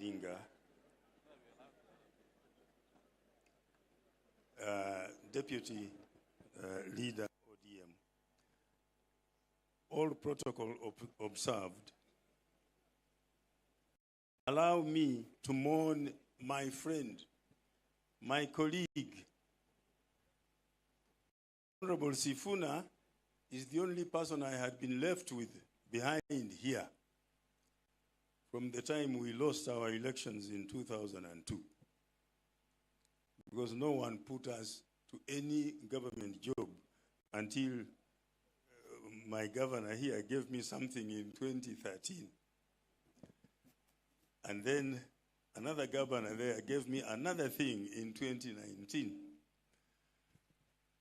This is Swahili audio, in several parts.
Odinga, Deputy Leader ODM, all protocol observed, allow me to mourn my friend, my colleague. Honorable Sifuna is the only person I had been left with behind here from the time we lost our elections in 2002. Because no one put us to any government job until my governor here gave me something in 2013. And then another governor there gave me another thing in 2019.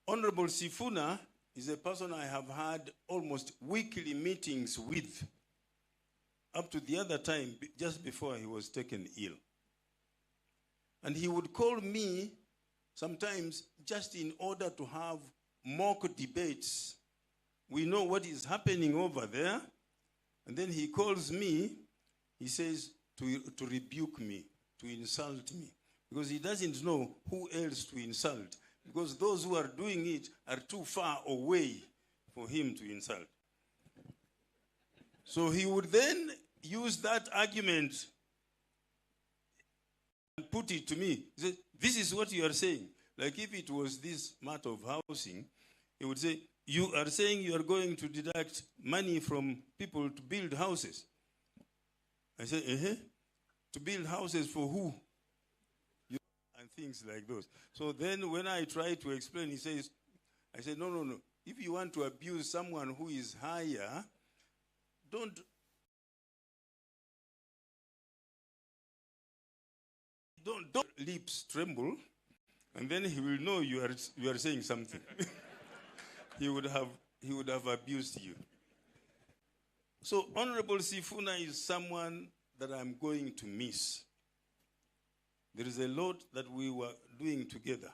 Honorable Sifuna is a person I have had almost weekly meetings with up to the other time, just before he was taken ill. And he would call me sometimes just in order to have mock debates. We know what is happening over there. And then he calls me, he says, to rebuke me, to insult me. Because he doesn't know who else to insult. Because those who are doing it are too far away for him to insult. So he would then use that argument and put it to me. He said, this is what you are saying. Like if it was this matter of housing, he would say, you are saying you are going to deduct money from people to build houses. I said, to build houses for who? And things like those. So then when I try to explain, he says, I said, no. If you want to abuse someone who is higher, don't lips tremble, and then he will know you are saying something. he would have abused you. So Honorable Sifuna is someone that I'm going to miss. There is a lot that we were doing together.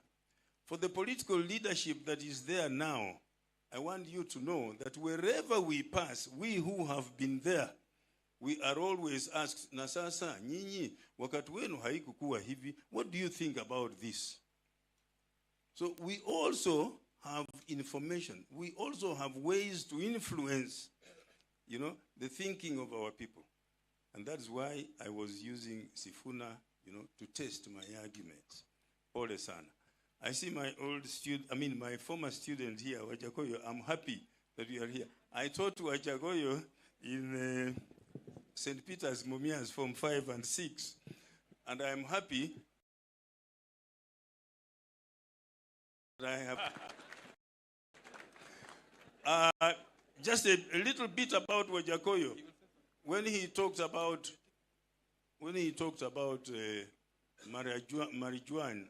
For the political leadership that is there now, I want you to know that wherever we pass, we who have been there, we are always asked, na sasa, nyinyi, wakati wenu haikukuwa hivi, what do you think about this? So we also have information. We also have ways to influence, the thinking of our people. And that's why I was using Sifuna, to test my arguments. Pole sana. I see my my former student here, Wajakoyo. I'm happy that you are here. I taught Wajakoyo in St. Peter's Mumias Form 5 and 6. And I'm happy that I have just a little bit about Wajakoyo. When he talked about marijuana,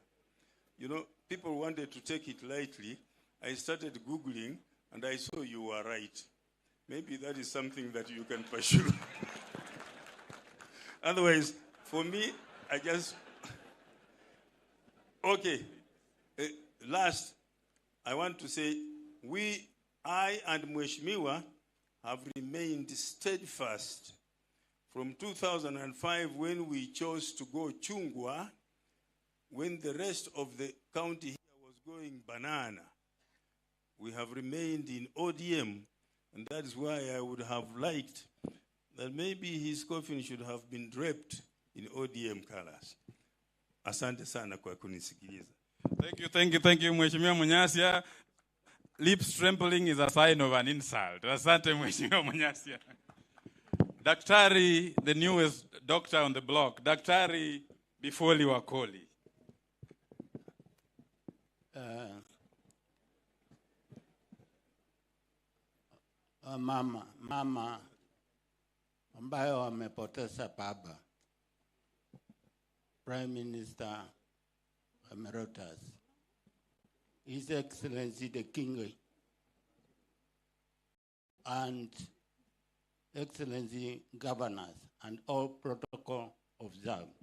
people wanted to take it lightly. I started Googling, and I saw you were right. Maybe that is something that you can pursue. Otherwise, for me, okay. Last, I want to say, I and Mheshimiwa have remained steadfast from 2005 when we chose to go Chungwa, when the rest of the county here was going banana. We have remained in ODM, and that is why I would have liked that maybe his coffin should have been draped in ODM colors. Asante sana kwa kunisikiliza. Thank you, Mheshimiwa Munyasia. Lips trembling is a sign of an insult. Asante Mheshimiwa Munyasia. Daktari, the newest doctor on the block. Daktari Bifoli Wakoli. Mama ambayo amepoteza baba, Prime Minister Emeritus, His Excellency the King, and Excellency Governors and all protocol observed.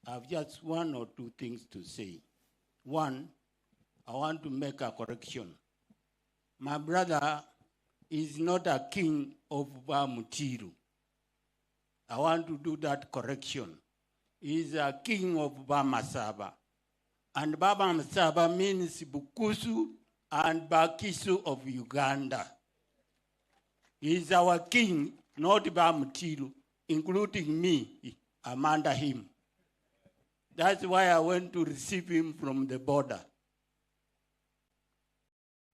I have just one or two things to say. One, I want to make a correction. My brother is not a king of Bamutiru. I want to do that correction. is a king of Bamasaba. And Bamasaba means Bukusu and Bakisu of Uganda. He is our king, not Bamutilu, including me. I'm under him. That's why I went to receive him from the border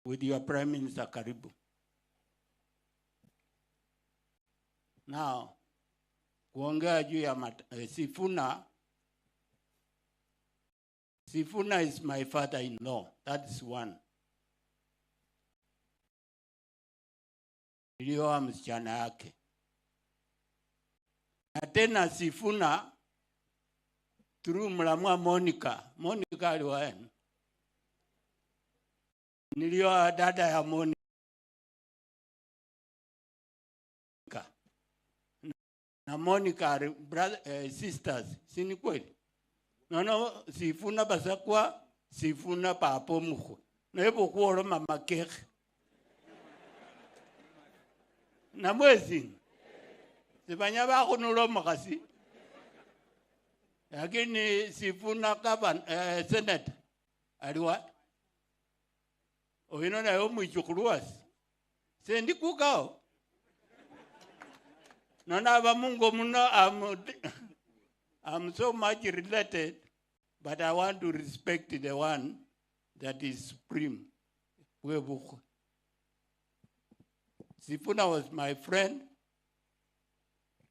with your Prime Minister Karibu. Now, kuongea juu ya Sifuna. Sifuna is my father-in-law. That's one. Nilioa msichana yake. Na tena Sifuna through mlamwa Monica. Monica aliwaen. Nilioa dada ya Monica. Na Monica brother, sisters. Sini kweli? No, Sifuna basakwa, Sifuna papo muko. Na hebo kuoro mama keke. Na mwezi. Sibanya bako nulo makasi. Lakini Sifuna Senate. Aliwa. Oino na yomu ichukuluwasi. Sendi kukao. Nana ba mungo muna I'm so much related, but I want to respect the one that is supreme. Sifuna was my friend.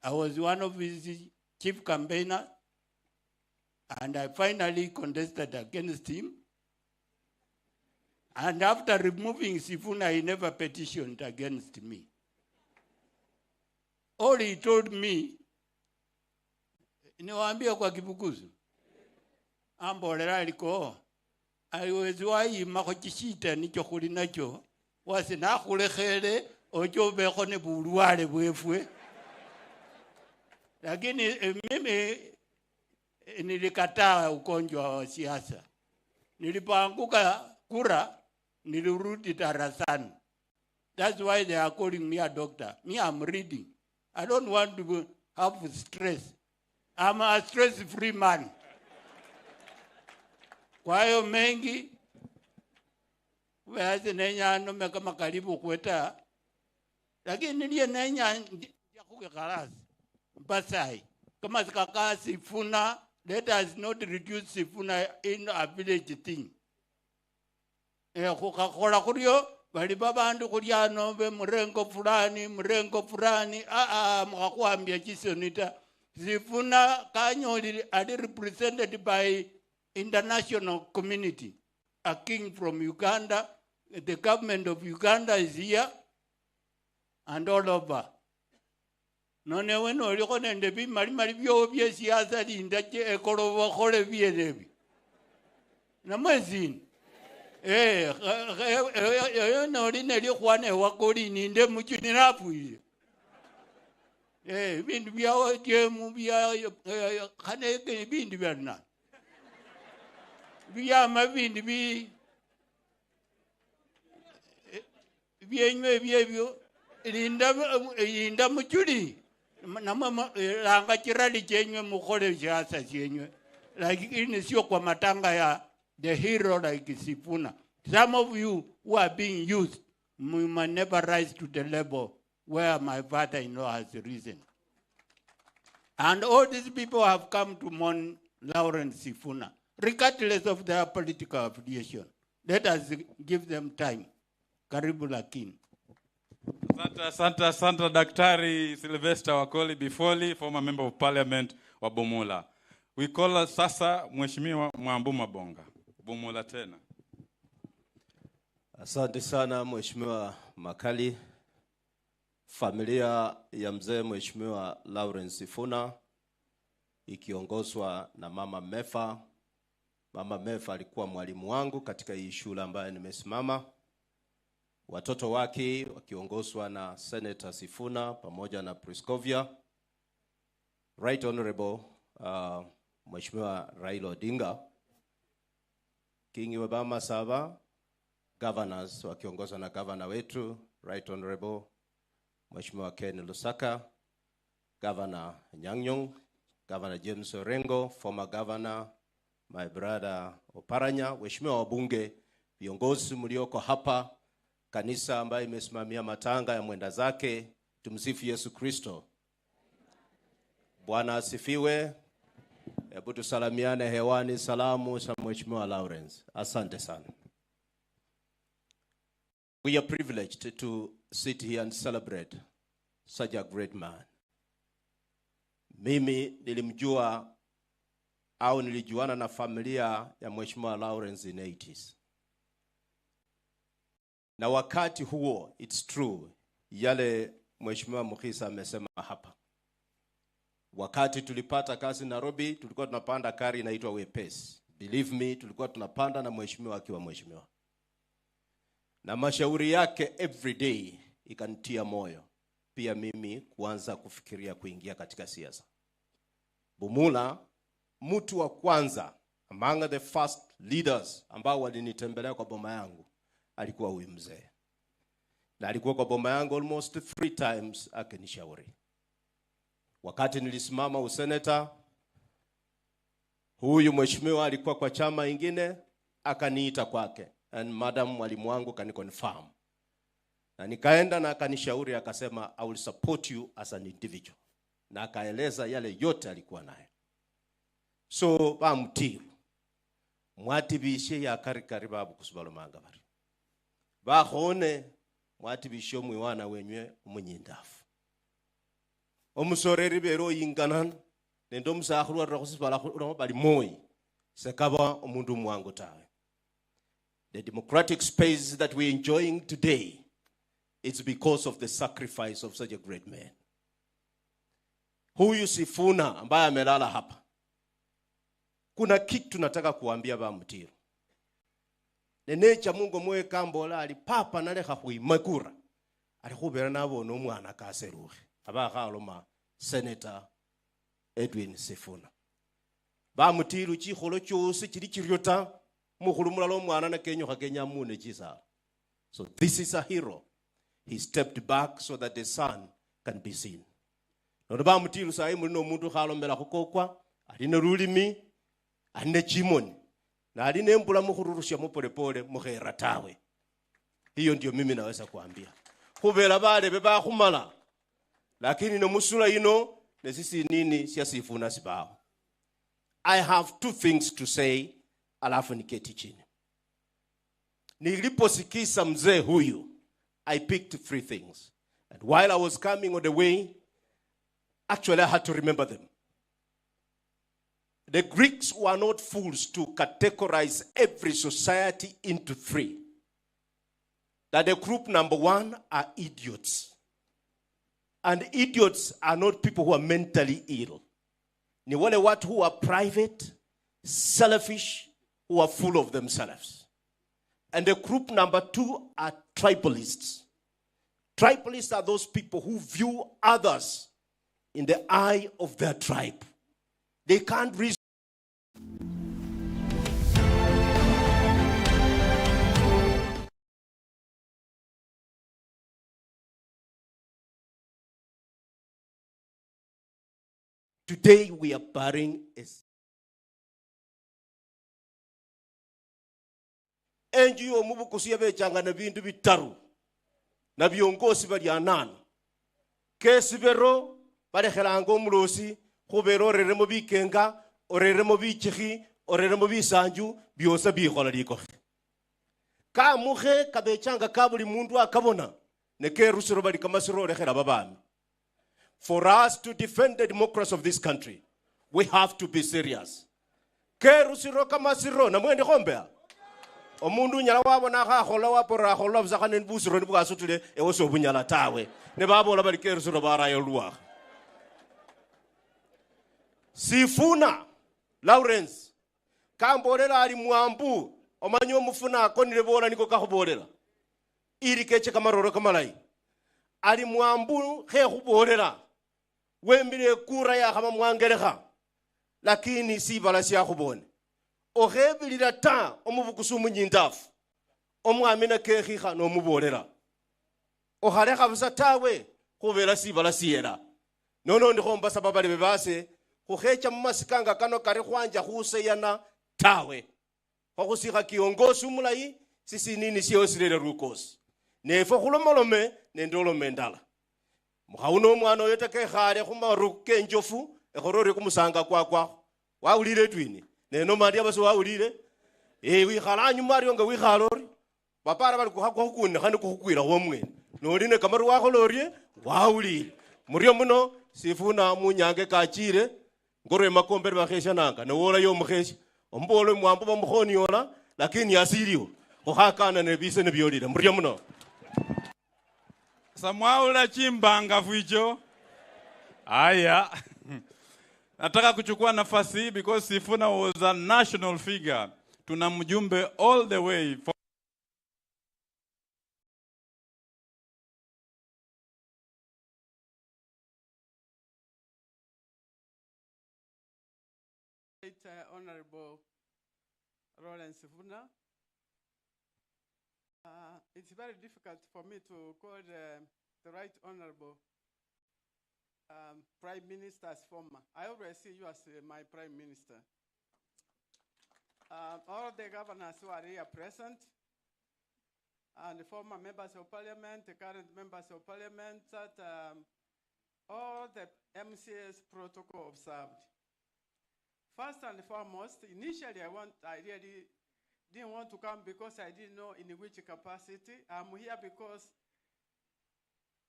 I was one of his chief campaigners, and I finally contested against him. And after removing Sifuna, he never petitioned against me. All he told me, niwaambia kwa Kibukusu, ambolera liko, aliweziwayi makochishita nicho kuli nacho, wasi nakulekhere, ocho beko ne buluwale bwefwe. Lakini mimi nilikataa ugonjwa wa siasa. Nilipoanguka kura, nilirudi darasani. That's why they are calling me a doctor. Me, I'm reading. I don't want to have stress. I'm a stress-free man. Kwa hiyo mengi, weazi nenya anome kama karibu kweta, lakini niliye nenya ya kuke karasi, basai. Kama sikaka Sifuna, let us not reduce Sifuna in a village thing. Kukakola kurio, bali babandu kuriano be mrengo fulani, mkakuambia chisonita. Sifuna Kanyoli are represented by international community. A king from Uganda, the government of Uganda is here, and all over. None weno oliko nende bi mari byo bye siasa lindaje ekolobo khole byerebi. Namazini. No lineli khwane wakoli ninde muchini napuye. Bindu bya jemu bya khaneke bindu byana. Bya mabindu byenywe byebyo linda muchuli. Namama langa chirali chenywe mukhole siasa chenywe. Lakini sio kwa matanga ya the hero like Sifuna. Some of you who are being used may never rise to the level where my father-in-law has risen. And all these people have come to mourn Lawrence Sifuna, regardless of their political affiliation. Let us give them time. Karibu lakini. Santa Daktari Sylvester Wakoli Bifoli, former member of parliament wa Bumula. We call sasa Mheshimiwa Mwambuma Bonga. Bumula tena. Asante sana Mheshimiwa Makali. Familia ya mzee Mheshimiwa Lawrence Sifuna ikiongozwa na Mama Mefa. Mama Mefa alikuwa mwalimu wangu katika hii shule ambayo nimesimama. Watoto wake wakiongozwa na Senator Sifuna pamoja na Priscovia. Right Honorable Mheshimiwa Raila Odinga. Kingi wa Bamasaba, governors wakiongozwa na governor wetu Right Honorable Mheshimiwa Ken Lusaka, Governor Nyang'nyong, Governor James Orengo, former governor, my brother Oparanya, waheshimiwa wabunge, viongozi mlioko hapa, kanisa ambayo imesimamia matanga ya mwenda zake, tumsifu Yesu Kristo. Bwana asifiwe. Hebu tusalamiane hewani, salamu za Mheshimiwa Lawrence. Asante sana. We are privileged to sit here and celebrate such a great man. Mimi nilimjua au nilijuana na familia ya Mheshimiwa Lawrence in 80s. Na wakati huo, it's true, yale Mheshimiwa Mukisa amesema hapa. Wakati tulipata kazi Nairobi, tulikuwa tunapanda gari inaitwa Wepesi. Believe me, tulikuwa tunapanda na mheshimiwa akiwa mheshimiwa. Na mashauri yake every day ikanitia moyo pia mimi kuanza kufikiria kuingia katika siasa. Bumula, mtu wa kwanza among the first leaders ambao walinitembelea kwa boma yangu alikuwa huyu mzee. Na alikuwa kwa boma yangu almost 3 times akinishauri. Wakati nilisimama useneta, huyu mheshimiwa alikuwa kwa chama ingine, akaniita kwake. And madam mwalimu wangu kaniconfirm. Na nikaenda na akanishauri akasema, I will support you as an individual. Na akaeleza yale yote alikuwa naye. So, bamutiru. Mwatibishe ya karikari babu kusubalo mangabari. Bahone, mwatibishe mwiwana wenywe umunyindafu. Omusoreri bero yinganan nendo musahuru arakusibala bali moyi sekaba omundu mwangu tawe. The democratic space that we are enjoying today, it's because of the sacrifice of such a great man. Huyu Sifuna ambaye amelala hapa, kuna kitu nataka kuambia Bamutiru. Nenecha Mungu mwe kambola alipapa naleka kuimakura alikubera nabo no mwana kaseruhe abakaloma Senator Edwin Sifuna. Bamutiru chikolo cyose kiri kiryota mukhulumula lo mwana na Kenya Kenya mune chisa. So this is a hero. He stepped back so that the son can be seen. No Bamutiru sai mulino mundu khalombela khukokwa aline rulimi ane chimoni na aline mbula mukhururusha mupolepole mukhera tawe. Hiyo ndio mimi naweza kuambia. Khubera bale beba khumala lakini no musula ino nesisi nini sia Sifuna sibao. I have 2 things to say alafu niketi chini. Niliposikisa mzee huyu, I picked 3 things. And while I was coming on the way, actually I had to remember them. The Greeks were not fools to categorize every society into 3. That the group number 1 are idiots. And idiots are not people who are mentally ill. Ni wale watu who are private, selfish, who are full of themselves. And the group number 2 are tribalists. Tribalists are those people who view others in the eye of their tribe. They can't reason. Today we are barring a NGO mubukusiya bechanga na bintu bitaru na biongozi bali anana kesi bero barekhelango mulosi khubero oreremo bikenga oreremo bichikhi oreremo bisanju byosa bikhola likho ka mukhe kabechanga kabuli mundu akabona ne kerusiro bali kamasiro rekhela babami. For us to defend the democracy of this country, we have to be serious. Kerusiro kamasiro na mwende khombea omundu nyala wabona khakhola wapora khola buzakane busiro nibwasutule ewoso bunyala tawe ne babola bali kerusiro barayo lwa. Sifuna Lawrence kambolela ali mwambu omanyo mufuna akonile bola niko kakhubolela ili keche kamaroro kamalai ali mwambu khe khubolela wembile kura ya khama mwangerekha lakini sibala sia khubone okhebilira ta omubukusu munyindafu omwamina kekhikha no mubolera okhalekha busa tawe khubela sibala siera nono ndikhomba sababa lebase Kuhecha mmasikanga kano kari kwanja kuseyana tawe. Kwa kusika kiongozi umulai, sisi nini siyo sirele rukosi. Nefo kulomolome, nendolo mendala. Mkauno mwano yote kehare kumaruke njofu, ekorori kumusanga kwa. Waulile twini. Neno madia baso waulile. Wikhala nyumario nga wikhalori. Bapara bali kuhakwa hukune khani kuhukwira womwe. Noline kamaru wakolorie, waulile. Murio muno, Sifuna munyange kachire, ngoro makombe bakhesha nanga, nawola yo mukhesha. Ombolo mwambo bamukhoni yola, lakini asiriyo. Kuhakana nebise nebyolile. Murio muno. Samwaula chimbanga fuicho. Aya. Nataka kuchukua nafasi hii because Sifuna was a national figure. Tuna mjumbe all the way from Honorable Roland Sifuna. It's very difficult for me to call the Right Honorable Prime Minister as former. I always see you as my Prime Minister. All the governors who are here present, and the former members of parliament, the current members of parliament, that all the MCA's protocol observed. First and foremost, initially I really didn't want to come because I didn't know in which capacity. I'm here because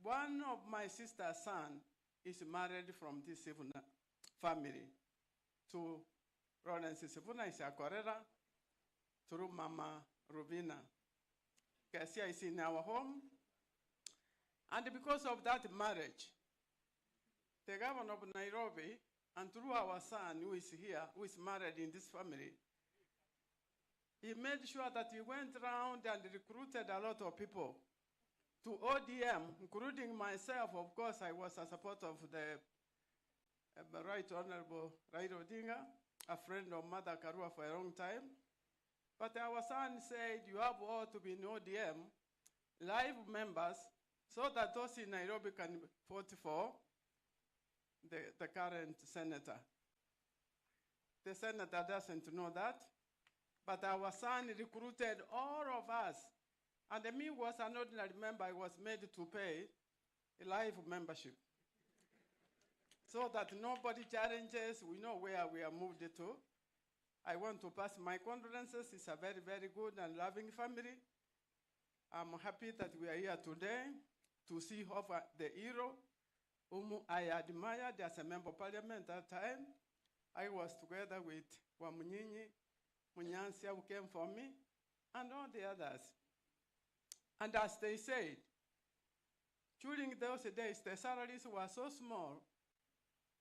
one of my sister's son is married from this Sifuna family to Roland Sifuna is a Korera through Mama Rubina. Kisii is in our home. And because of that marriage, the governor of Nairobi, and through our son who is here, who is married in this family, he made sure that he went around and recruited a lot of people to ODM, including myself. Of course, I was a supporter of the Right Honorable Raila Odinga, a friend of Mother Karua for a long time. But our son said, you have all to be in ODM, live members, so that those in Nairobi can vote for the current senator. The senator doesn't know that, but our son recruited all of us. And me was an ordinary member. I was made to pay a live membership. So that nobody challenges, we know where we are moved to. I want to pass my condolences. It's a very, very good and loving family. I'm happy that we are here today to see the hero whom I admired as a member of parliament at that time. I was together with Wamunyinyi, Munyansia, who came for me, and all the others. And as they said, during those days, the salaries were so small,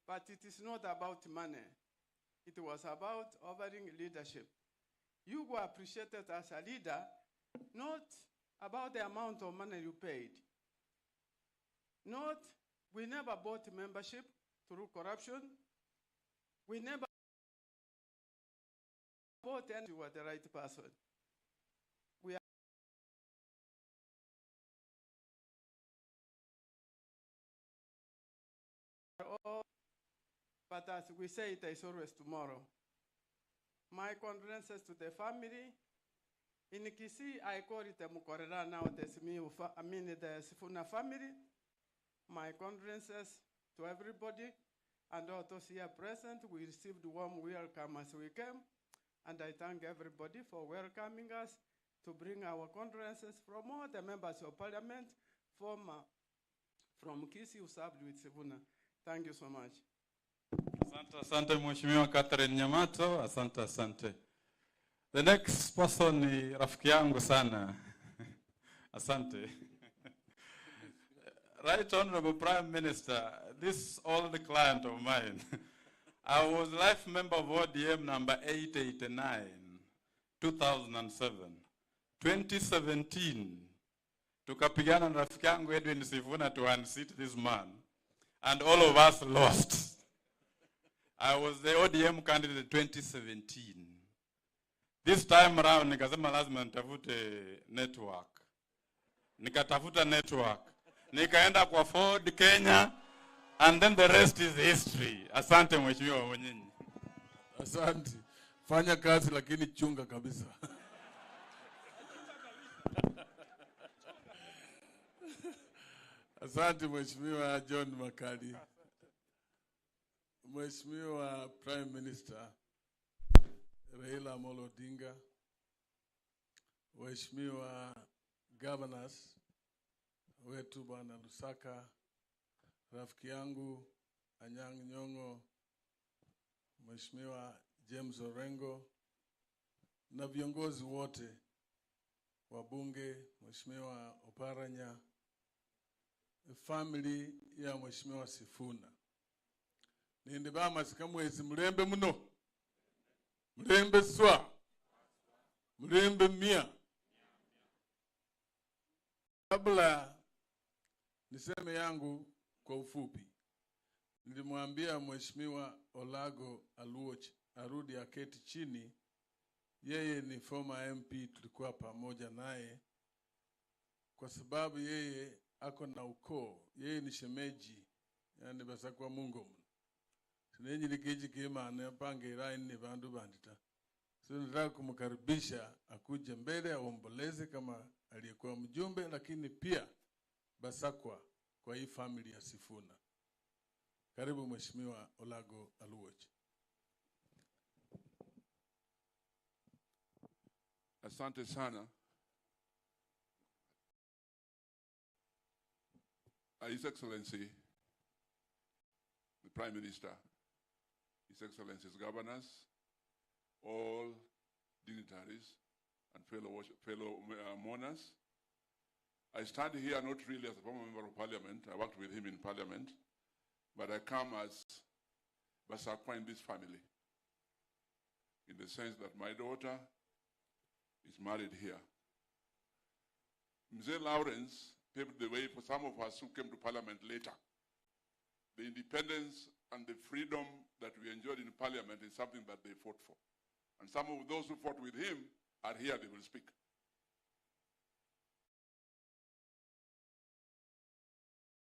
but it is not about money. It was about offering leadership. You were appreciated as a leader, not about the amount of money you paid. We never bought membership through corruption. We never bought any. You were the right person. We are all, but as we say, there is always tomorrow. My condolences to the family. In Kisii, I call it the Mukorera now, the Sifuna family. My condolences to everybody and all those here present. We received warm welcome as we came, and I thank everybody for welcoming us to bring our condolences from all the members of parliament from Kisii who served with Sifuna. Thank you so much. Asante Mheshimiwa Catherine Nyamato, asante. The next person ni rafiki yangu sana. Asante. Right Honorable Prime Minister, this old client of mine, I was life member of ODM number 889, 2007. 2017, tukapigana na rafiki yangu Edwin Sifuna to unseat this man, and all of us lost. I was the ODM candidate in 2017. This time around, nikasema lazima nitafute network. Nikatafuta network. Nikaenda kwa Ford Kenya, And then the rest is history. Asante mheshimiwa Mwenyinyi. Asante. Fanya kazi lakini chunga kabisa. Asante mheshimiwa John Makali. Mheshimiwa Prime Minister Raila Amolo Odinga, Mheshimiwa Governors wetu Bwana Lusaka, rafiki yangu Anyang' Nyong'o, Mheshimiwa James Orengo, na viongozi wote wa bunge, Mheshimiwa Oparanya, family ya Mheshimiwa Sifuna. Ninde bama sikamwezi mlembe muno. Mlembe swa. Mlembe mia. Kabla niseme yangu kwa ufupi, nilimwambia Mheshimiwa Olago Aluoch arudi aketi chini. Yeye ni former MP, tulikuwa pamoja naye kwa sababu yeye ako na ukoo, yeye ni shemeji, yani basa kwa Mungu. Sinenyi likiji kima anapange iraini ni bandu bandita. So nataka kumkaribisha akuje mbele aomboleze kama aliyekuwa mjumbe, lakini pia basakwa kwa hii family ya Sifuna. Karibu Mheshimiwa Olago Aluoch. Asante sana. His Excellency, the Prime Minister, His Excellency's governors, all dignitaries and fellow mourners. I stand here not really as a former member of parliament. I worked with him in parliament, but I come as Basakwa in this family, in the sense that my daughter is married here. Mzee Lawrence paved the way for some of us who came to parliament later. The independence and the freedom that we enjoyed in parliament is something that they fought for. And some of those who fought with him are here, they will speak.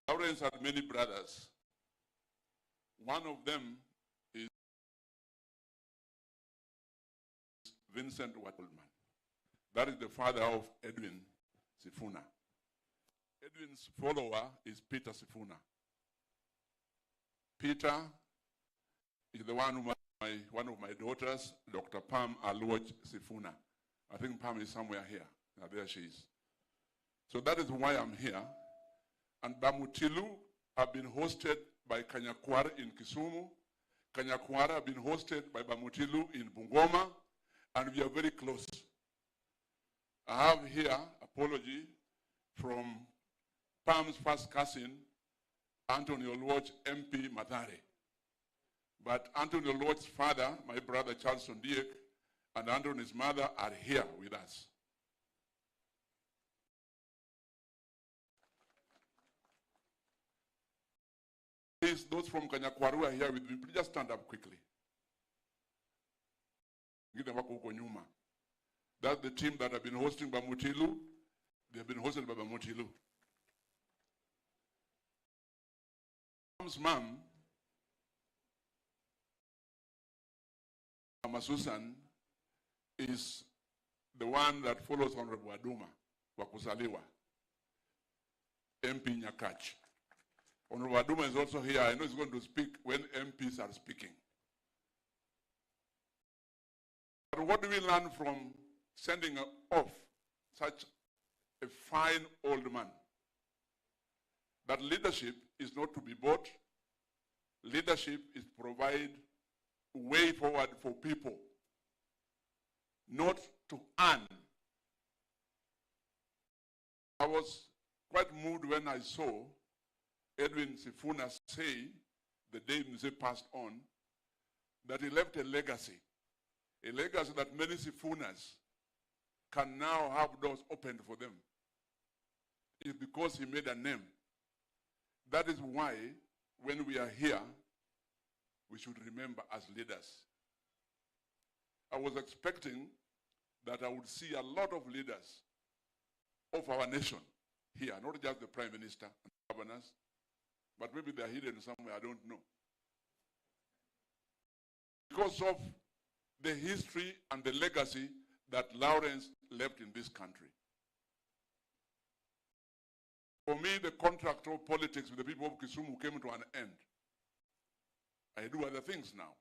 Lawrence had many brothers. One of them is Vincent Wattleman. That is the father of Edwin Sifuna. Edwin's follower is Peter Sifuna. Peter is the one who one of my daughters, Dr. Pam Aluoch Sifuna. I think Pam is somewhere here. There she is. So that is why I'm here. And Bamutilu have been hosted by Kanyakwar in Kisumu. Kanyakwar have been hosted by Bamutilu in Bungoma. And we are very close. I have here apology from Pam's first cousin, Anthony Oluoch, MP Mathare. But Anthony Oluoch's father, my brother Charles Sondiek, and Anthony's mother are here with us. Please, those from Kanyakwaru are here with me. Please just stand up quickly. That's the team that have been hosting Bamutilu. They have been hosted by Bamutilu. Mom's mom, Mama Susan, is the one that follows Honorable Aduma, Wakusaliwa, MP Nyakach. Honorable Aduma is also here. I know he's going to speak when MPs are speaking. But what do we learn from sending off such a fine old man? That leadership is not to be bought. Leadership is to provide a way forward for people, not to earn. I was quite moved when I saw Edwin Sifuna say, the day Mzee passed on, that he left a legacy that many Sifunas can now have doors opened for them. It's because he made a name. That is why, when we are here, we should remember as leaders. I was expecting that I would see a lot of leaders of our nation here, not just the Prime Minister and governors, but maybe they're hidden somewhere, I don't know. Because of the history and the legacy that Lawrence left in this country. For me, the contract of politics with the people of Kisumu came to an end. I do other things now.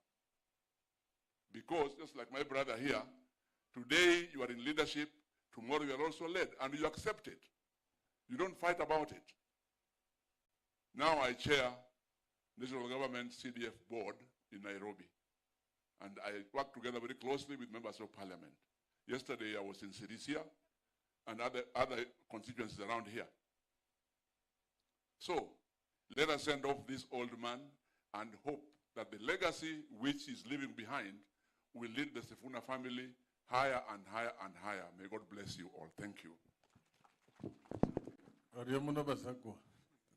Because, just like my brother here, today you are in leadership, tomorrow you are also led, and you accept it. You don't fight about it. Now I chair National Government CDF Board in Nairobi. And I work together very closely with members of parliament. Yesterday I was in Sirisia and other constituencies around here. So, let us send off this old man and hope that the legacy which he's leaving behind will lead the Sifuna family higher and higher and higher. May God bless you all. Thank you.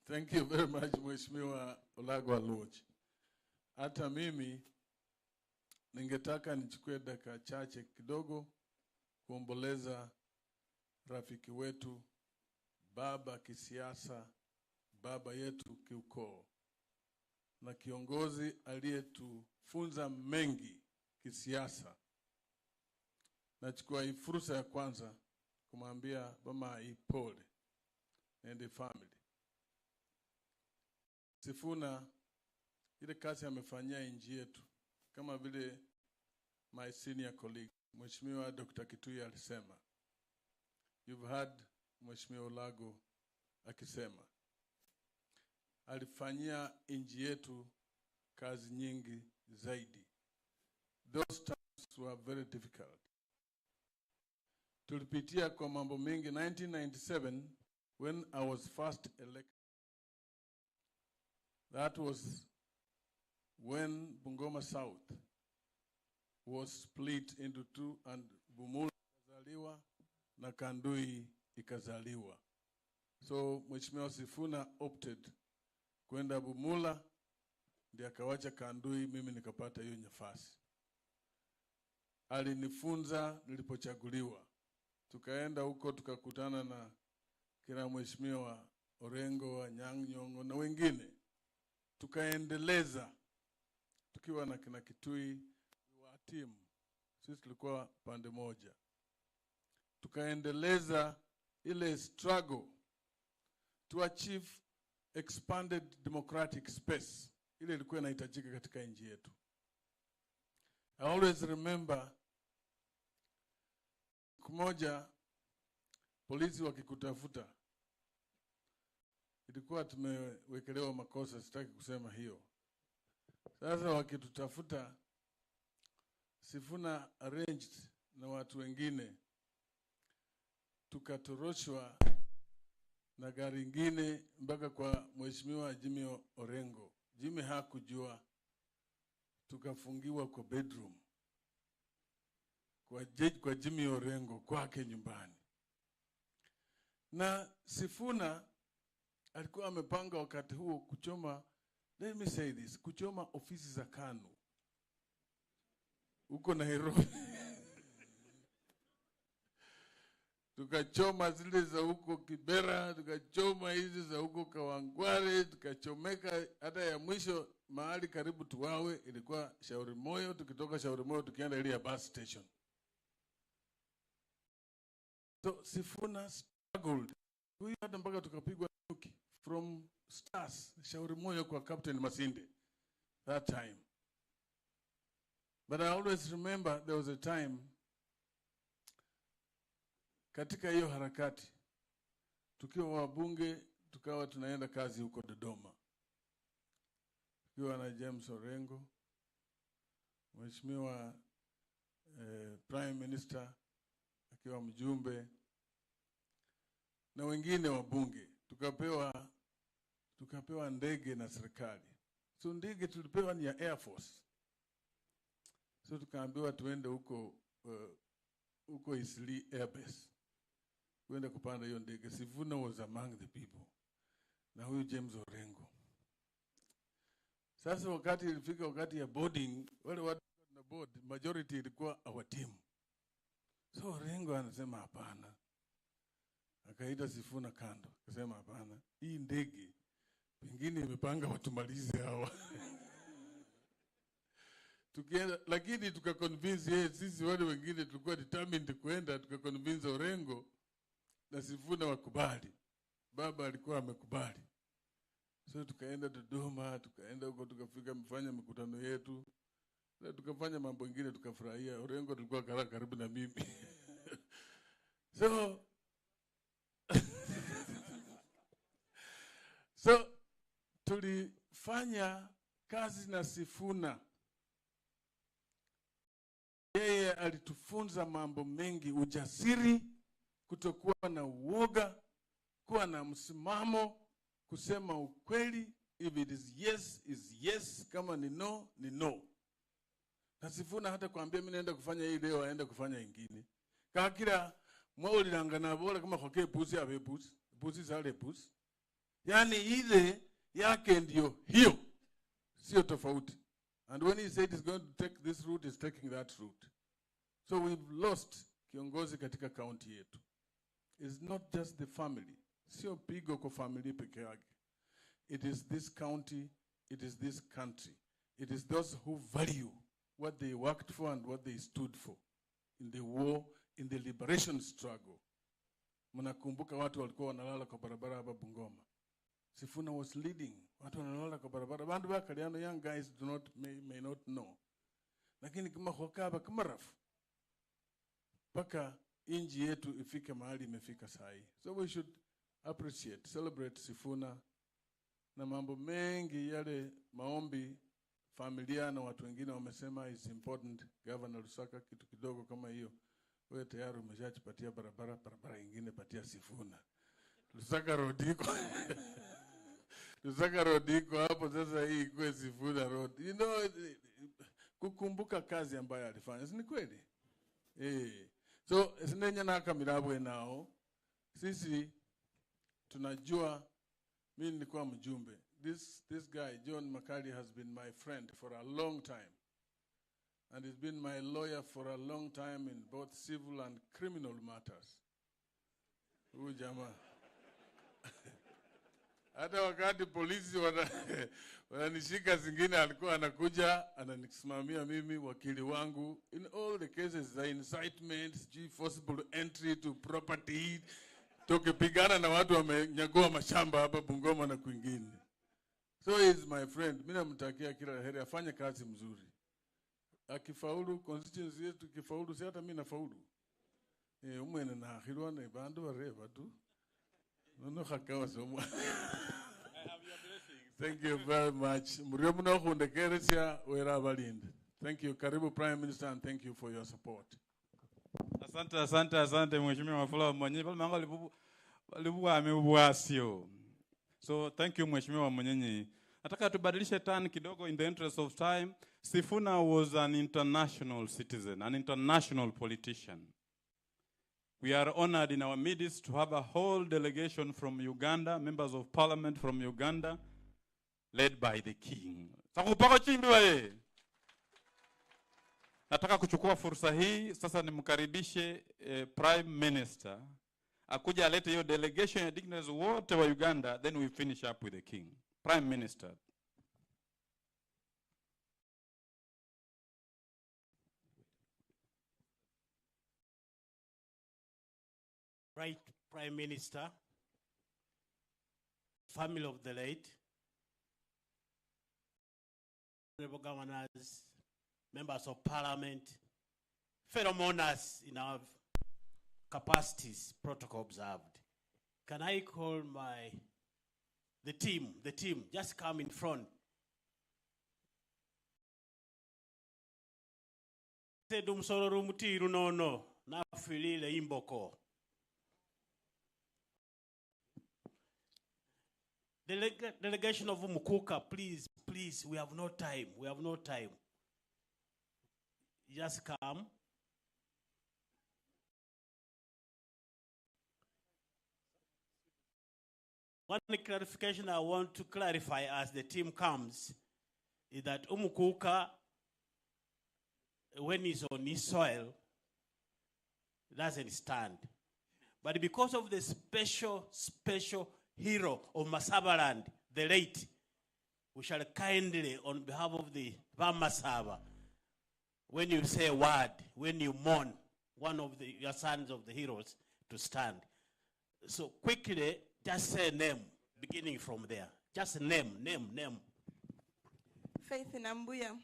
Thank you very much, Mheshimiwa Olago Aluoch. Hata mimi ningetaka nichukue dakika chache kidogo kuomboleza rafiki wetu, baba kisiasa, baba yetu kiukoo, na kiongozi aliyetufunza mengi kisiasa. Nachukua hii fursa ya kwanza kumwambia mama ipole and the family. Sifuna, ile kazi amefanyia nchi yetu, kama vile my senior colleague, Mheshimiwa Dr. Kitui alisema. You've heard Mheshimiwa Olago akisema. Alifanyia nchi yetu kazi nyingi zaidi. Those times were very difficult. Tulipitia kwa mambo mengi. 1997, when I was first elected, that was when Bungoma South was split into two, and Bumula ikazaliwa na Kandui ikazaliwa. So Mheshimiwa Sifuna opted kwenda Bumula, ndiye akawacha Kandui, mimi nikapata hiyo nafasi. Alinifunza nilipochaguliwa. Tukaenda huko tukakutana na kina Mheshimiwa Orengo wa Nyang'nyongo na wengine. Tukaendeleza tukiwa na kina Kitui wa team. Sisi tulikuwa pande moja. Tukaendeleza ile struggle to achieve expanded democratic space. Ile ilikuwa inahitajika katika nchi yetu. I always remember kumoja polisi wakikutafuta. Ilikuwa tumewekelewa makosa, sitaki kusema hiyo. Sasa wakitutafuta, Sifuna arranged na watu wengine, tukatoroshwa na gari ingine mpaka kwa Mheshimiwa Jimmy Orengo. Jimmy hakujua, tukafungiwa kwa bedroom kwa Jimmy Orengo kwake nyumbani. Na Sifuna alikuwa amepanga wakati huo kuchoma, let me say this, kuchoma ofisi za KANU huko Nairobi. Tukachoma zile za huko Kibera, tukachoma hizi za huko Kawangware, tukachomeka hata ya mwisho mahali karibu tuwawe ilikuwa Shauri Moyo. Tukitoka Shauri Moyo tukienda ile ya bus station. So Sifuna struggled. Huyu hata mpaka tukapigwa nyuki from Stars, Shauri Moyo kwa Captain Masinde that time. But I always remember there was a time katika hiyo harakati tukiwa wabunge tukawa tunaenda kazi huko Dodoma. Tukiwa na James Orengo, Mheshimiwa Prime Minister akiwa mjumbe na wengine wabunge, tukapewa ndege na serikali. So ndege tulipewa ni ya Air Force. So tukaambiwa tuende huko Isli Air Base. Kwenda kupanda hiyo ndege. Sifuna was among the people. Na huyu James Orengo. Sasa wakati ilifika wakati ya boarding, wale watu na board, majority ilikuwa our team. So Orengo anasema hapana. Akaita Sifuna kando. Akasema hapana. Hii ndege pengine imepanga watumalize hawa. Tukienda, lakini tukaconvince yeye, sisi wale wengine tulikuwa determined kwenda, tukaconvince Orengo na Sifuna wakubali. Baba alikuwa amekubali. So tukaenda Dodoma, tukaenda huko, tukafika mfanya mikutano yetu. Na tukafanya mambo mengine, tukafurahia. Orengo tulikuwa karibu na mimi. So tulifanya kazi na Sifuna. Yeye alitufunza mambo mengi, ujasiri, kutokuwa na uoga, kuwa na msimamo, kusema ukweli. If it is yes, is yes. Kama ni no, ni no. Na Sifuna hata kuambia mimi naenda kufanya hii leo, aenda kufanya ingine. Kakira mwaulirangana bora kama kwa pusi abe pusi sale pusi. Yani ile yake ndio hiyo, sio tofauti. And when he said he's going to take this route, he's taking that route. So we've lost kiongozi katika county yetu. It's not just the family. Sio pigo kwa family peke yake. It is this county, it is this country. It is those who value what they worked for and what they stood for in the war, in the liberation struggle. Mnakumbuka watu walikuwa wanalala kwa barabara hapa Bungoma. Sifuna was leading. Watu wanalala kwa barabara. Bandu bakaliano, young guys may not know. Lakini kama hokaba kama rafu. Paka inji yetu ifike mahali imefika sahi. So we should appreciate, celebrate Sifuna na mambo mengi yale maombi familia na watu wengine wamesema is important. Governor Lusaka kitu kidogo kama hiyo. Wewe tayari umeshajipatia barabara nyingine patia Sifuna. Lusaka rodiko. Lusaka rodiko hapo sasa hii kwa Sifuna road. You know, kukumbuka kazi ambayo alifanya. Si ni kweli? So esinenya na kamirabwe nao. Sisi tunajua mimi nilikuwa mjumbe. This guy John Makali has been my friend for a long time. And he's been my lawyer for a long time in both civil and criminal matters. Huyu jamaa. Hata wakati polisi wananishika zingine alikuwa anakuja ananisimamia mimi, wakili wangu in all the cases, the incitements, forcible entry to property, tukipigana na watu wamenyagua mashamba hapa Bungoma na kwingine. So he is my friend. Mimi namtakia kila heri, afanye kazi mzuri. Akifaulu constituency yetu kifaulu, si hata mimi nafaulu. Umwene na akhirwa na bandu bareba tu. Nono khakawa somo. Thank you very much. Muriyo muna khundekeresya wera balinde. Thank you. Karibu Prime Minister, and thank you for your support. Asante Mheshimiwa Wafula Mwenye. Pale mango libu ameuasio. So thank you Mheshimiwa Mwenye. Nataka tubadilishe turn kidogo in the interest of time. Sifuna was an international citizen, an international politician. We are honored in our midst to have a whole delegation from Uganda, members of parliament from Uganda, led by the king. Nataka kuchukua fursa hii, sasa nimkaribishe Prime Minister. Akuja alete hiyo delegation ya dignitaries wote wa Uganda, then we finish up with the king. Prime Minister. Right, Prime Minister, family of the late, honorable governors, members of parliament, fellow mourners in our capacities, protocol observed. Can I call the team, just come in front. Tedum sororo mutiru no, na filile imboko. Delegation of Mukuka, please, we have no time. Just come. One clarification I want to clarify as the team comes is that Umukuka, when he's on his soil, doesn't stand. But because of the special hero of Masabaland, the late, we shall kindly, on behalf of the Vamasava, when you say a word, when you mourn one of your sons of the heroes, to stand. So quickly, just say name, beginning from there. Just name. Faith Nambuya.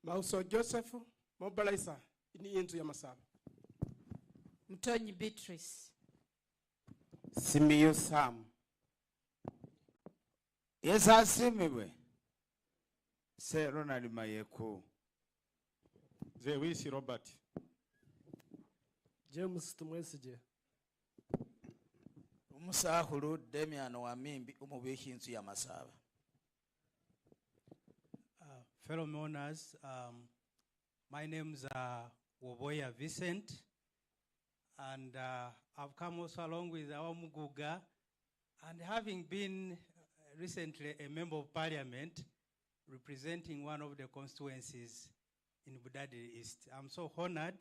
Mauso Joseph, mobilizer, ini yenzu ya Masaba. Mtonyi Beatrice. Simiyu Sam. Yes, asimiwe. Se Ronald Mayeko. Zewisi Robert. James Tumwesije. Umusahulu Demian Wamimbi umubihi inzu ya Masaba. Fellow mourners, my name's Woboya Vincent, and I've come also along with our Muguga, and having been recently a member of parliament representing one of the constituencies in Budadi East. I'm so honored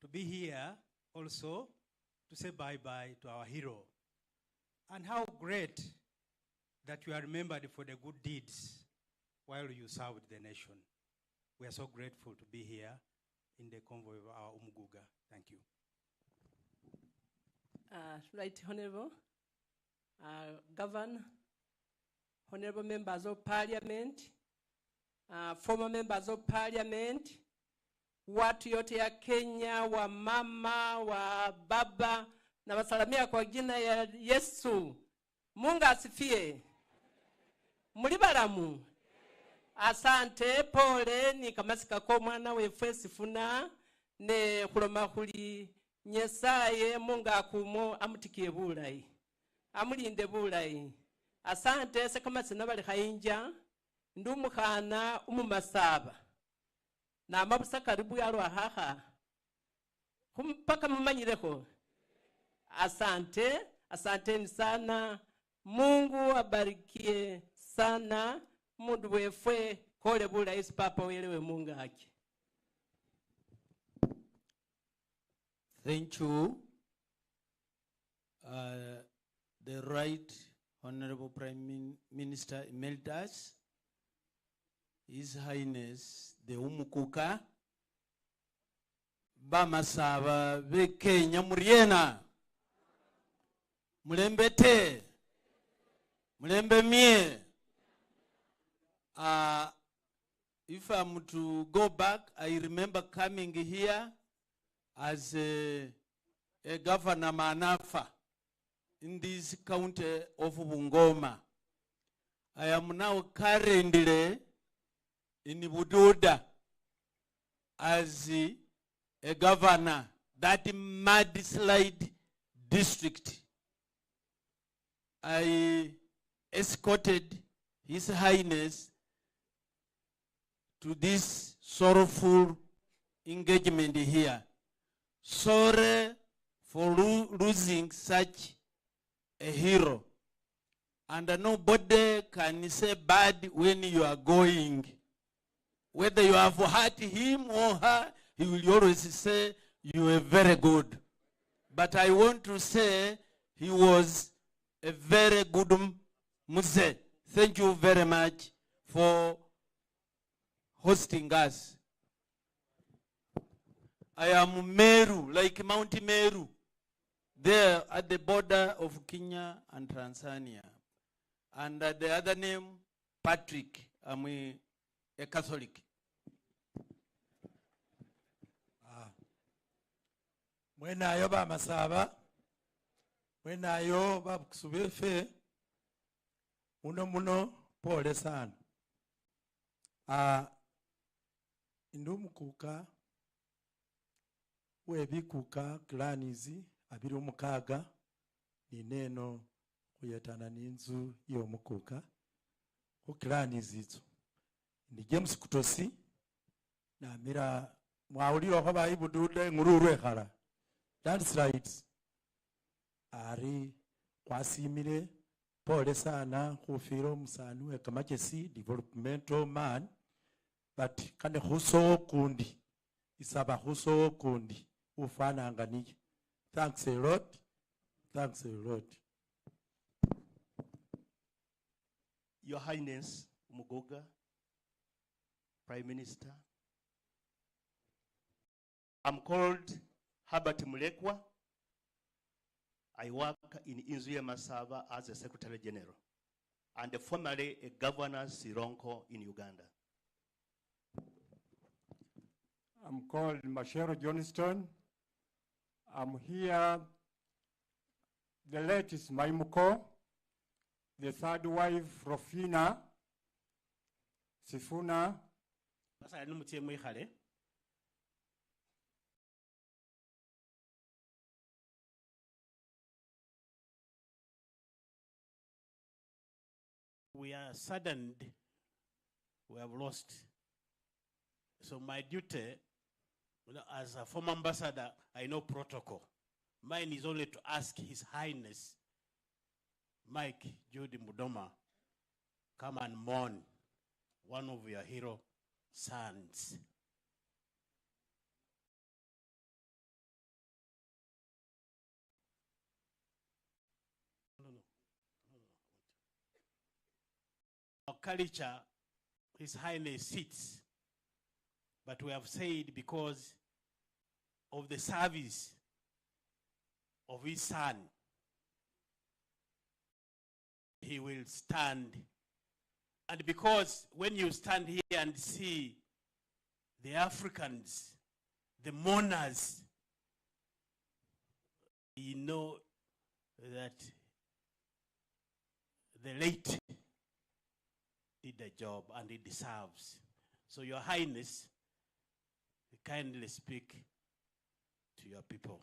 to be here also to say bye-bye to our hero. And how great that you are remembered for the good deeds while you served the nation. We are so grateful to be here in the convoy of our Umuguga. Thank you. Right Honorable Governor, Honorable Members of Parliament, former Members of Parliament, watu yote ya Kenya, wa mama, wa baba, na wasalamia kwa jina ya Yesu. Mungu asifiwe. Mulibalamu. Asante, pole, ni kamasika ko mwana wefe sifuna, ne kuloma kuli nyesaye Mungu akumo amutikie bulayi. Amulinde bulayi. Asante, se kamasina bali khainja, ndumukhana umumasaba. Na amabusa karibu ya haha. Kumpaka mumanyireko. Asante sana. Mungu abarikie sana. Mundu wefwe kole bula isi papa welewe Mungu haki. Thank you. The Right Honorable Prime Minister Emeritus, His Highness the Umukuka, Bamasaba be Kenya Muriena, Mulembete, Mulembe mie. If I'm to go back, I remember coming here as a governor Manafa in this county of Bungoma. I am now currently in Bududa as a governor, that mudslide district. I escorted His Highness to this sorrowful engagement here. Sorry for losing such a hero. And nobody can say bad when you are going. Whether you have hurt him or her, he will always say you are very good. But I want to say he was a very good Muse. Thank you very much for hosting us. I am Meru, like Mount Meru, there at the border of Kenya and Tanzania. And the other name, Patrick. I'm a Catholic. Mwena yo ba Masaba, mwena yo ba kusubefe, muno pole sana. Indumukuka webikuka klanizi abiri umukaga ni neno kuyetana n'inzu y'omukuka ku klanizi izo ndi James Kutosi na mira mwawuliro ko bayibudude ngururwe khala. That's right. Ari kwasimire pole sana khufiro musani we Kamakesi developmental man, but kane khuso kundi isaba khuso kundi ufana ngani. Thanks a lot. Your Highness Mugoga, Prime Minister, I'm called Herbert Mulekwa. I work in Inzuye Masaba as a Secretary General and formerly a Governor Sironko in Uganda. I'm called Mashero Johnston. I'm here. The late is Maimuko, the third wife, Rofina Sifuna. We are saddened we have lost. So my duty, as a former ambassador, I know protocol. Mine is only to ask His Highness Mike Judy Mudoma, come and mourn one of your hero sons. Our culture, His Highness sits, but we have said because of the service of his son, he will stand. And because when you stand here and see the Africans, the mourners, you know that the late did the job and it deserves. So Your Highness, kindly speak to your people.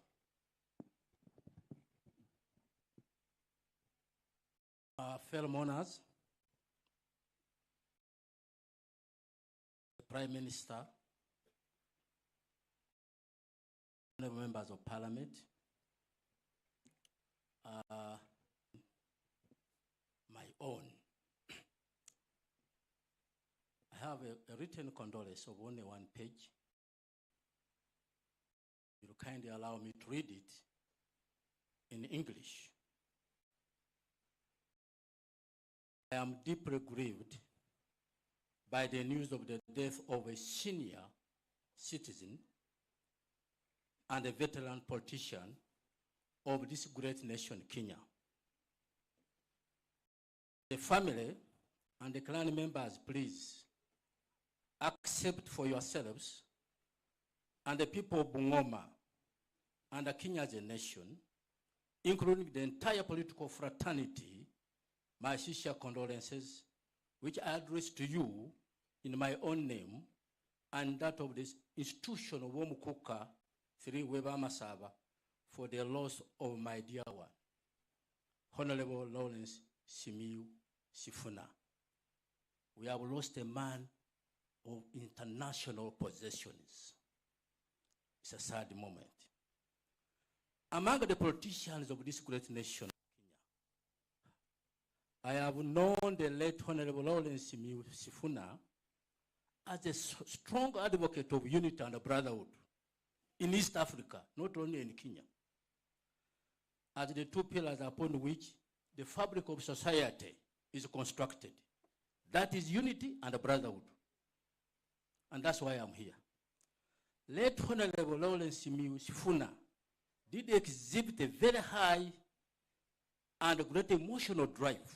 Fellow mourners, the Prime Minister, honorable members of Parliament, my own. I have a written condolence of only one page. You'll kindly allow me to read it in English. I am deeply grieved by the news of the death of a senior citizen and a veteran politician of this great nation, Kenya. The family and the clan members, please accept for yourselves and the people of Bungoma and Kenya as a nation, including the entire political fraternity, my sincere condolences, which I address to you in my own name and that of this institution of Womukuka, 3 Weber Masaba, for the loss of my dear one, Honorable Lawrence Simiu Sifuna. We have lost a man of international possessions. It's a sad moment. Among the politicians of this great nation, I have known the late Honorable Lawrence Sifuna as a strong advocate of unity and brotherhood in East Africa, not only in Kenya, as the two pillars upon which the fabric of society is constructed. That is unity and brotherhood. And that's why I'm here. Late Honorable Lawrence Sifuna did exhibit a very high and great emotional drive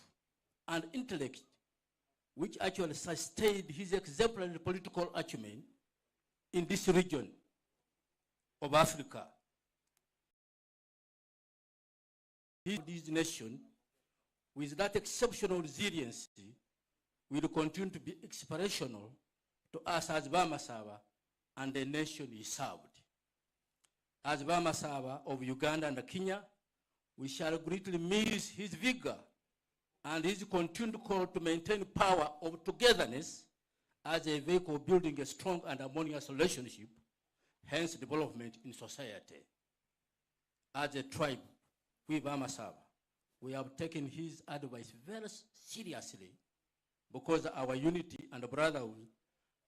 and intellect, which actually sustained his exemplary political acumen in this region of Africa. This nation, with that exceptional resiliency, will continue to be inspirational to us as Bamasaba and the nation he served. As Bamasaba of Uganda and Kenya, we shall greatly miss his vigor and his continued call to maintain power of togetherness as a vehicle building a strong and harmonious relationship, hence development in society. As a tribe, we Bamasaba, we have taken his advice very seriously because our unity and brotherhood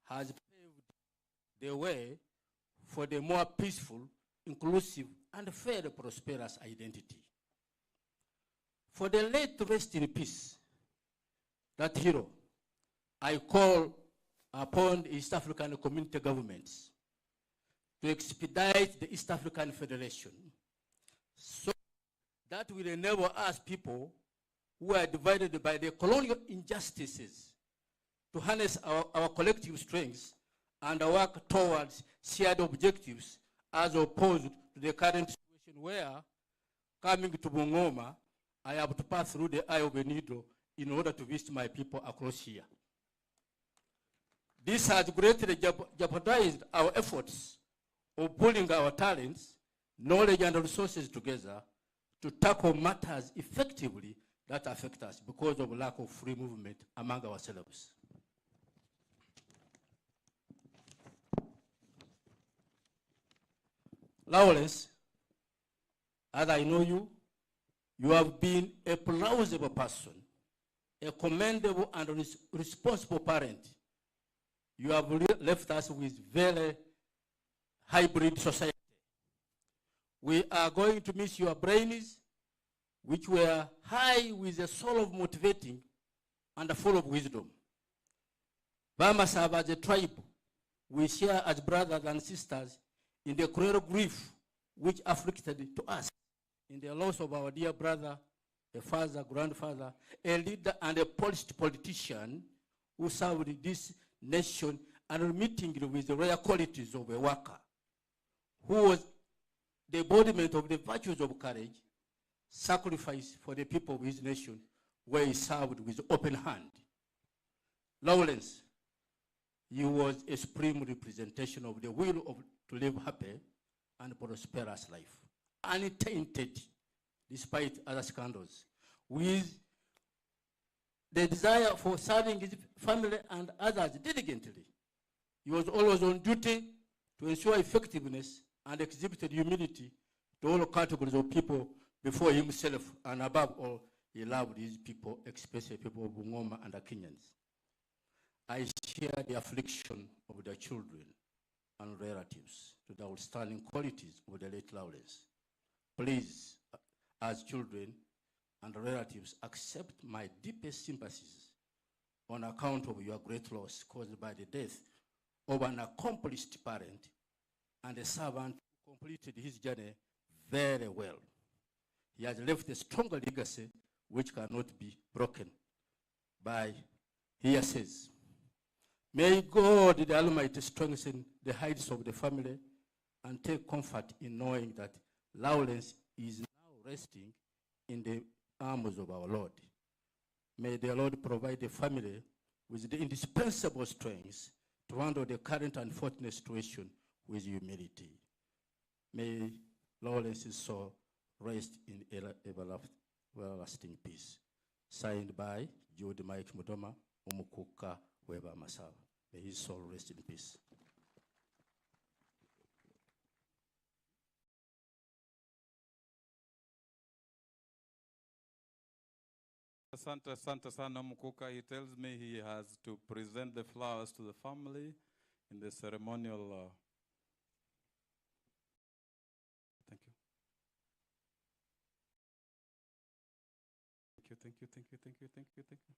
has paved the way for the more peaceful, inclusive, and fair prosperous identity. For the late rest in peace, that hero, I call upon East African community governments to expedite the East African Federation so that will enable us people who are divided by the colonial injustices to harness our collective strengths and work towards shared objectives as opposed to the current situation where, coming to Bungoma, I have to pass through the eye of a needle in order to visit my people across here. This has greatly jeopardized our efforts of pooling our talents, knowledge, and resources together to tackle matters effectively that affect us because of lack of free movement among ourselves. Lawrence, as I know you, you have been a plausible person, a commendable and responsible parent. You have left us with very hybrid society. We are going to miss your brains, which were high with a soul of motivating and full of wisdom. Bamasab as a tribe, we share as brothers and sisters in the cruel grief which afflicted to us in the loss of our dear brother, a father, grandfather, a leader, and a polished politician who served this nation unremittingly with the rare qualities of a worker, who was the embodiment of the virtues of courage, sacrifice for the people of his nation, where he served with open hand. Lawrence, he was a supreme representation of the will to live happy and prosperous life, untainted, despite other scandals, with the desire for serving his family and others diligently. He was always on duty to ensure effectiveness and exhibited humility to all categories of people before himself, and above all, he loved his people, especially people of Bungoma and the Kenyans. I share the affliction of the children and relatives to the outstanding qualities of the late Lawrence. Please, as children and relatives, accept my deepest sympathies on account of your great loss caused by the death of an accomplished parent and a servant who completed his journey very well. He has left a stronger legacy which cannot be broken by hearsays. May God the Almighty strengthen the heights of the family and take comfort in knowing that Lawrence is now resting in the arms of our Lord. May the Lord provide the family with the indispensable strength to handle the current unfortunate situation with humility. May Lawrence's soul rest in everlasting peace. Signed by Jude Mike Mudoma, Umukuka Weber Masava. May his soul rest in peace. Santa Sana Mukuka, he tells me he has to present the flowers to the family in the ceremonial. Thank you. Thank you, thank you, thank you, thank you, thank you.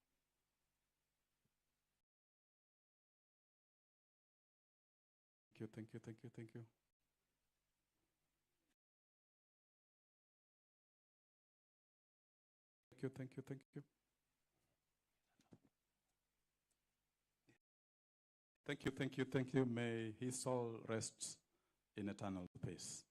Thank you, thank you, thank you. Thank you, thank you, thank you. Thank you, thank you, thank you. May his soul rest in eternal peace.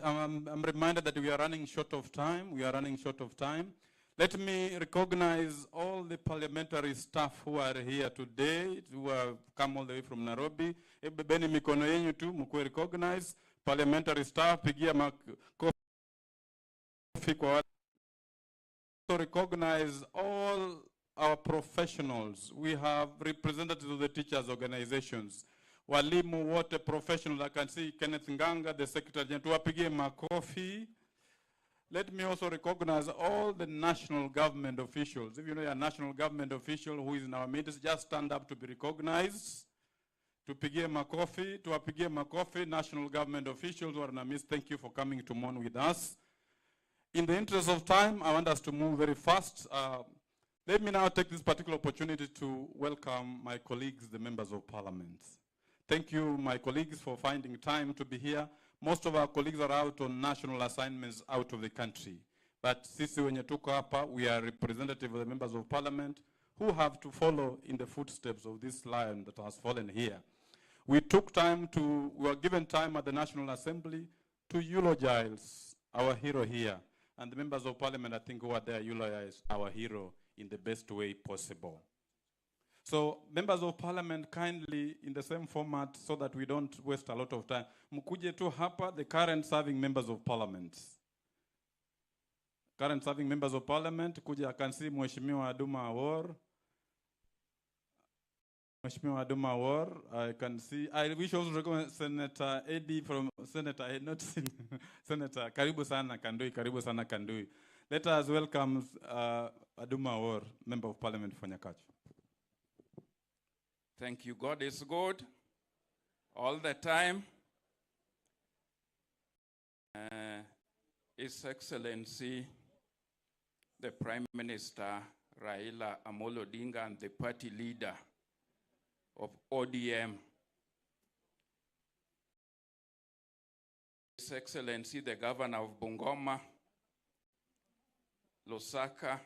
I'm reminded that we are running short of time. We are running short of time. Let me recognize all the parliamentary staff who are here today, who have come all the way from Nairobi. Beni mikono yenyu tu, mkwe recognize. Parliamentary staff, pigia makofi kwa wale. To recognize all our professionals. We have representatives of the teachers' organizations. Walimu wote professionals. I can see Kenneth Nganga, the Secretary General. Tuwapigie makofi. Let me also recognize all the national government officials. If you know a national government official who is in our midst, just stand up to be recognized. Tupigie makofi, tuwapigie makofi, national government officials who are in our midst. Thank you for coming to mourn with us. In the interest of time, I want us to move very fast. Let me now take this particular opportunity to welcome my colleagues, the members of parliament. Thank you, my colleagues, for finding time to be here. Most of our colleagues are out on national assignments out of the country. But sisi wenye tuko hapa, we are representative of the members of parliament who have to follow in the footsteps of this lion that has fallen here. We were given time at the National Assembly to eulogize our hero here. And the members of parliament, I think, who are there eulogize our hero in the best way possible. So, members of parliament, kindly, in the same format, so that we don't waste a lot of time, mkuje tu hapa, the current serving members of parliament. Current serving members of parliament, kuja I can see Mheshimiwa Aduma Awor. Mheshimiwa Aduma Awor, I can see. I wish also to recognize Senator Eddie from Senator, not Senator, karibu sana Kandui. Let us welcome Aduma Awor, member of parliament for Nyakacho. Thank you. God is good all the time. His Excellency, the Prime Minister, Raila Amolo Odinga, and the party leader of ODM. His Excellency, the Governor of Bungoma, Lusaka.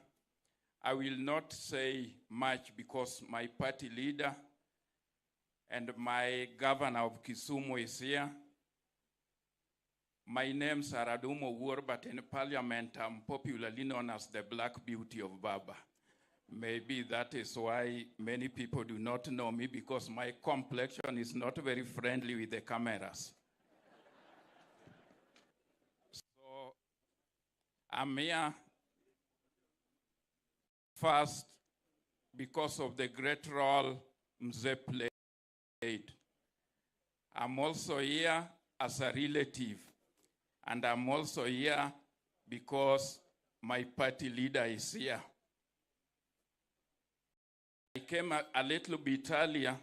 I will not say much because my party leader and my Governor of Kisumu is here. My name's Aradumo War, but in Parliament I'm popularly known as the Black Beauty of Baba. Maybe that is why many people do not know me, because my complexion is not very friendly with the cameras. So I'm here first because of the great role Mzee played. I'm also here as a relative, and I'm also here because my party leader is here. I came a little bit earlier,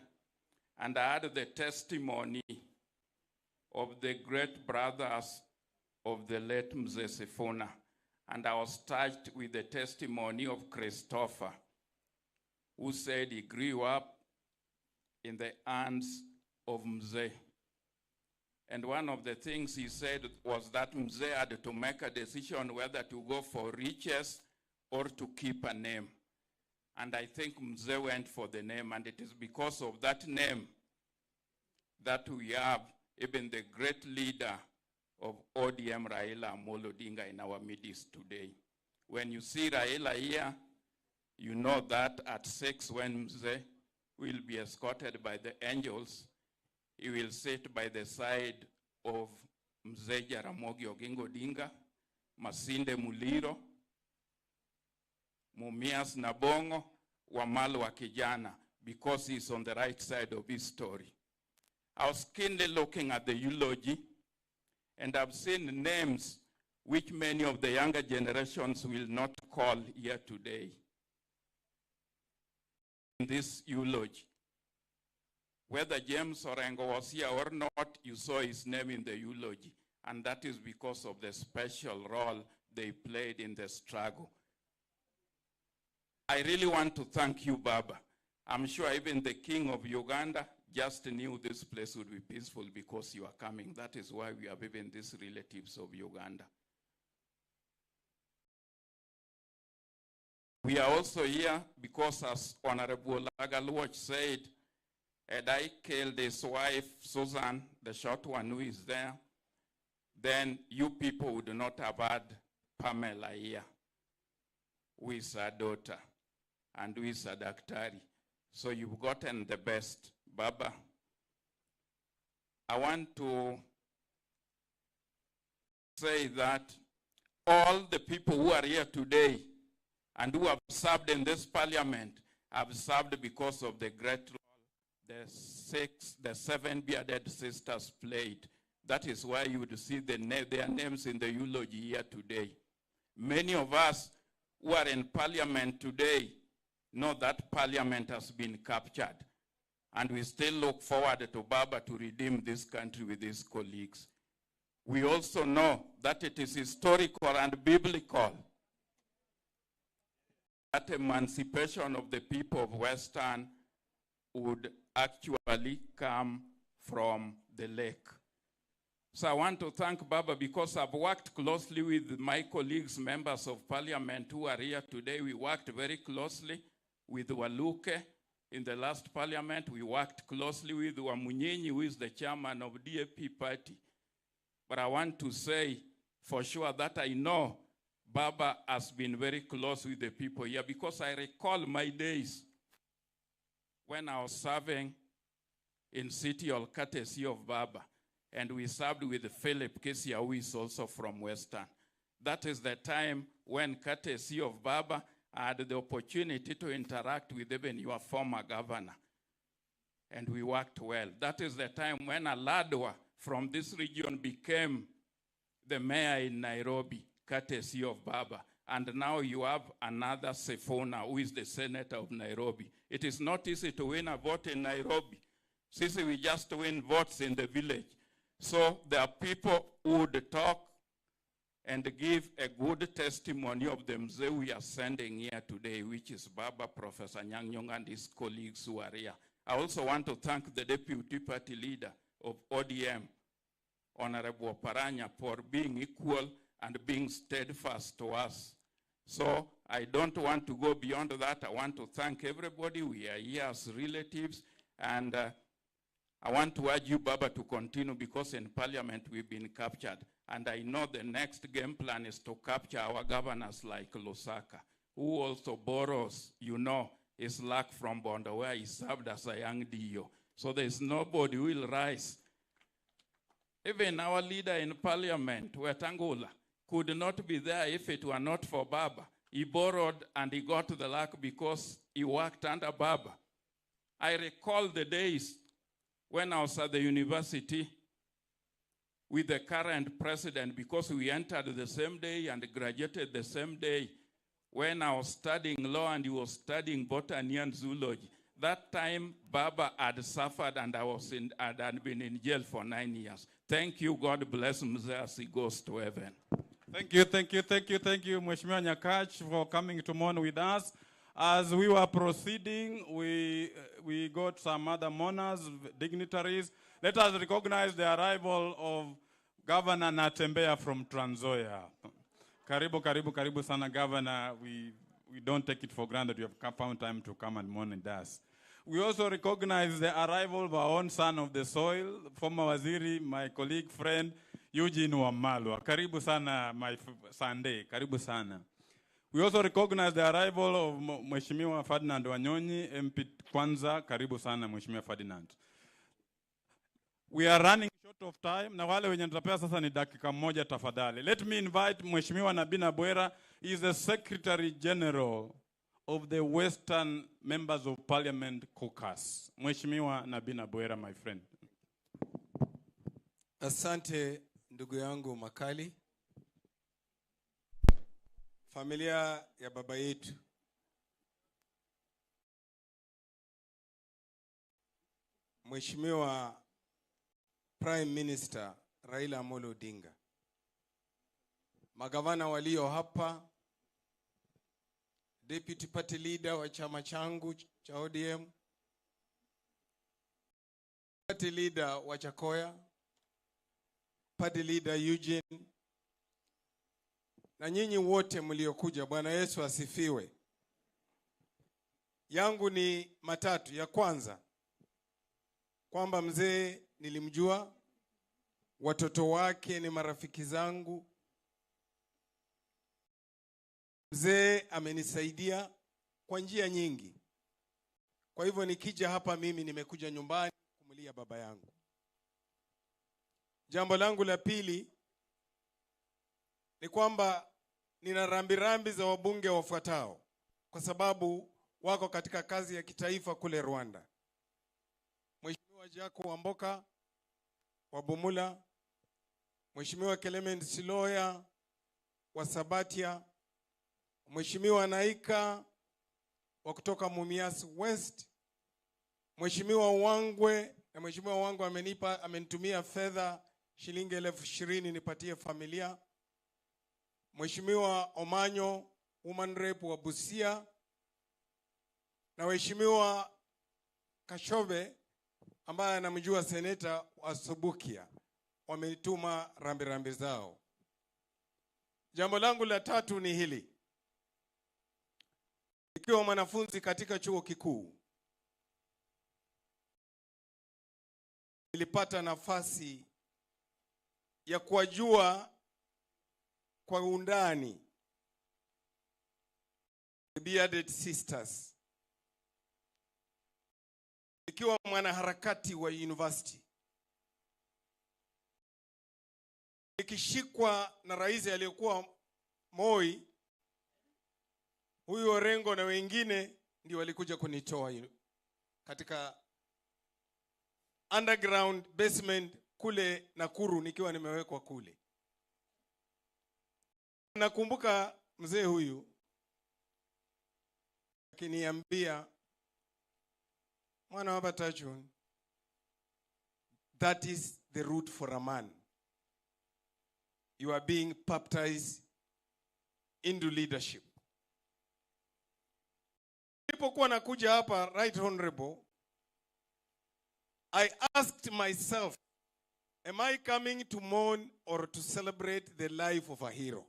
and I had the testimony of the great brothers of the late Mzee Sifuna, and I was touched with the testimony of Christopher, who said he grew up in the hands of Mzee. And one of the things he said was that Mzee had to make a decision whether to go for riches or to keep a name. And I think Mzee went for the name, and it is because of that name that we have even the great leader of ODM, Raila Amolo Odinga, in our midst today. When you see Raila here, you know that at 6, when Mzee will be escorted by the angels, he will sit by the side of Mzee Jaramogi Oginga Odinga, Masinde Muliro, Mumias Nabongo, Wamalo wa Kijana, because he's on the right side of his story. I was keenly looking at the eulogy, and I've seen names which many of the younger generations will not call here today. In this eulogy, whether James Orengo was here or not, you saw his name in the eulogy, and that is because of the special role they played in the struggle. I really want to thank you, Baba. I'm sure even the king of Uganda just knew this place would be peaceful because you are coming. That is why we have even these relatives of Uganda. We are also here because, as Honorable Agalwatch said, had I killed his wife, Susan, the short one who is there, then you people would not have had Pamela here, who is her daughter, and who is a daktari. So you've gotten the best. Baba, I want to say that all the people who are here today and who have served in this parliament have served because of the great role the 7 bearded sisters played. That is why you would see their names in the eulogy here today. Many of us who are in parliament today know that parliament has been captured. And we still look forward to Baba to redeem this country with his colleagues. We also know that it is historical and biblical that emancipation of the people of Western would actually come from the lake. So I want to thank Baba because I've worked closely with my colleagues, members of parliament who are here today. We worked very closely with Waluke in the last parliament. We worked closely with Wamunyenyi, who is the chairman of DAP party. But I want to say for sure that I know Baba has been very close with the people here because I recall my days when I was serving in City Hall, courtesy of Baba. And we served with Philip Kisii, who is also from Western. That is the time when, courtesy of Baba, I had the opportunity to interact with even your former governor. And we worked well. That is the time when Aladwa from this region became the mayor in Nairobi, courtesy of Baba. And now you have another Sifuna, who is the senator of Nairobi. It is not easy to win a vote in Nairobi. Sisi, we just win votes in the village. So there are people who would talk and give a good testimony of the mzee we are sending here today, which is Baba, Professor Nyang'nyong, and his colleagues who are here. I also want to thank the deputy party leader of ODM, Honorable Paranya, for being equal and being steadfast to us. So I don't want to go beyond that. I want to thank everybody. We are here as relatives, and I want to urge you, Baba, to continue because in parliament we've been captured. And I know the next game plan is to capture our governors like Lusaka, who also borrows, you know, his luck from Bondo, where he served as a young DO. So there's nobody who will rise. Even our leader in parliament, Wetangula, could not be there if it were not for Baba. He borrowed and he got the luck because he worked under Baba. I recall the days when I was at the university with the current president, because we entered the same day and graduated the same day, when I was studying law and he was studying botany and zoology. That time, Baba had suffered and had been in jail for 9 years. Thank you. God bless Mzee as he goes to heaven. Thank you, Mheshimiwa Nyakach, for coming to mourn with us. As we were proceeding, we got some other mourners, dignitaries. Let us recognize the arrival of Governor Natembeya from Trans Nzoia. Karibu sana, Governor. We don't take it for granted you have found time to come and mourn with us. We also recognize the arrival of our own son of the soil, former Waziri, my colleague, friend, Eugene Wamalwa. Karibu sana, my Sunday. Karibu sana. We also recognize the arrival of Mheshimiwa Ferdinand Wanyonyi, MP Kwanza. Karibu sana, Mheshimiwa Ferdinand. We are running short of time. Na wale wenye nitapea sasa ni dakika moja tafadhali. Let me invite Mheshimiwa Nabina Bwera. He is the Secretary General of the Western Members of Parliament Caucus. Mheshimiwa Nabina Bwera, my friend. Asante ndugu yangu Makali. Familia ya baba yetu. Mheshimiwa Prime Minister Raila Amolo Odinga. Magavana walio hapa, Deputy Party Leader wa chama changu cha ODM, Party Leader wa Chakoya, Party Leader Eugene, na nyinyi wote mliokuja. Bwana Yesu asifiwe. Yangu ni matatu. Ya kwanza, kwamba mzee nilimjua, watoto wake ni marafiki zangu. Mzee amenisaidia kwa njia nyingi. Kwa hivyo nikija hapa mimi nimekuja nyumbani kumulia baba yangu. Jambo langu la pili ni kwamba nina rambirambi za wabunge wafuatao kwa sababu wako katika kazi ya kitaifa kule Rwanda. Mheshimiwa Jaco Wamboka wa Bumula, Mheshimiwa Clement Siloya wa Sabatia, Mheshimiwa Naika wa kutoka Mumias West, Mheshimiwa Wangwe, na Mheshimiwa Wangwe amenitumia fedha shilingi 20,000 nipatie familia. Mheshimiwa Omanyo, woman rep wa Busia, na waheshimiwa Kashobe ambaye anamjua seneta wa Subukia wametuma rambirambi zao. Jambo langu la tatu ni hili. Ikiwa mwanafunzi katika chuo kikuu, nilipata nafasi ya kuwajua kwa undani the bearded sisters. Ikiwa mwanaharakati wa university, nikishikwa na rais aliyekuwa Moi, huyu Orengo na wengine ndio walikuja kunitoa katika underground basement kule Nakuru, nikiwa nimewekwa kule. Nakumbuka mzee huyu akiniambia, mwana wa Batachon, that is the route for a man. You are being baptized into leadership. Nilipokuwa nakuja hapa, Right Honorable, I asked myself, am I coming to mourn or to celebrate the life of a hero?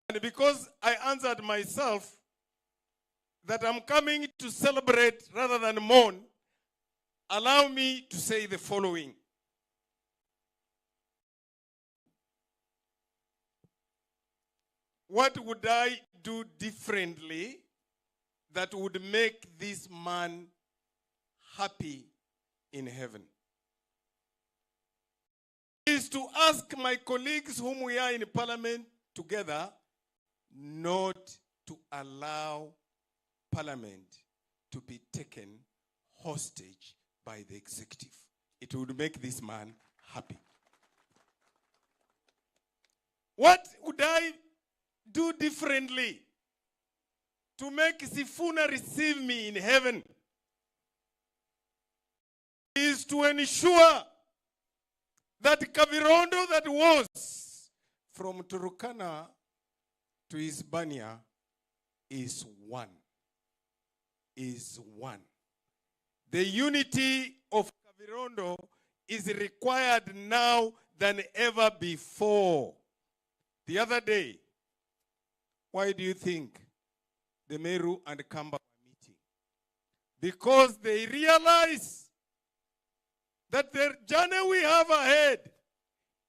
And because I answered myself that I'm coming to celebrate rather than mourn, allow me to say the following. What would I do differently that would make this man happy in heaven? Is to ask my colleagues whom we are in parliament together not to allow parliament to be taken hostage by the executive. It would make this man happy. What would I do differently to make Sifuna receive me in heaven? Is to ensure that Kavirondo that was from Turukana to Hispania is one. Is one. The unity of Kavirondo is required now than ever before. The other day, why do you think the Meru and Kamba were meeting? Because they realize that the journey we have ahead,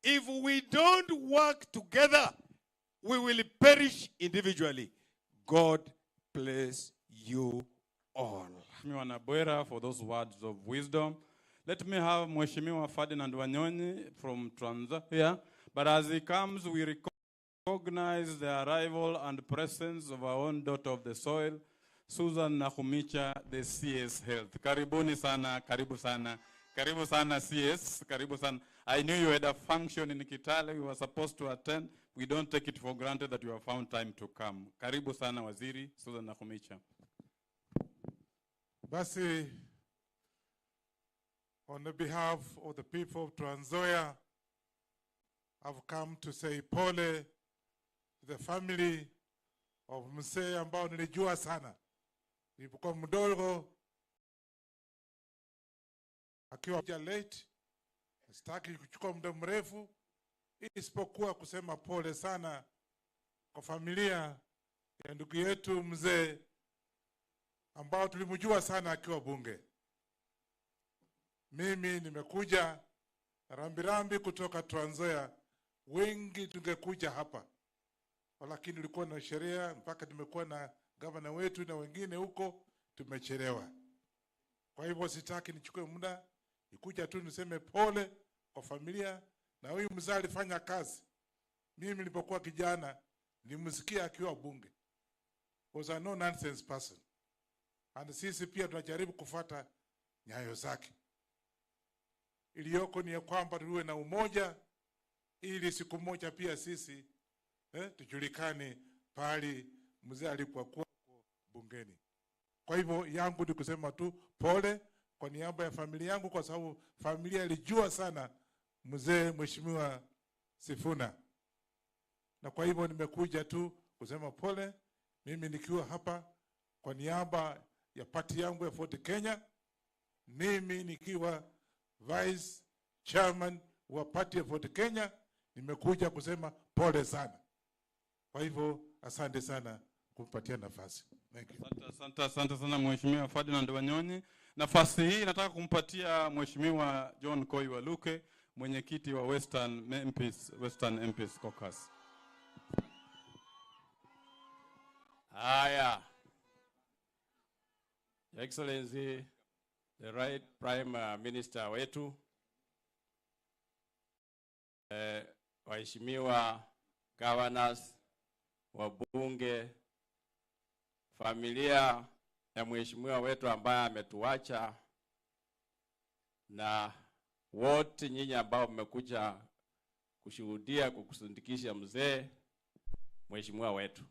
if we don't work together, we will perish individually. God bless you all. Mheshimiwa Nabwera for those words of wisdom. Let me have Mheshimiwa Ferdinand Wanyonyi from Trans here. But as he comes, we recognize the arrival and presence of our own daughter of the soil, Susan Nakhumicha, the CS Health. Karibuni sana, karibu sana. Karibu sana CS, karibu sana. I knew you had a function in Kitale you were supposed to attend. We don't take it for granted that you have found time to come. Karibu sana Waziri Susan Nakhumicha. Basi, on the behalf of the people of Trans Nzoia, I've come to say pole to the family of mzee ambao nilijua sana. Nilipokuwa mdogo, akiwa late, sitaki kuchukua muda mrefu, isipokuwa kusema pole sana kwa familia ya ndugu yetu mzee ambao tulimjua sana akiwa bunge. Mimi nimekuja rambirambi kutoka Trans Nzoia, wengi tungekuja hapa, lakini ulikuwa na sheria mpaka tumekuwa na gavana wetu na wengine huko, tumechelewa. Kwa hivyo sitaki nichukue muda, nikuja tu niseme pole kwa familia. Na huyu mzee alifanya kazi. Mimi nilipokuwa kijana nilimsikia akiwa bunge. Was a no nonsense person. And sisi pia tunajaribu kufuata nyayo zake. Iliyoko ni ya kwamba tuwe na umoja ili siku moja pia sisi tujulikane pali mzee alipokuwa bungeni. Kwa hivyo yangu ni kusema tu pole kwa niaba ya familia yangu, kwa sababu familia ilijua sana mzee Mheshimiwa Sifuna. Na kwa hivyo nimekuja tu kusema pole, mimi nikiwa hapa kwa niaba ya party yangu ya Ford Kenya, mimi nikiwa vice chairman wa party ya Ford Kenya, nimekuja kusema pole sana. Kwa hivyo asante sana kumpatia nafasi. Thank you. Asante sana Mheshimiwa Ferdinand Wanyonyi. Nafasi hii nataka kumpatia Mheshimiwa John Koi Waluke, mwenyekiti wa Western MPs Caucus. Haya. Your Excellency, the right Prime Minister wetu, waheshimiwa governors, wabunge, familia ya mheshimiwa wetu ambaye ametuacha, na wote nyinyi ambao mmekuja kushuhudia kukusindikisha mzee mheshimiwa wetu.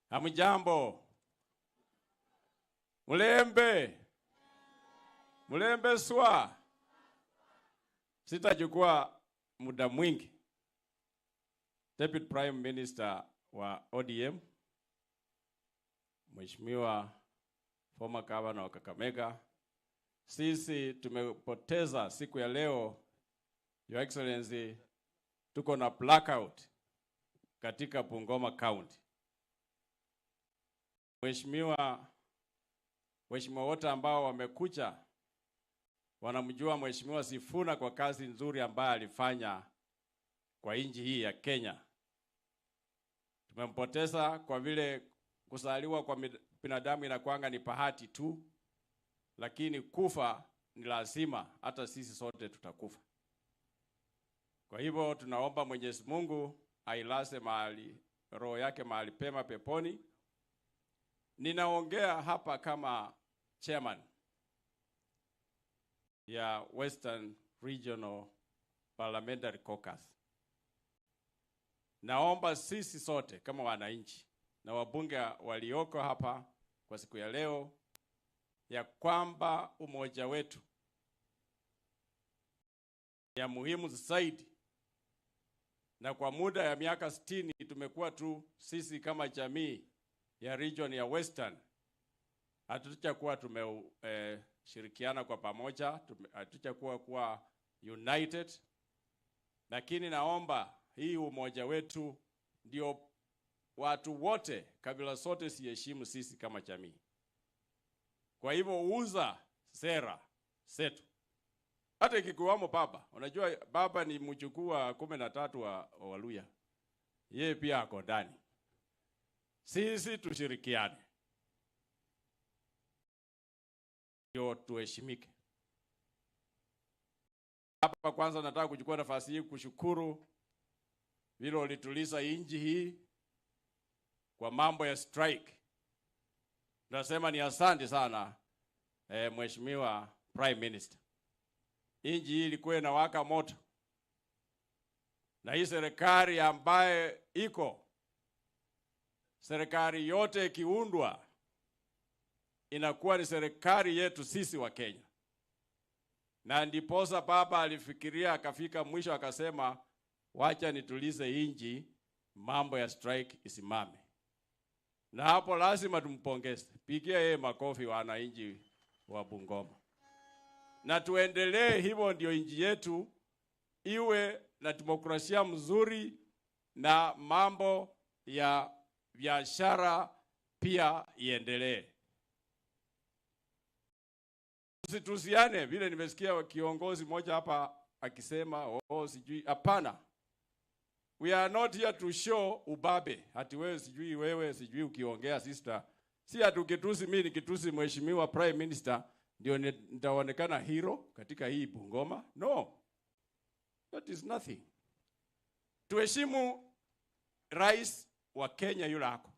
Hamjambo? Mulembe swa. Sitachukua muda mwingi. Deputy Prime Minister wa ODM, Mheshimiwa former governor wa Kakamega, sisi tumepoteza siku ya leo. Your Excellency, tuko na blackout katika Bungoma County. Mheshimiwa wote ambao wamekuja wanamjua Mheshimiwa Sifuna kwa kazi nzuri ambayo alifanya kwa nchi hii ya Kenya. Tumempoteza kwa vile kuzaliwa kwa binadamu inakuanga ni bahati tu, lakini kufa ni lazima, hata sisi sote tutakufa. Kwa hivyo tunaomba Mwenyezi Mungu ailaze roho yake mahali pema peponi. Ninaongea hapa kama chairman ya Western Regional Parliamentary Caucus. Naomba sisi sote kama wananchi na wabunge walioko hapa kwa siku ya leo, ya kwamba umoja wetu ya muhimu zaidi, na kwa muda ya miaka 60 tumekuwa tu sisi kama jamii ya region ya Western, hatujakuwa shirikiana kwa pamoja, hatujakuwa united, lakini naomba hii umoja wetu ndio watu wote, kabila zote siheshimu sisi kama jamii. Kwa hivyo uza sera zetu. Hata ikikuwamo baba, unajua baba ni mjukuu wa 13 wa Waluya. Yeye pia ako ndani. Sisi tushirikiane, ndio tuheshimike. Hapa kwanza nataka kuchukua nafasi hii kushukuru vile ulituliza nchi hii kwa mambo ya strike. Nasema ni asante sana Mheshimiwa Prime Minister. Nchi hii ilikuwa inawaka moto, na hii serikali ambaye iko, serikali yote ikiundwa inakuwa ni serikali yetu sisi wa Kenya. Na ndiposa baba alifikiria akafika mwisho akasema, wacha nitulize nchi, mambo ya strike isimame. Na hapo lazima tumpongeze. Pigia yeye makofi wananchi wa Bungoma. Na tuendelee hivyo, ndio nchi yetu iwe na demokrasia mzuri na mambo ya biashara pia iendelee. Usitusiane vile nimesikia kiongozi mmoja hapa akisema sijui. Hapana. We are not here to show ubabe. Hati wewe sijui ukiongea sister. Si hatukitusi mimi nikitusi Mheshimiwa Prime Minister ndio nitaonekana hero katika hii Bungoma. No. That is nothing. Tuheshimu rais wa Kenya yule ako.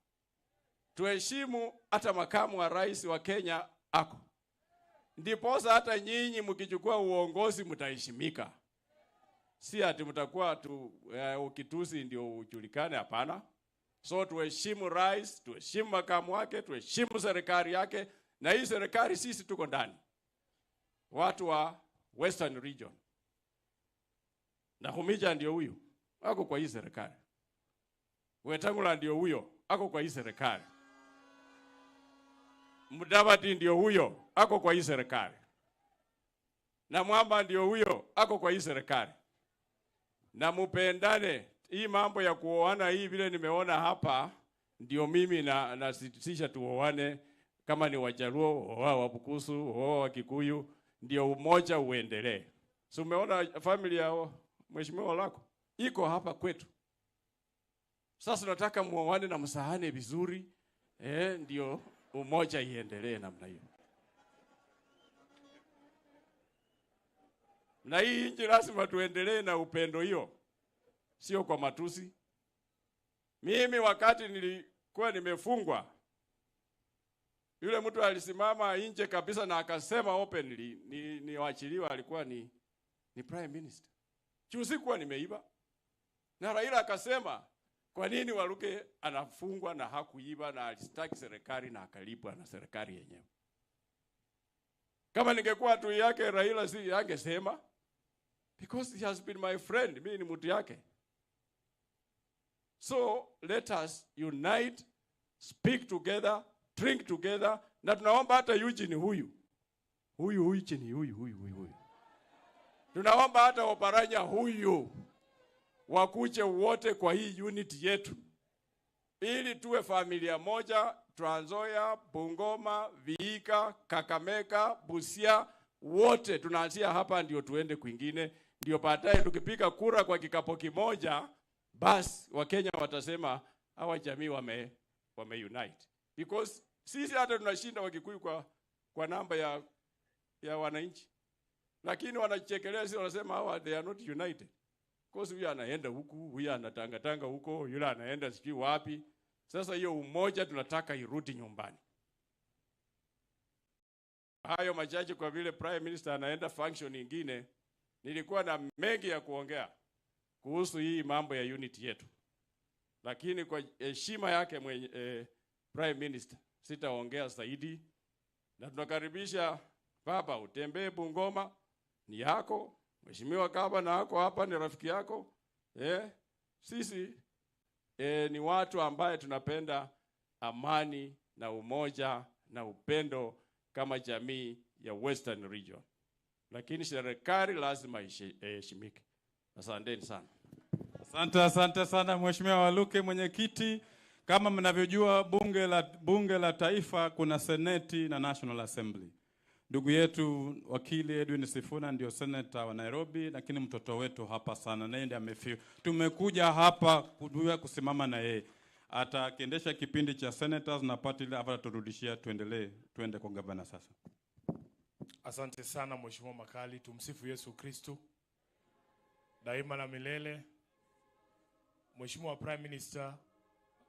Tuheshimu hata makamu wa rais wa Kenya ako. Ndiposa hata nyinyi mkichukua uongozi mtaheshimika. Si ati mtakuwa tu ukitusi ndio ujulikane, hapana. So tuheshimu rais, tuheshimu makamu wake, tuheshimu serikali yake, na hii serikali sisi tuko ndani. Watu wa Western Region. Na Humija ndio huyo, ako kwa hii serikali. Wetangula ndio huyo, ako kwa hii serikali. Mudavadi ndio huyo, ako kwa hii serikali. Na Mwamba ndio huyo, ako kwa hii serikali. Na mupendane, hii mambo ya kuoana hii vile nimeona hapa, ndio mimi nasisha tuoane, kama ni Wajaluo, Wabukusu, Wakikuyu, ndio umoja uendelee. So umeona familia ya mheshimiwa lako iko hapa kwetu. Sasa nataka muoane na msahane vizuri, ndio umoja iendelee namna hiyo. Na hii nchi lazima tuendelee na upendo hiyo, sio kwa matusi. Mimi wakati nilikuwa nimefungwa, yule mtu alisimama nje kabisa na akasema openly ni waachiliwa, alikuwa ni prime minister. Sikuwa nimeiba. Na Raila akasema kwa nini Waluke anafungwa na hakuiba na alistaki serikali na akalipwa na serikali yenyewe. Kama ningekuwa tu yake Raila si angesema, because he has been my friend, mimi ni mtu yake. So let us unite, speak together, drink together, na tunaomba hata Eugene huyu. Tunaomba hata Oparanya huyu wakuje wote kwa hii unit yetu, ili tuwe familia moja. Trans Nzoia, Bungoma, Vihiga, Kakamega, Busia, wote tunaanzia hapa ndio tuende kwingine, ndio baadaye tukipiga kura kwa kikapo kimoja, basi Wakenya watasema hawa jamii wame unite. Because sisi hata tunashinda Wakikuyu kwa namba ya wananchi, lakini wanachekelea sisi, wanasema hawa they are not united. Because huyu anaenda huku, huyu anatangatanga huko, yule anaenda sijui wapi. Sasa hiyo umoja tunataka irudi nyumbani. Hayo machache, kwa vile prime minister anaenda function nyingine, nilikuwa na mengi ya kuongea kuhusu hii mambo ya unity yetu. Lakini kwa heshima yake prime minister sitaongea zaidi, na tunakaribisha baba utembee Bungoma, ni yako. Mheshimiwa Gavana yako hapa ni rafiki yako. Sisi ni watu ambaye tunapenda amani na umoja na upendo kama jamii ya Western Region. Lakini serikali lazima iheshimike. Asanteni sana. Asante sana Mheshimiwa Waluke, mwenyekiti. Kama mnavyojua bunge la taifa kuna seneti na National Assembly. Ndugu yetu wakili Edwin Sifuna ndio senator wa Nairobi, lakini mtoto wetu hapa sana naye ndiye amefia. Tumekuja hapa kusimama na yeye. Atakiendesha kipindi cha senators na party ile hapa turudishia, tuende kwa gavana sasa. Asante sana Mheshimiwa Makali. Tumsifu Yesu Kristo daima na milele. Mheshimiwa Prime Minister,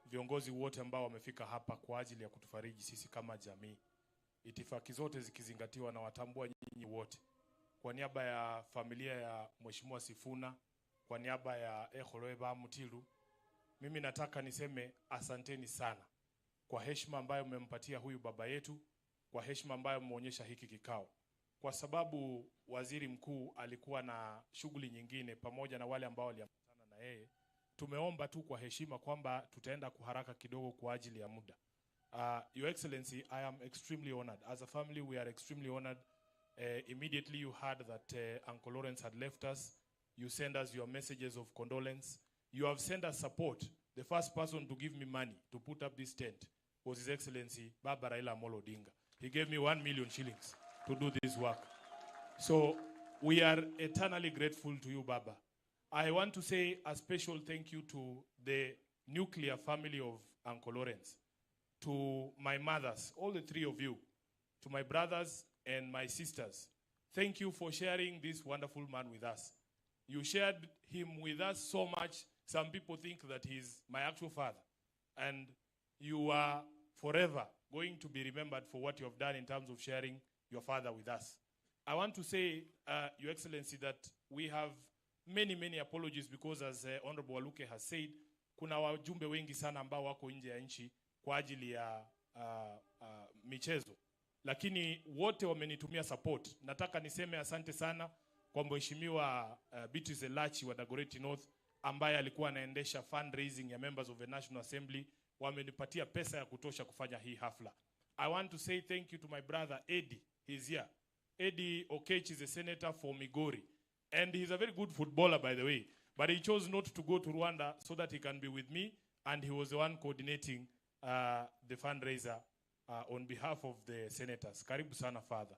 viongozi wote ambao wamefika hapa kwa ajili ya kutufariji sisi kama jamii, itifaki zote zikizingatiwa, na watambua nyinyi wote. Kwa niaba ya familia ya Mheshimiwa Sifuna, kwa niaba ya Eholoeba Mutilu, mimi nataka niseme asanteni sana kwa heshima ambayo mmempatia huyu baba yetu, kwa heshima ambayo mmeonyesha hiki kikao. Kwa sababu waziri mkuu alikuwa na shughuli nyingine pamoja na wale ambao waliambatana na yeye, tumeomba tu kwa heshima kwamba tutaenda kuharaka kidogo kwa ajili ya muda. Your Excellency, I am extremely honored. As a family, we are extremely honored. Immediately you heard that Uncle Lawrence had left us. You sent us your messages of condolence. You have sent us support. The first person to give me money to put up this tent was His Excellency Baba Raila Amolo Odinga. He gave me 1 million shillings to do this work. So we are eternally grateful to you, Baba. I want to say a special thank you to the nuclear family of Uncle Lawrence, to my mothers, all the three of you, to my brothers and my sisters. Thank you for sharing this wonderful man with us. You shared him with us so much, some people think that he's my actual father. And you are forever going to be remembered for what you have done in terms of sharing your father with us. I want to say, Your Excellency, that we have many apologies because, as Honorable Waluke has said, kuna wajumbe wengi sana ambao wako nje ya nchi kwa ajili ya michezo, lakini wote wamenitumia support. Nataka niseme asante sana kwa Mheshimiwa Beatrice Elachi wa Dagoretti North, ambaye alikuwa anaendesha fundraising ya members of the National Assembly. Wamenipatia pesa ya kutosha kufanya hii hafla. I want to say thank you to my brother Eddie. He's here. Eddie Okech is a senator for Migori. And he's a very good footballer, by the way. But he chose not to go to Rwanda so that he can be with me. And he was the one coordinating the fundraiser on behalf of the senators. Karibu sana, Father.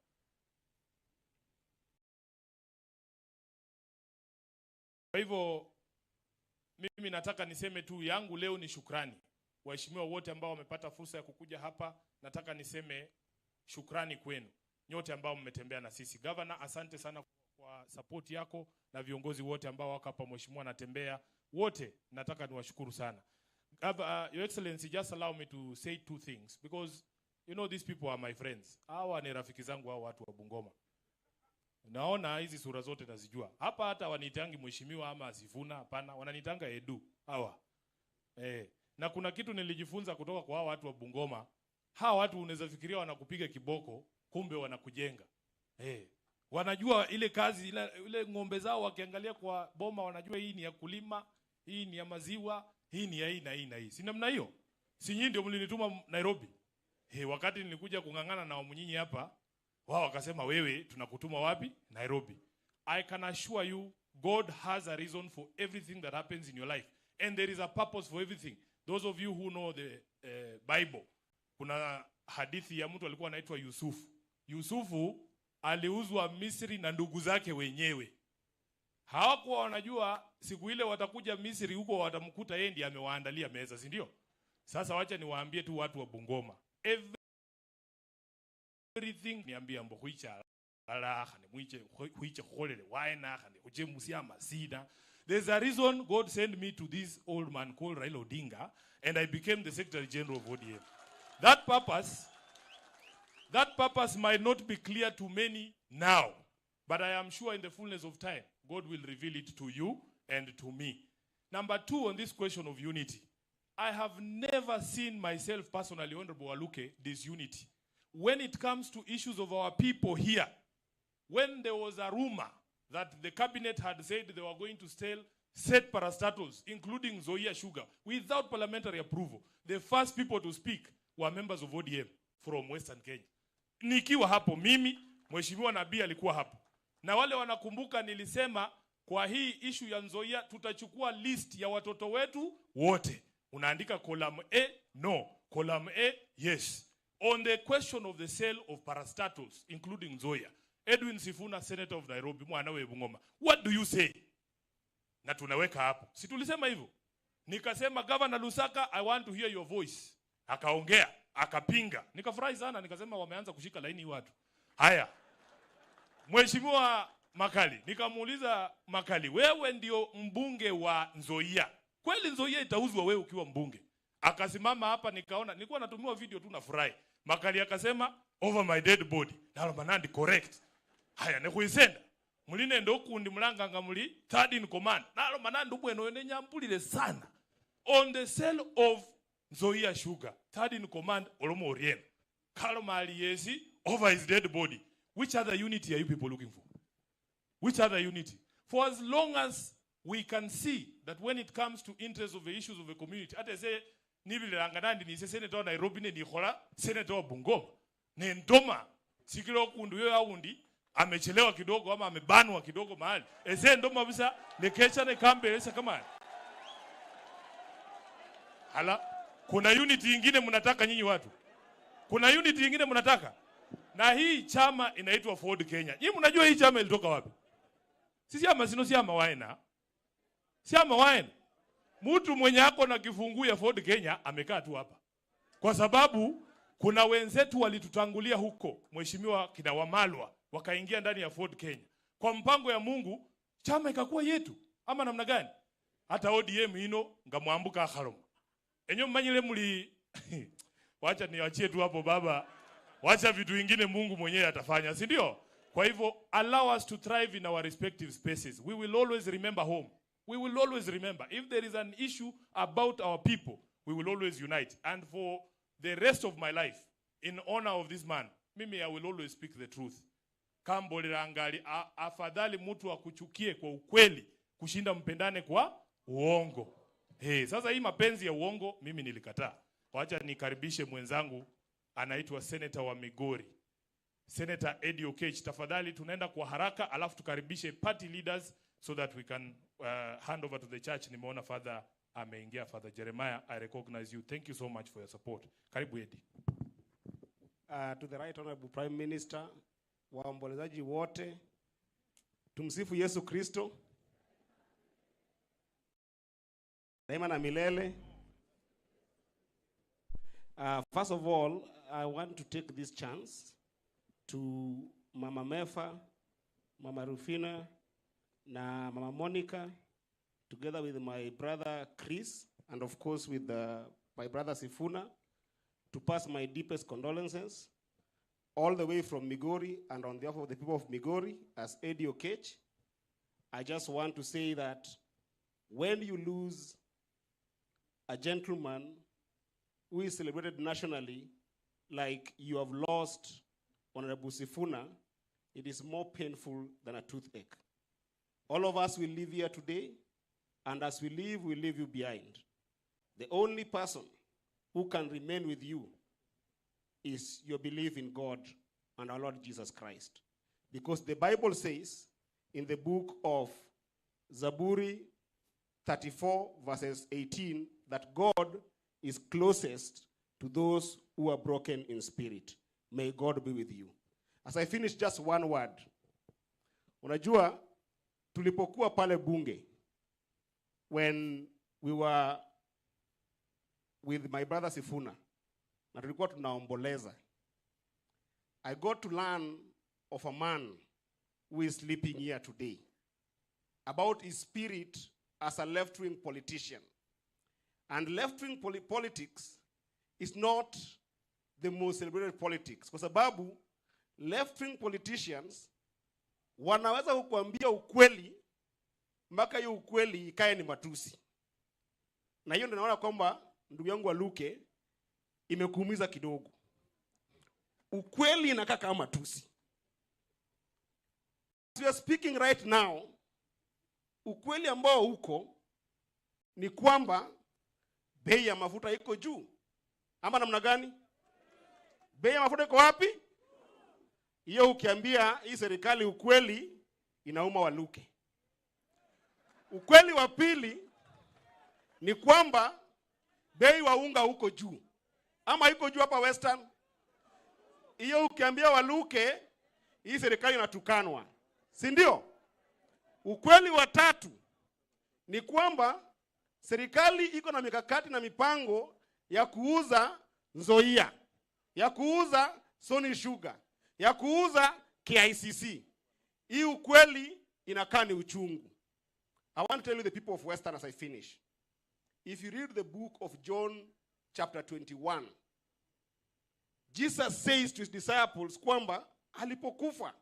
Kwa hivyo, mimi nataka niseme tu yangu leo ni shukrani. Waheshimiwa wote ambao wamepata fursa ya kukuja hapa, nataka niseme shukrani kwenu. Nyote ambao mmetembea na sisi. Governor, asante sana kwa support yako na viongozi wote ambao wako hapa, mheshimiwa anatembea. Wote nataka niwashukuru sana. Your Excellency, just allow me to say two things because you know these people are my friends. Hawa ni rafiki zangu, hao watu wa Bungoma. Naona hizi sura zote nazijua. Hapa hata wanitangi mheshimiwa ama Sifuna, hapana, wananitanga Edu hawa. Na kuna kitu nilijifunza kutoka kwa hao watu wa Bungoma. Hawa watu unaweza fikiria wanakupiga kiboko, kumbe wanakujenga. Wanajua ile kazi, ile ng'ombe zao wakiangalia kwa boma wanajua hii ni ya kulima, hii ni ya maziwa, hii ni ya hii na hii na hii. Si namna hiyo? Si nyinyi ndio mlinituma Nairobi? Wakati nilikuja kungangana na wamunyinyi hapa, wao wakasema wewe tunakutuma wapi? Nairobi. I can assure you God has a reason for everything that happens in your life. And there is a purpose for everything. Those of you who know the Bible, kuna hadithi ya mtu alikuwa anaitwa Yusufu. Yusufu aliuzwa Misri na ndugu zake wenyewe. Hawakuwa wanajua siku ile watakuja Misri huko watamkuta yeye ndiye amewaandalia meza, si ndio? Sasa wacha niwaambie tu watu wa Bungoma. Everything niambia mbo huicha alaha ni muiche huiche holele waina khane uje musiama sida. There's a reason God sent me to this old man called Raila Odinga and I became the Secretary General of ODM. That purpose might not be clear to many now, but I am sure in the fullness of time, God will reveal it to you and to me. Number two, on this question of unity, I have never seen myself personally, Honorable Waluke, disunity. When it comes to issues of our people here, when there was a rumor that the cabinet had said they were going to set parastatals, including Zoya Sugar, without parliamentary approval, the first people to speak were members of ODM from Western Kenya. Nikiwa hapo mimi, Mheshimiwa Nabii alikuwa hapo. Na wale wanakumbuka nilisema kwa hii issue ya Nzoia tutachukua list ya watoto wetu wote. Unaandika column A, no. Column A, yes. On the question of the sale of parastatals, including Nzoia, Edwin Sifuna, Senator of Nairobi, mwanawe Bungoma, what do you say? Na tunaweka hapo. Si tulisema hivyo? Nikasema Governor Lusaka, I want to hear your voice. Akaongea, akapinga. Nikafurahi sana, nikasema wameanza kushika laini watu. Haya. Mheshimiwa Makali, nikamuuliza Makali, wewe ndio mbunge wa Nzoia. Kweli Nzoia itauzwa wewe ukiwa mbunge? Akasimama hapa nikaona, nilikuwa natumiwa video tu nafurahi. Makali akasema over my dead body. Nalo manandi correct. Haya nekuisenda. Muline ndo kundi mulanganga muli third in command. Nalo manandi bweno ene nyampulile sana. On the sale of Nzoia Sugar, third in command Olomo Orien. Kalo mali yesi over his dead body. Which other unity are you people looking for? Which other unity? For as long as we can see that when it comes to interests of the issues of the community, ate say nibile langanandi ni senator Nairobi ne nikhola senator Bungoma. Ne ndoma sikilo kundu yo aundi amechelewa kidogo ama amebanwa kidogo mahali. Ese ndoma bisa lekecha ne kambelesa kama. Hala, kuna unity nyingine mnataka nyinyi watu? Kuna unity nyingine mnataka? Na hii chama inaitwa Ford Kenya. Nyinyi mnajua hii chama ilitoka wapi? Si chama sino chama waena. Chama waena. Mtu mwenye ako na kifungu ya Ford Kenya amekaa tu hapa. Kwa sababu kuna wenzetu walitutangulia huko, Mheshimiwa kina Wamalwa, wakaingia ndani ya Ford Kenya. Kwa mpango ya Mungu, chama ikakuwa yetu. Ama namna gani? Hata ODM ino ngamwambuka akharoma. Enyo mmanyile muli wacha niachie tu hapo baba. Wacha vitu vingine Mungu mwenyewe atafanya, si ndio? Kwa hivyo allow us to thrive in our respective spaces. We will always remember home. We will always remember. If there is an issue about our people, we will always unite. And for the rest of my life, in honor of this man, mimi I will always speak the truth. Kambolera angali afadhali mtu akuchukie kwa ukweli kushinda mpendane kwa uongo. Sasa hii mapenzi ya uongo mimi nilikataa. Wacha nikaribishe mwenzangu anaitwa senator wa Migori, Senator Eddie Okech. Tafadhali tunaenda kwa haraka, alafu tukaribishe party leaders so that we can hand over to the church. Nimeona Father ameingia. Father Jeremiah, I recognize you. Thank you so much for your support. Karibu Eddie. To the right honorable Prime Minister, waombolezaji wote, tumsifu Yesu Kristo. Daima na milele. First of all, I want to take this chance to Mama Mefa, Mama Rufina, na Mama Monica, together with my brother Chris, and of course with my brother Sifuna, to pass my deepest condolences, all the way from Migori, and on behalf of the people of Migori, as Eddie Okech. I just want to say that when you lose a gentleman who is celebrated nationally, like you have lost Honorable Sifuna, it is more painful than a toothache. All of us will live here today, and as we leave you behind. The only person who can remain with you is your belief in God and our Lord Jesus Christ. Because the Bible says in the book of Zaburi 34 verses 18 that God is closest to those who are broken in spirit. May God be with you. As I finish, just one word. Unajua, tulipokuwa pale bunge, when we were with my brother Sifuna, na tulikuwa tunaomboleza, I got to learn of a man who is sleeping here today, about his spirit as a left-wing politician. And left-wing politics is not the most celebrated politics. Kwa sababu left-wing politicians wanaweza kukuambia ukweli mpaka hiyo ukweli ikae ni matusi. Na hiyo ndio naona kwamba ndugu yangu Aluke imekuumiza kidogo. Ukweli inakaa kama matusi. We are speaking right now, ukweli ambao uko ni kwamba bei ya mafuta iko juu. Ama namna gani? Bei ya mafuta iko wapi? Hiyo ukiambia hii serikali ukweli inauma Waluke. Ukweli wa pili ni kwamba bei wa unga uko juu. Ama iko juu hapa Western? Hiyo ukiambia Waluke hii serikali inatukanwa. Si ndio? Ukweli wa tatu ni kwamba serikali iko na mikakati na mipango ya kuuza Nzoia, ya kuuza Sony Sugar, ya kuuza KICC. Hii ukweli inakaa ni uchungu. I want to tell you the people of Western as I finish. If you read the book of John chapter 21, Jesus says to his disciples kwamba alipokufa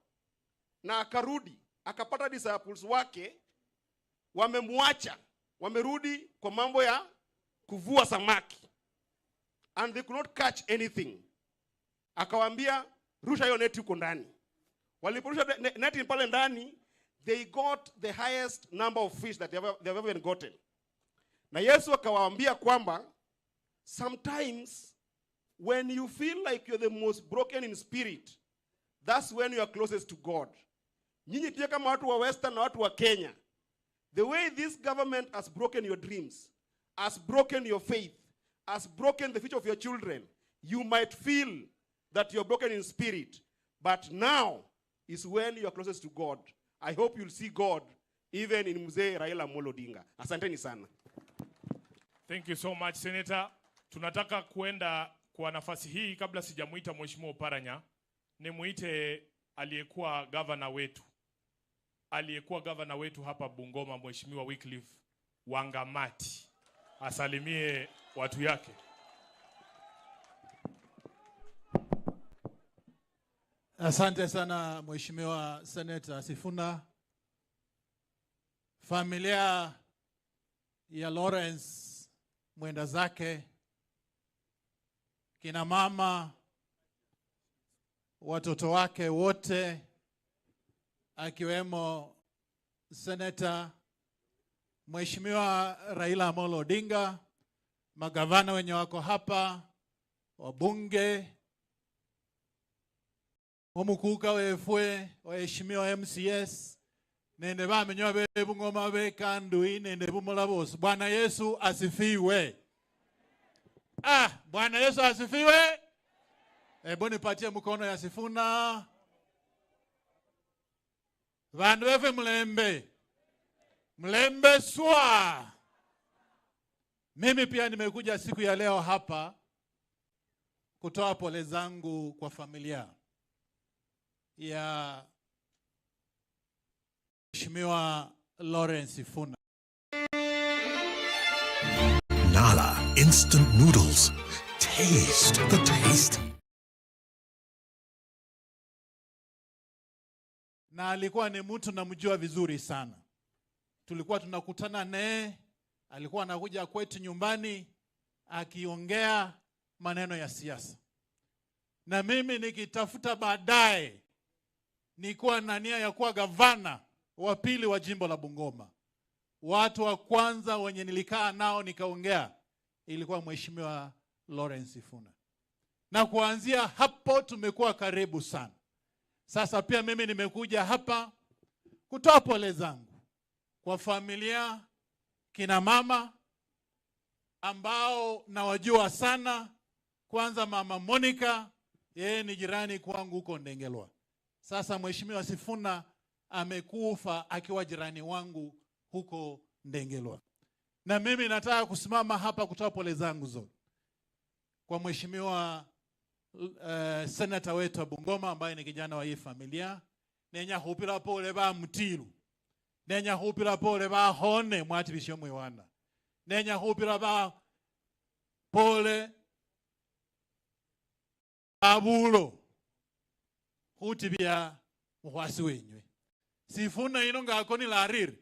na akarudi, akapata disciples wake wamemwacha, wamerudi kwa mambo ya kuvua samaki. And they could not catch anything. Akawaambia, rusha hiyo neti huko ndani. Waliporusha neti pale ndani, they got the highest number of fish that they have ever gotten. Na Yesu akawaambia kwamba, sometimes when you feel like you're the most broken in spirit, that's when you are closest to God. Nyinyi pia kama watu wa Western na watu wa Kenya, the way this government has broken your dreams, has broken your faith, has broken the future of your children, you might feel that you're broken in spirit. But now is when you are closest to God. I hope you'll see God even in Mzee Raila Amolo Odinga. Asanteni sana. Thank you so much, Senator. Tunataka kuenda kwa nafasi hii kabla sijamuita Mheshimiwa Oparanya, nimuite aliyekuwa governor wetu hapa Bungoma, Mheshimiwa Wycliffe Wangamati. Asalimie watu yake. Asante sana Mheshimiwa Senator Sifuna. Familia ya Lawrence mwenda zake, kina mama, watoto wake wote, akiwemo Senator Mheshimiwa Raila Amolo Odinga, magavana wenye wako hapa, wabunge, omukuka wefwe waheshimiwa MCS nende bamenywa bebungoma bekandui nende bumulabosi. Bwana Yesu asifiwe. Bwana Yesu asifiwe. Hebu nipatie mkono ya Sifuna. Vandu wefe mlembe. Mlembe swa. Mimi pia nimekuja siku ya leo hapa kutoa pole zangu kwa familia ya Mheshimiwa Lawrence Sifuna. Nala instant noodles. Taste the taste. Na alikuwa ni mtu namjua vizuri sana. Tulikuwa tunakutana naye, alikuwa anakuja kwetu nyumbani akiongea maneno ya siasa. Na mimi nikitafuta baadaye nilikuwa na nia ya kuwa gavana wa pili wa jimbo la Bungoma. Watu wa kwanza wenye nilikaa nao nikaongea ilikuwa Mheshimiwa Lawrence Sifuna. Na kuanzia hapo tumekuwa karibu sana. Sasa pia mimi nimekuja hapa kutoa pole zangu kwa familia, kina mama ambao nawajua sana. Kwanza mama Monica, yeye ni jirani kwangu huko Ndengelwa. Sasa Mheshimiwa Sifuna amekufa akiwa jirani wangu huko Ndengelwa. Na mimi nataka kusimama hapa kutoa pole zangu zote kwa Mheshimiwa senator wetu wa Bungoma ambaye ni kijana wa hii familia. Nenya hupira pole ba Mutilu. Nenya hupira pole ba Hone mwatibisho mwiwana. Nenya hupira ba pole abulo hutibia muhwasi wenywe. Sifuna ino ngakoni lariri.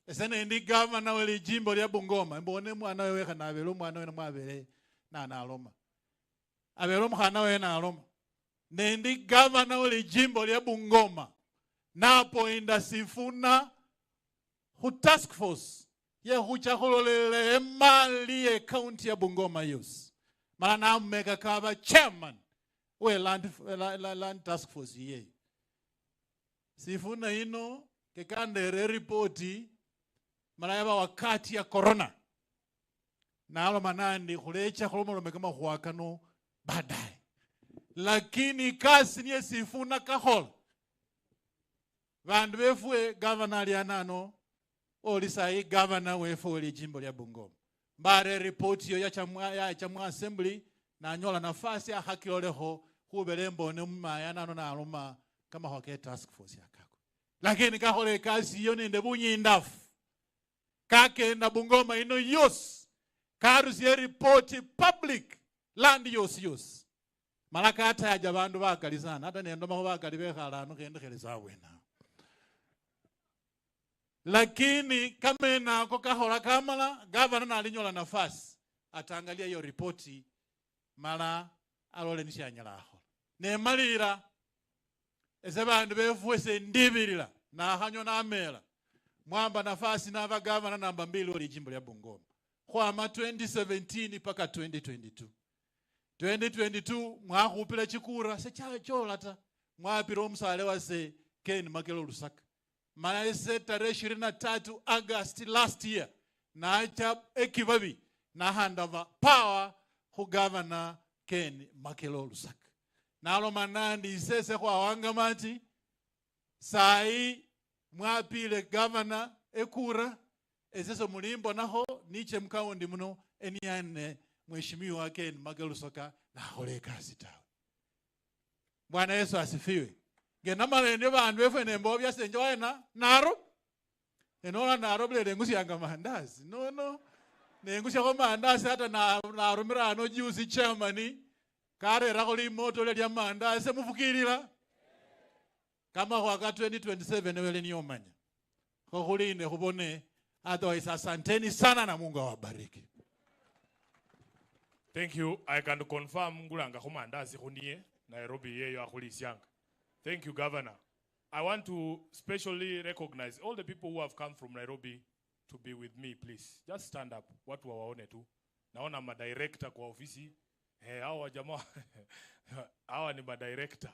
Esene ndi governor wele jimbo lya Bungoma. Mbone mwana wewe kana abelo mwana wewe mwabele na aloma. Abelo mwana wewe na aloma. Nendi governor wele jimbo lya Bungoma. Napo inda Sifuna hu task force ye huchakololele mali ye county ya Bungoma yus. Mana mega kaba chairman we land task force ye. Sifuna ino kekandere reporti marayaba wakati ya corona. Na alo manandi kulecha kulomolo kama huwakano baadaye. Lakini kasi niye Sifuna kahola. Vandu wefuwe governor lianano olisai governor wefuwe jimbo lya Bungoma. Mbare report yo ya chamwa assembly na nyola nafasi ya haki oleho hubele mbone mmayanano na aloma kama hoke task force ya kako. Lakini kahole kasi yo nende bunyi ndafu. Kake na Bungoma ino yos. Karusi ya report public land yos. Malaka hata ya jabandu wakali sana. Hata niendoma wakali wekhala kende kele sawe na. Lakini kama na kokahola kamala governor na alinyola nafasi ataangalia hiyo ripoti mala alole nishanyalaho. Ne malira esebandu befuese ndibirira na hanyo na amela. Mwamba nafasi na ava governor namba 2 oli jimbo lya Bungoma. Kwa 2017 paka 2022. 2022 mwahupila chikura se cholata mwapira omusale wase Ken Makelo Lusaka. Maese tarehe 23 August last year na acha ekivabi na handava power hu governor Ken Makelo Lusaka. Nalo manandi sese kwa wangamati sai mwapile governor ekura eseso mulimbo naho niche mkaundi muno eniane Mheshimiwa Ken Makelo Lusaka na hole kasi tawe. Bwana Yesu asifiwe. Gena malende bandu wefe nembo bya senjo wena naro enola naro bele ngusi yanga mahandazi no nengusi yako mahandazi hata na rumirano juice chairman kare rakoli moto le ya mahandazi mufukirira kama kwa 2027 wele niomanya kwa kuline kubone otherwise asanteni sana na Mungu awabariki. Thank you. I can confirm ngulanga kumandazi kuniye Nairobi yeyo akulisianga. Thank you, Governor. I want to specially recognize all the people who have come from Nairobi to be with me, please. Just stand up. Watu waone tu. Naona madirector kwa ofisi. Hawa jamaa hawa ni madirector.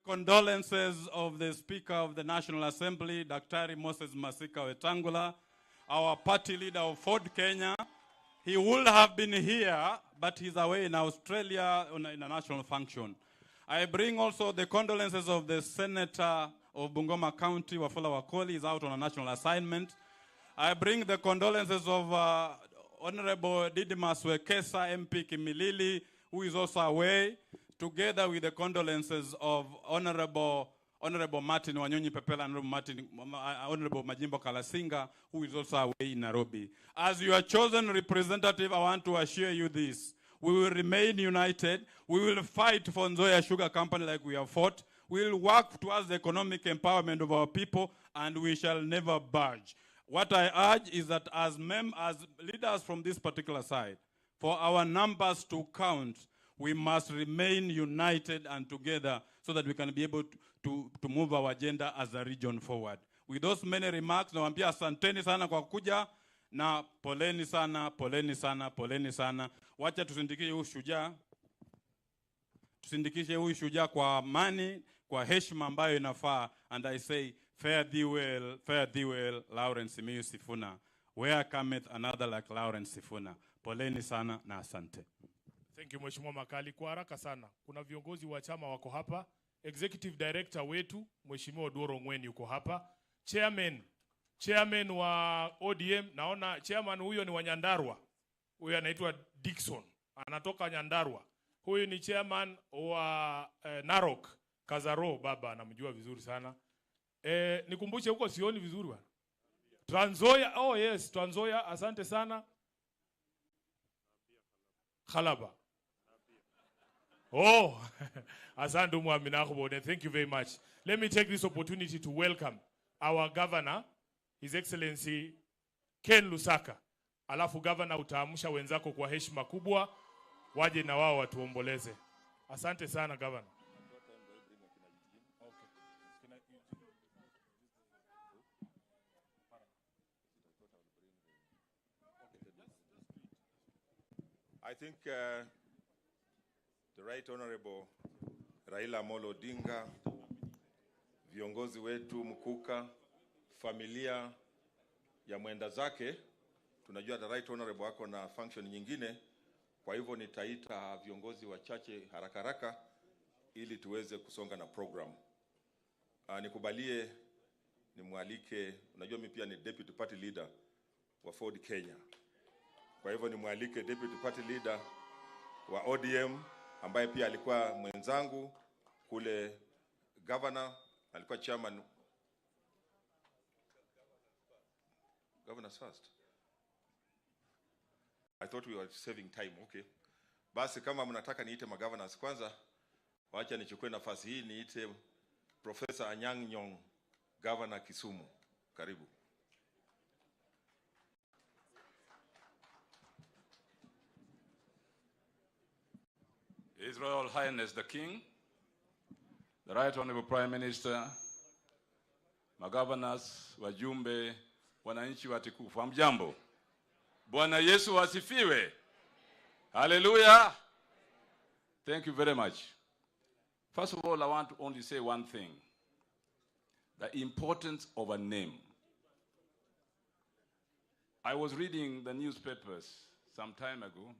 Condolences of the Speaker of the National Assembly, Dr. Moses Masika Wetangula, our party leader of Ford Kenya. He would have been here, but he's away in Australia in a national function. I bring also the condolences of the Senator of Bungoma County, Wafula Wakoli, is out on a national assignment. I bring the condolences of Honorable Didimas Wekesa, MP Kimilili, who is also away, together with the condolences of Honorable Martin Wanyonyi Pepela and Honorable Majimbo Kalasinga, who is also away in Nairobi. As your chosen representative, I want to assure you this. We will remain united. We will fight for Nzoia Sugar Company like we have fought. We will work towards the economic empowerment of our people, and we shall never budge. What I urge is that as leaders from this particular side, for our numbers to count, we must remain united and together so that we can be able to move our agenda as a region forward. With those many remarks, nawaambia asanteni sana kwa kuja na poleni sana, poleni sana, poleni sana. Wacha tusindikishe huyu shujaa. Tusindikishe huyu shujaa kwa amani, kwa heshima ambayo inafaa. And I say, fare thee well, Lawrence Simiyu Sifuna. Where cometh another like Lawrence Sifuna? Poleni sana na asante. Thank you Mheshimiwa Makali. Kwa haraka sana, kuna viongozi wa chama wako hapa. Executive Director wetu Mheshimiwa Odoro Ngweni yuko hapa. Chairman wa ODM, naona chairman huyo ni wa Nyandarua. Huyo anaitwa Dickson, anatoka Nyandarua. Huyu ni chairman wa Narok, Kazaro, baba anamjua vizuri sana. Nikumbushe huko sioni vizuri bwana. Trans Nzoia, oh yes, Trans Nzoia, asante sana. Khalaba. Oh, asante Muamina Khobode. Thank you very much. Let me take this opportunity to welcome our governor, His Excellency Ken Lusaka. Alafu governor utaamsha wenzako kwa heshima kubwa, waje na wao watuomboleze. Asante sana governor. I think the Right Honorable Raila Amolo Odinga, viongozi wetu Mkuka, familia ya mwenda zake, tunajua the Right Honorable wako na function nyingine, kwa hivyo nitaita viongozi wachache haraka ili tuweze kusonga na program. Nikubalie nimwalike, unajua mimi pia ni Deputy Party Leader wa Ford Kenya. Kwa hivyo nimwalike Deputy Party Leader wa ODM ambaye pia alikuwa mwenzangu kule governor, alikuwa chairman. Governors first. I thought we were saving time. Okay. Basi kama mnataka niite magovernors kwanza, wacha nichukue nafasi hii niite Professor Anyang' Nyong, Governor Kisumu. Karibu. His Royal Highness the King, the Right Honorable Prime Minister, magovernors, wajumbe, wananchi watukufu, hamjambo. Bwana Yesu asifiwe. Hallelujah. Thank you very much. First of all, I want to only say one thing. The importance of a name. I was reading the newspapers some time ago,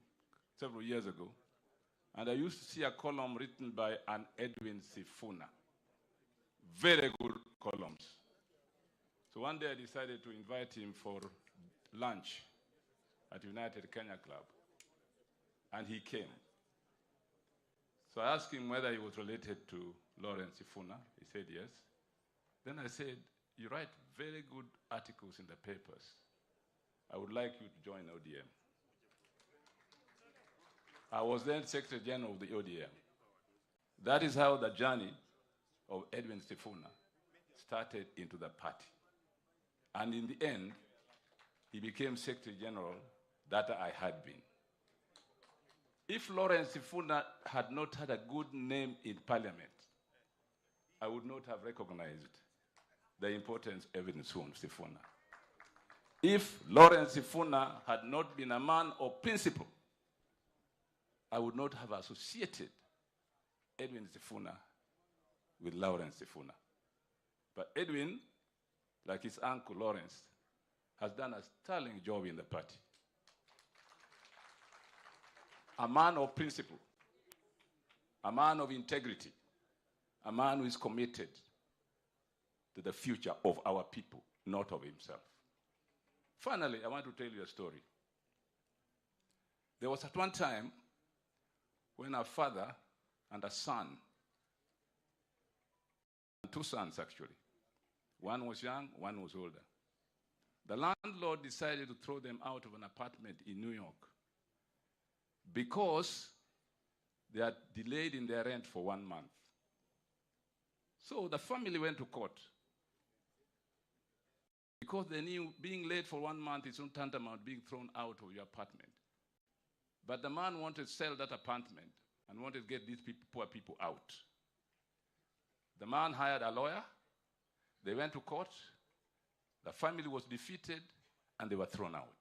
several years ago, and I used to see a column written by an Edwin Sifuna. Very good columns. So one day I decided to invite him for lunch at United Kenya Club. And he came. So I asked him whether he was related to Lawrence Sifuna. He said yes. Then I said, you write very good articles in the papers. I would like you to join ODM. I was then Secretary General of the ODM. That is how the journey of Edwin Sifuna started into the party. And in the end, he became Secretary General that I had been. If Lawrence Sifuna had not had a good name in Parliament, I would not have recognized the importance of Edwin Sifuna. If Lawrence Sifuna had not been a man of principle, I would not have associated Edwin Sifuna with Lawrence Siuna. But Edwin, like his uncle Lawrence, has done a sterling job in the party. A man of principle, a man of integrity, a man who is committed to the future of our people, not of himself. Finally, I want to tell you a story. There was at one time when a father and a son, two sons actually, one was young, one was older. The landlord decided to throw them out of an apartment in New York because they had delayed in their rent for 1 month. So the family went to court because they knew being late for 1 month is not tantamount being thrown out of your apartment. But the man wanted to sell that apartment and wanted to get these poor people out. The man hired a lawyer. They went to court. The family was defeated, and they were thrown out.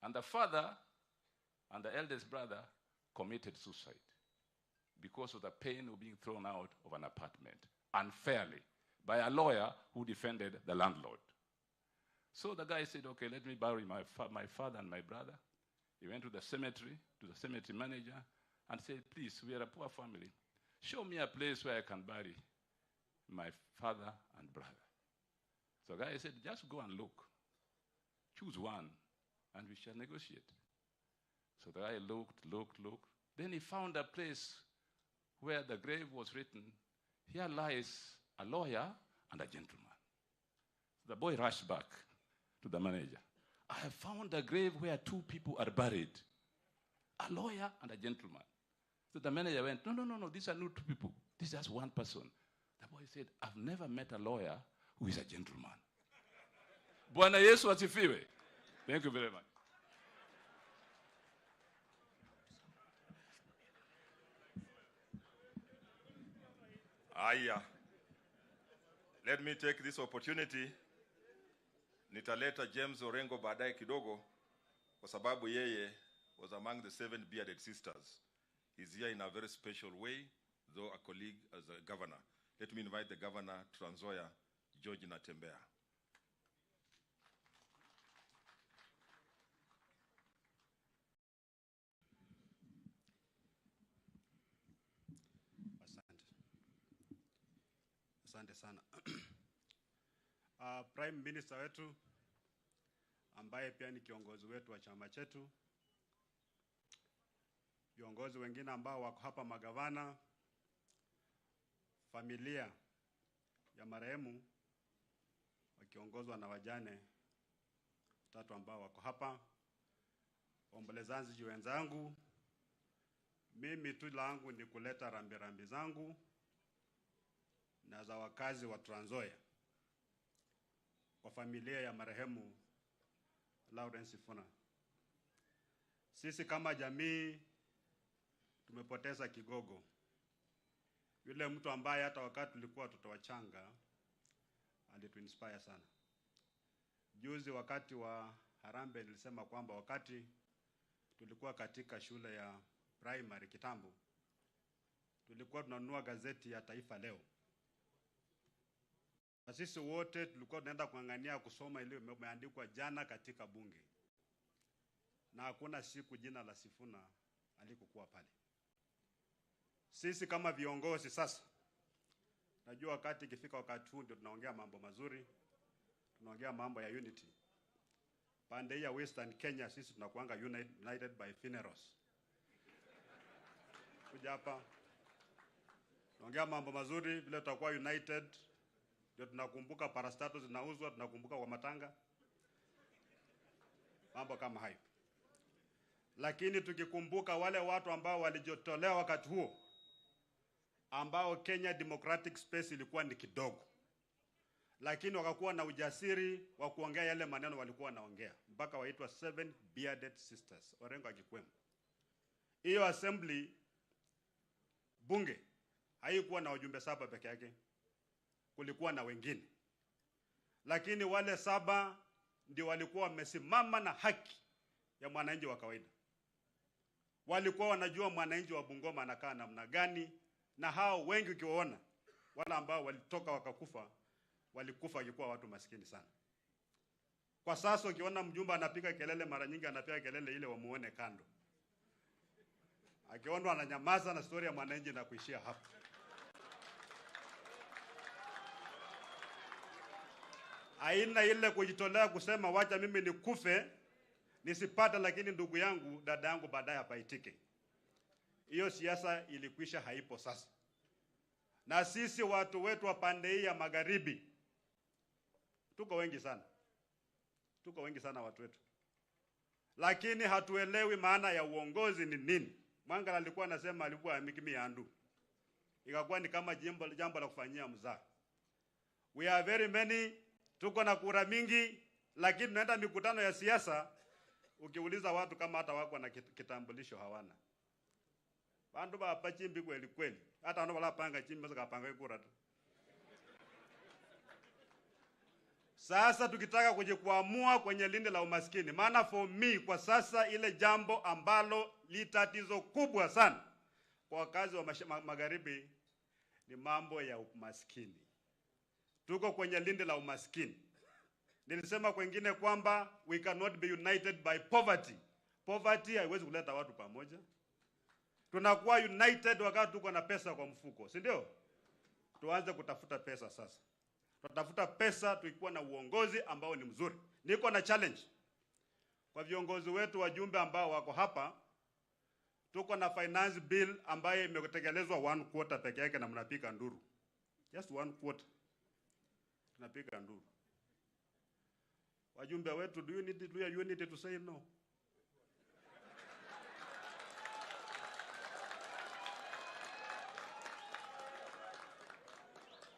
And the father and the eldest brother committed suicide because of the pain of being thrown out of an apartment unfairly by a lawyer who defended the landlord. So the guy said, okay, let me bury my father and my brother. He went to the cemetery manager, and said, please, we are a poor family. Show me a place where I can bury my father and brother. So the guy said, just go and look. Choose one, and we shall negotiate. So the guy looked. Then he found a place where the grave was written, here lies a lawyer and a gentleman. The boy rushed back to the manager. I have found a grave where two people are buried, a lawyer and a gentleman. So the manager went, no, these are not two people. This is just one person. The boy said, I've never met a lawyer who is a gentleman. Bwana Yesu asifiwe. Thank you very much. Aya. Let me take this opportunity. Nitaleta James Orengo baadaye kidogo kwa sababu yeye was among the 7 bearded sisters. He's here in a very special way, though a colleague as a governor. Let me invite the governor, Trans Nzoia, George Natembea. Asante sana. Prime Minister wetu ambaye pia ni kiongozi wetu wa chama chetu, viongozi wengine ambao wako hapa, magavana, familia ya marehemu wakiongozwa na wajane 3 ambao wako hapa, waombolezaji wenzangu, mimi tu langu ni kuleta rambirambi zangu na za wakazi wa Trans Nzoia kwa familia ya marehemu Lawrence Siuna. Sisi kama jamii tumepoteza kigogo, yule mtu ambaye hata wakati tulikuwa watoto wachanga alituinspire sana. Juzi wakati wa Harambee nilisema kwamba wakati tulikuwa katika shule ya primary kitambo, tulikuwa tunanunua gazeti ya Taifa Leo. Na sisi wote tulikuwa tunaenda kuangania kusoma ile imeandikwa jana katika bunge. Na hakuna siku jina la Siuna alikokuwa pale. Sisi kama viongozi sasa, najua wakati ikifika wakati huu ndio tunaongea mambo mazuri, tunaongea mambo ya unity. Pande ya Western Kenya sisi tunakuanga united by funerals. Kuja hapa tunaongea mambo mazuri, vile tutakuwa united. Ndio tunakumbuka parastatos zinauzwa, tunakumbuka kwa matanga. Mambo kama hayo. Lakini tukikumbuka wale watu ambao walijitolea wakati huo, ambao Kenya Democratic Space ilikuwa ni kidogo, lakini wakakuwa na ujasiri wa kuongea yale maneno walikuwa wanaongea, mpaka waitwa 7 bearded sisters, Orengo akikwemo. Hiyo assembly bunge haikuwa na wajumbe 7 peke yake, kulikuwa na wengine. Lakini wale 7 ndio walikuwa wamesimama na haki ya mwananchi wa kawaida. Walikuwa wanajua mwananchi wa Bungoma anakaa namna gani, na hao wengi ukiwaona wala ambao walitoka wakakufa, walikufa wakikuwa watu maskini sana. Kwa sasa ukiona mjumbe anapiga kelele, mara nyingi anapiga kelele ile wamuone kando. Akiona ananyamaza na story ya mwananchi na kuishia hapo. Haina ile kujitolea kusema wacha mimi nikufe nisipate, lakini ndugu yangu, dada yangu baadaye apaitike. Hiyo siasa ilikwisha, haipo sasa. Na sisi watu wetu wa pande hii ya magharibi tuko wengi sana. Tuko wengi sana watu wetu. Lakini hatuelewi maana ya uongozi ni nini. Mwangala alikuwa anasema alikuwa amikimi andu. Ikakuwa ni kama jambo la kufanyia mzaha. We are very many, tuko na kura mingi, lakini tunaenda mikutano ya siasa, ukiuliza watu kama hata wako na kitambulisho hawana. Bandu ba pachimbi kweli kweli. Hata wana wala panga chimbi saka panga kura tu. Sasa tukitaka kujikwamua kwenye lindi la umaskini, maana for me kwa sasa ile jambo ambalo li tatizo kubwa sana kwa wakazi wa magharibi ni mambo ya umaskini. Tuko kwenye lindi la umaskini. Nilisema kwengine kwamba we cannot be united by poverty. Poverty haiwezi kuleta watu pamoja. Tunakuwa united wakati tuko na pesa kwa mfuko, si ndio? Tuanze kutafuta pesa sasa. Tutafuta pesa tukikuwa na uongozi ambao ni mzuri. Niko na challenge kwa viongozi wetu, wajumbe ambao wako hapa. Tuko na finance bill ambayo imetekelezwa 1/4 peke yake na mnapika nduru. Just 1/4. Tunapika nduru. Wajumbe wetu, do you need to say no?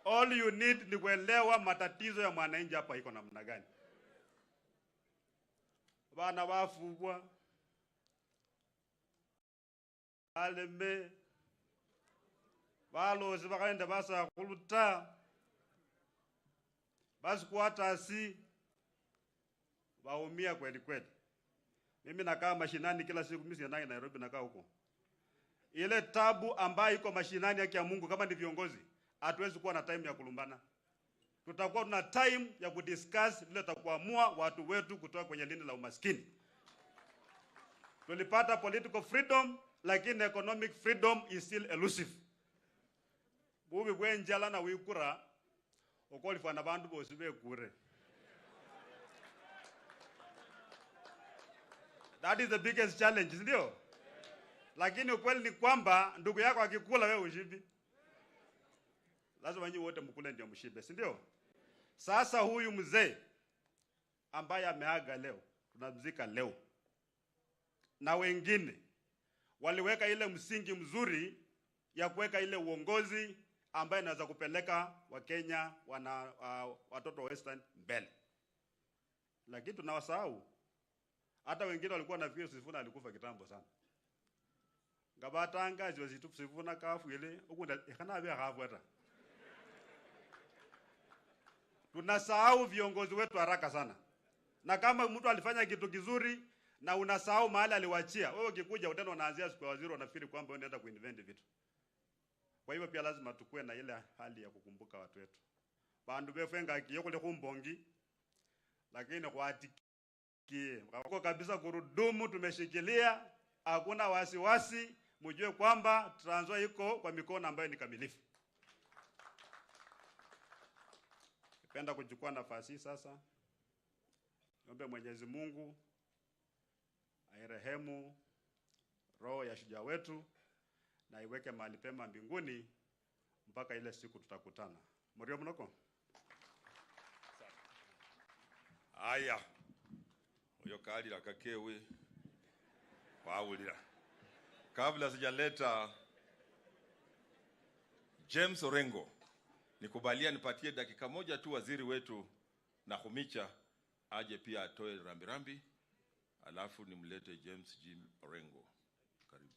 All you need ni kuelewa matatizo ya mwananchi hapa iko namna gani. Bana wafubwa, aleme, balozi bakaenda basa kuluta, basi kuatasi, waumia kweli kweli. Mimi nakaa mashinani kila siku, mimi siendangi Nairobi, nakaa huko. Ile tabu ambayo iko mashinani yake ya Mungu, kama ni viongozi, hatuwezi kuwa na time ya kulumbana. Tutakuwa tuna time ya kudiscuss vile tutakuamua watu wetu kutoka kwenye lindi la umaskini. Tulipata political freedom, lakini economic freedom is still elusive. Bubi bwe njala na wikura okolifana bandu bose bekure. That is the biggest challenge, ndio? Lakini ukweli ni kwamba ndugu yako akikula wewe ushibi. Lazima nyinyi wote mkule ndio mshibe, si ndio? Sasa huyu mzee ambaye ameaga leo, tunamzika leo, na wengine waliweka ile msingi mzuri ya kuweka ile uongozi ambaye inaweza kupeleka Wakenya watoto wa Western mbele. Lakini tunawasahau. Hata wengine walikuwa nafikiri Sifuna alikufa kitambo sana. Ngabatanga zitu Sifuna kafu ile ukunda kana bia kafu hata. Tunasahau viongozi wetu haraka sana. Na kama mtu alifanya kitu kizuri na unasahau mahali aliwachia, wewe ukikuja utano unaanzia siku ya waziri unafikiri kwamba unaenda kuinvent vitu. Kwa hivyo pia lazima tukue na ile hali ya kukumbuka watu wetu. Bandu befenga kiyokole kumbongi, lakini kwa atikie kwa kabisa kurudumu tumeshikilia, hakuna wasiwasi, mjue kwamba Trans Nzoia iko kwa mikono ambayo ni kamilifu. Napenda kuchukua nafasi sasa, niombe Mwenyezi Mungu airehemu roho ya shujaa wetu na iweke mahali pema mbinguni mpaka ile siku tutakutana. Mrio mnoko? Aya. Uyo kalira kakewe. Waulira. Kabla sijaleta James Orengo, nikubalia nipatie dakika moja tu waziri wetu Nahumicha aje pia atoe rambirambi, alafu nimlete James Jim Orengo. Karibu.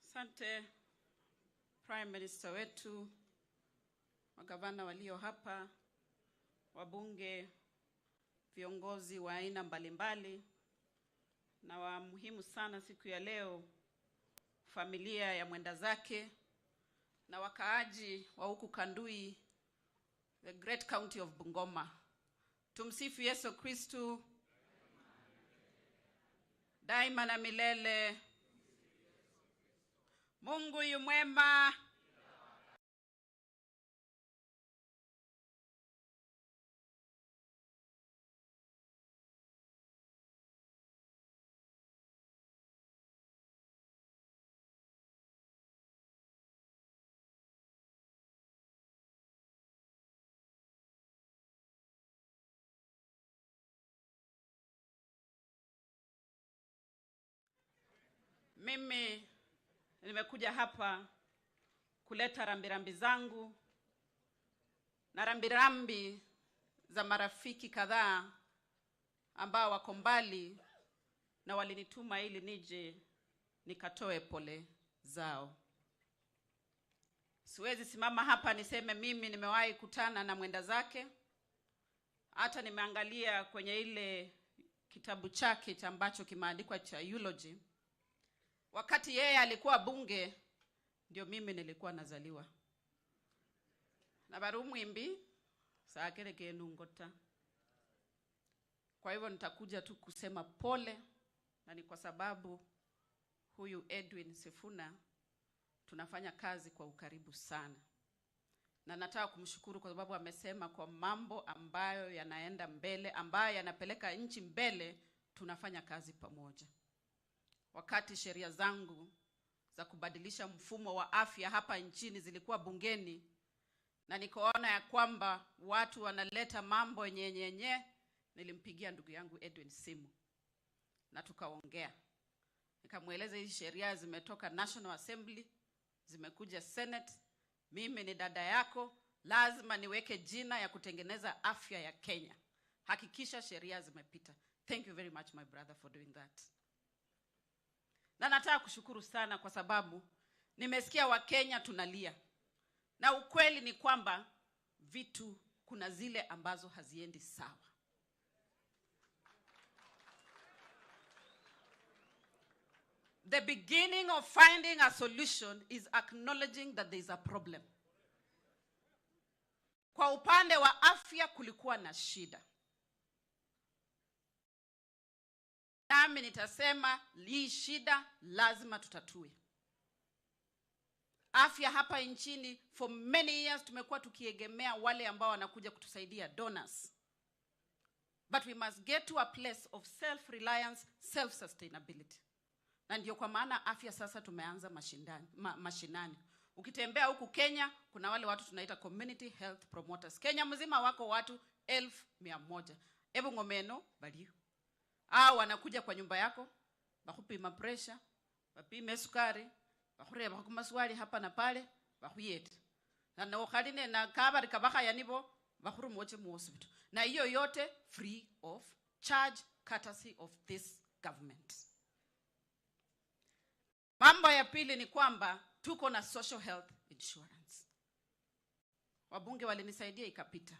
Asante Prime Minister wetu, magavana walio hapa, wabunge viongozi wa aina mbalimbali, na wa muhimu sana siku ya leo, familia ya mwenda zake na wakaaji wa huku Kandui, the great county of Bungoma. Tumsifu Yesu Kristu. Daima na milele. Mungu yu mwema. Mimi nimekuja hapa kuleta rambirambi zangu na rambirambi za marafiki kadhaa ambao wako mbali na walinituma ili nije nikatoe pole zao. Siwezi simama hapa niseme mimi nimewahi kutana na mwenda zake. Hata nimeangalia kwenye ile kitabu chake ambacho kimeandikwa cha eulogy. Wakati yeye alikuwa bunge, ndio mimi nilikuwa nazaliwa. Na barumu imbi, saakere kenu ngota. Kwa hivyo nitakuja tu kusema pole, na ni kwa sababu huyu Edwin Sifuna tunafanya kazi kwa ukaribu sana. Na nataka kumshukuru kwa sababu amesema kwa mambo ambayo yanaenda mbele, ambayo yanapeleka nchi mbele, tunafanya kazi pamoja. Wakati sheria zangu za kubadilisha mfumo wa afya hapa nchini zilikuwa bungeni, na nikaona ya kwamba watu wanaleta mambo nyenyenye, nilimpigia ndugu yangu Edwin simu na tukaongea. Nikamueleza hizi sheria zimetoka National Assembly, zimekuja Senate, mimi ni dada yako, lazima niweke jina ya kutengeneza afya ya Kenya. Hakikisha sheria zimepita. Thank you very much my brother for doing that. Na nataka kushukuru sana kwa sababu nimesikia Wakenya tunalia. Na ukweli ni kwamba vitu kuna zile ambazo haziendi sawa. The beginning of finding a solution is acknowledging that there is a problem. Kwa upande wa afya kulikuwa na shida. Nami nitasema hii shida lazima tutatue. Afya hapa nchini for many years tumekuwa tukiegemea wale ambao wanakuja kutusaidia, donors. But we must get to a place of self-reliance, self-sustainability. Na ndio kwa maana afya sasa tumeanza mashinani. Ukitembea huku Kenya, kuna wale watu tunaita community health promoters. Kenya mzima wako watu 1,100. Ebu ngomeno baliyo. Wanakuja kwa nyumba yako, bakupima pressure, bapime sukari, bakureba ku maswali hapa na pale, bakuyete. Na okhaline na kabari kabaka yanibo, bakurumoche mu hospital. Na hiyo yote free of charge, courtesy of this government. Mambo ya pili ni kwamba tuko na social health insurance. Wabunge walinisaidia ikapita.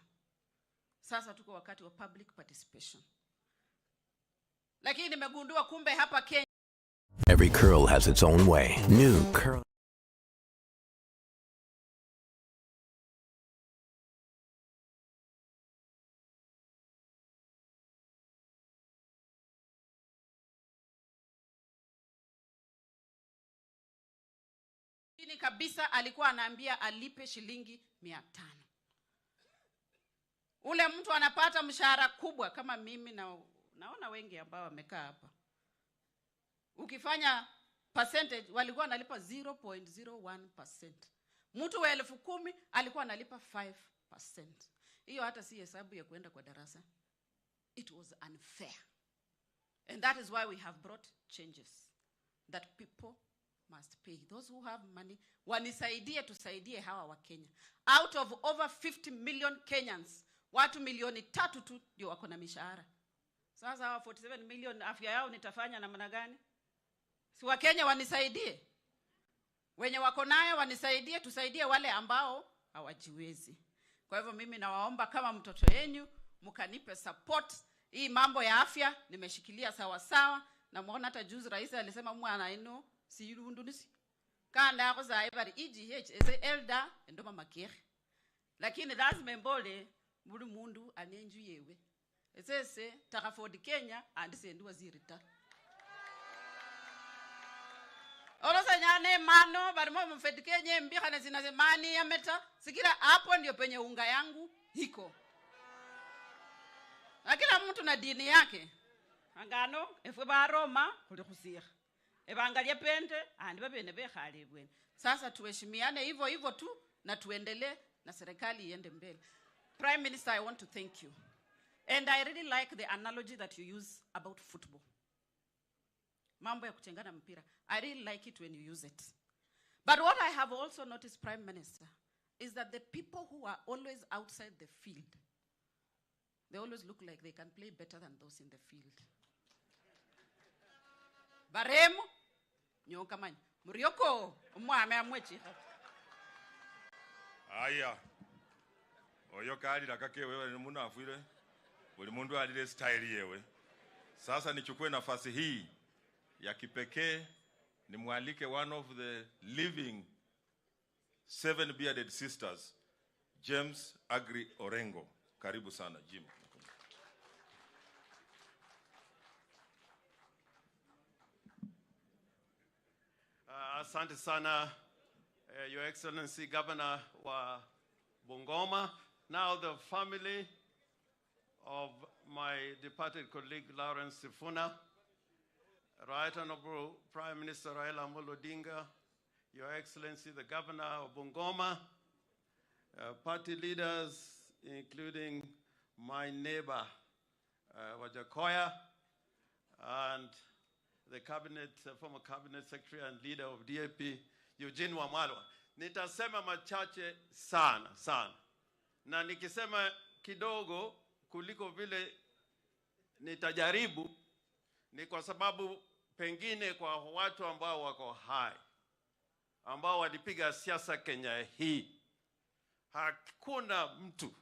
Sasa tuko wakati wa public participation. Lakini nimegundua kumbe hapa Kenya, every curl has its own way. New curl. Ini kabisa alikuwa anaambia alipe shilingi 500. Ule mtu anapata mshahara kubwa kama mimi na naona wengi ambao wamekaa hapa. Ukifanya percentage walikuwa analipa 0.01%. Mtu wa 10,000 alikuwa analipa 5%. Hiyo hata si hesabu ya kwenda kwa darasa. It was unfair. And that is why we have brought changes that people must pay. Those who have money, wanisaidie tusaidie hawa wa Kenya. Out of over 50 million Kenyans, watu 3 tu ndio wako na mishahara. Sasa hawa 47 million afya yao nitafanya namna gani? Si wa Kenya wanisaidie. Wenye wako nayo wanisaidie, tusaidie wale ambao hawajiwezi. Kwa hivyo mimi nawaomba kama mtoto yenu mkanipe support Hii mambo ya afya nimeshikilia sawa sawa, na muona hata juzi rais alisema mwana ino si yundunisi. Kanda yako za ibari EGH as elder ndoma makere. Lakini lazima mbole buli mundu anenju yewe. Esese takafodi Kenya andisendu wazirita. Olosa nyane mano barimo mfedi Kenya mbika na zinazemani ya meta. Sikira hapo ndio penye unga yangu hiko. Na kila mtu na dini yake. Angano efwe ba Roma kuli kusira. Evangalia pende andi babene bekhale bwene. Sasa tuheshimiane hivyo hivyo tu na tuendelee na serikali iende mbele. Prime Minister, I want to thank you. And I really like the analogy that you use about football. Mambo ya kuchengana mpira. I really like it when you use it. But what I have also noticed, Prime Minister, is that the people who are always outside the field, they always look like they can play better than those in the field. Baremo, nyoka manyi. Murioko, umwame amwechi. Aya. Oyo kali lakake wewe ni muna afuire. Buli mundu alile style yewe. Sasa nichukue nafasi hii ya kipekee nimwalike one of the living 7 bearded sisters, James Agri Orengo. Karibu sana Jim. Asante sana, Your Excellency Governor wa Bungoma. Now the family of my departed colleague Lawrence Sifuna, Right Honorable Prime Minister Raila Amolo Odinga, Your Excellency the Governor of Bungoma, party leaders including my neighbor Wajakoya, and the cabinet, former cabinet secretary and leader of DAP, Eugene Wamalwa. Nitasema machache sana. Na nikisema kidogo kuliko vile nitajaribu, ni kwa sababu pengine kwa watu ambao wako hai, ambao walipiga siasa Kenya hii, hakuna mtu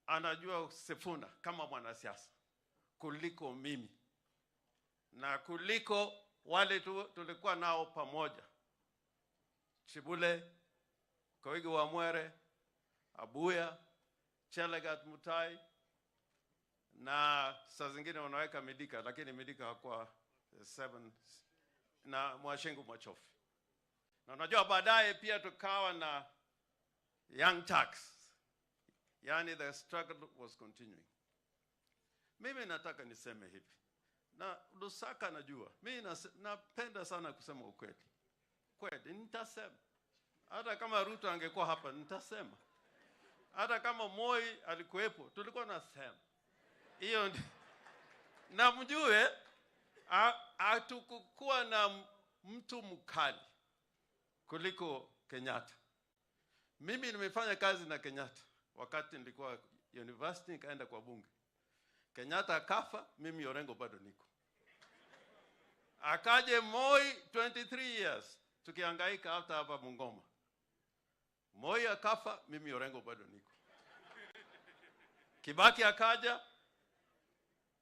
anajua Sifuna kama mwanasiasa kuliko mimi na kuliko wale tulikuwa nao pamoja. Chibule, Koigi wa Mwere, Abuya, Chelagat Mutai, na saa zingine wanaweka Midika, lakini Midika hakuwa 7, na Mwashengu Mwachofi. Na unajua baadaye pia tukawa na Young Turks. Yani the struggle was continuing. Mimi nataka niseme hivi. Na Lusaka najua. Mimi napenda sana kusema ukweli. Kweli nitasema. Hata kama Ruto angekuwa hapa nitasema. Hata kama Moi alikuwepo tulikuwa nasema. Hiyo na mjue hatukukuwa na mtu mkali kuliko Kenyatta. Mimi nimefanya kazi na Kenyatta wakati nilikuwa university, nikaenda kwa bunge. Kenyatta akafa, mimi Orengo bado niko. Akaje Moi 23 years tukihangaika hapa Bungoma. Moi akafa, mimi Orengo bado niko. Kibaki akaja,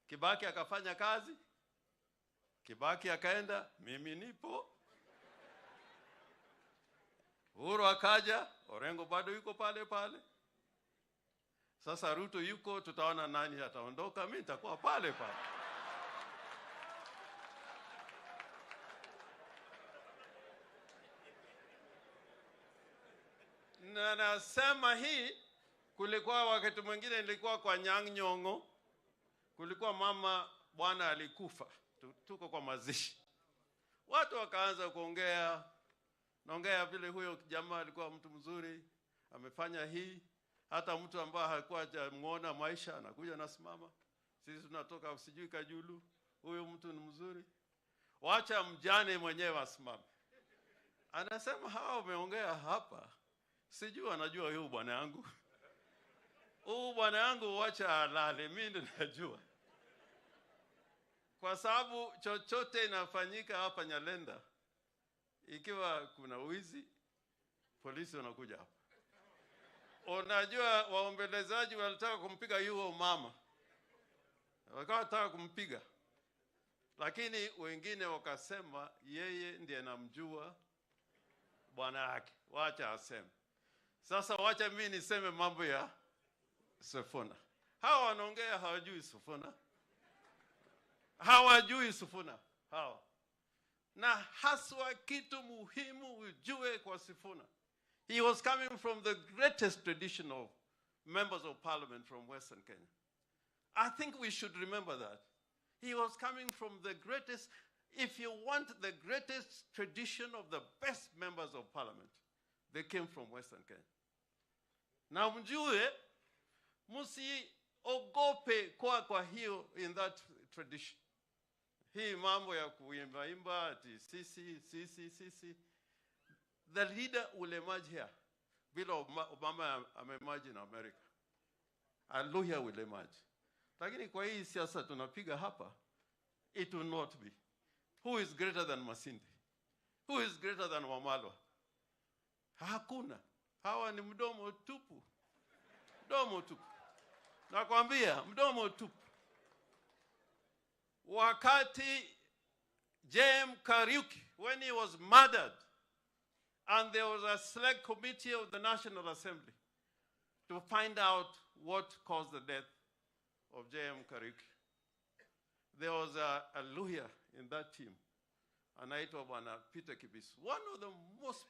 Kibaki akafanya kazi, Kibaki akaenda, mimi nipo. Uhuru akaja, Orengo bado yuko pale pale. Sasa Ruto yuko, tutaona nani ataondoka, mimi nitakuwa pale pale. Na nasema hii, kulikuwa wakati mwingine nilikuwa kwa Nyang' Nyong'o, kulikuwa mama bwana alikufa, tuko kwa mazishi. Watu wakaanza kuongea, naongea vile huyo jamaa alikuwa mtu mzuri, amefanya hii, hata mtu ambaye hakuwa hajamuona maisha anakuja nasimama. Sisi tunatoka sijui Kajulu, huyo mtu ni mzuri. Wacha mjane mwenyewe asimame. Anasema hawa wameongea hapa, sijui anajua huyu bwana yangu. Huyu bwana yangu wacha alale, mimi najua. Kwa sababu chochote inafanyika hapa Nyalenda, ikiwa kuna wizi, polisi wanakuja hapa. Unajua waombelezaji walitaka kumpiga yuo mama. wakataka kumpiga, lakini wengine wakasema yeye ndiye anamjua bwana yake, wacha aseme. Sasa wacha mimi niseme mambo ya Sifuna. Hawa wanaongea hawajui Sifuna, hawajui Sifuna hawa. Na haswa kitu muhimu ujue kwa Sifuna, he was coming from the greatest tradition of members of parliament from Western Kenya. I think we should remember that. He was coming from the greatest, if you want the greatest tradition of the best members of parliament, they came from Western Kenya. Na mjue, musiogope kwa hiyo in that tradition. Hii mambo ya kuimba ati sisi. The leader will emerge here. Bila Obama emerge in America. And Luhya will emerge. Lakini kwa hii siasa tunapiga hapa, it will not be. Who is greater than Masinde? Who is greater than Wamalwa? Hakuna. Hawa ni mdomo tupu. Mdomo tupu. Nakwambia, mdomo tupu. Wakati J.M. Kariuki, when he was murdered, and there was a select committee of the National Assembly to find out what caused the death of J.M. Kariuki. There was a lawyer in that team, anaitwa Bwana Peter Kisii, one of the most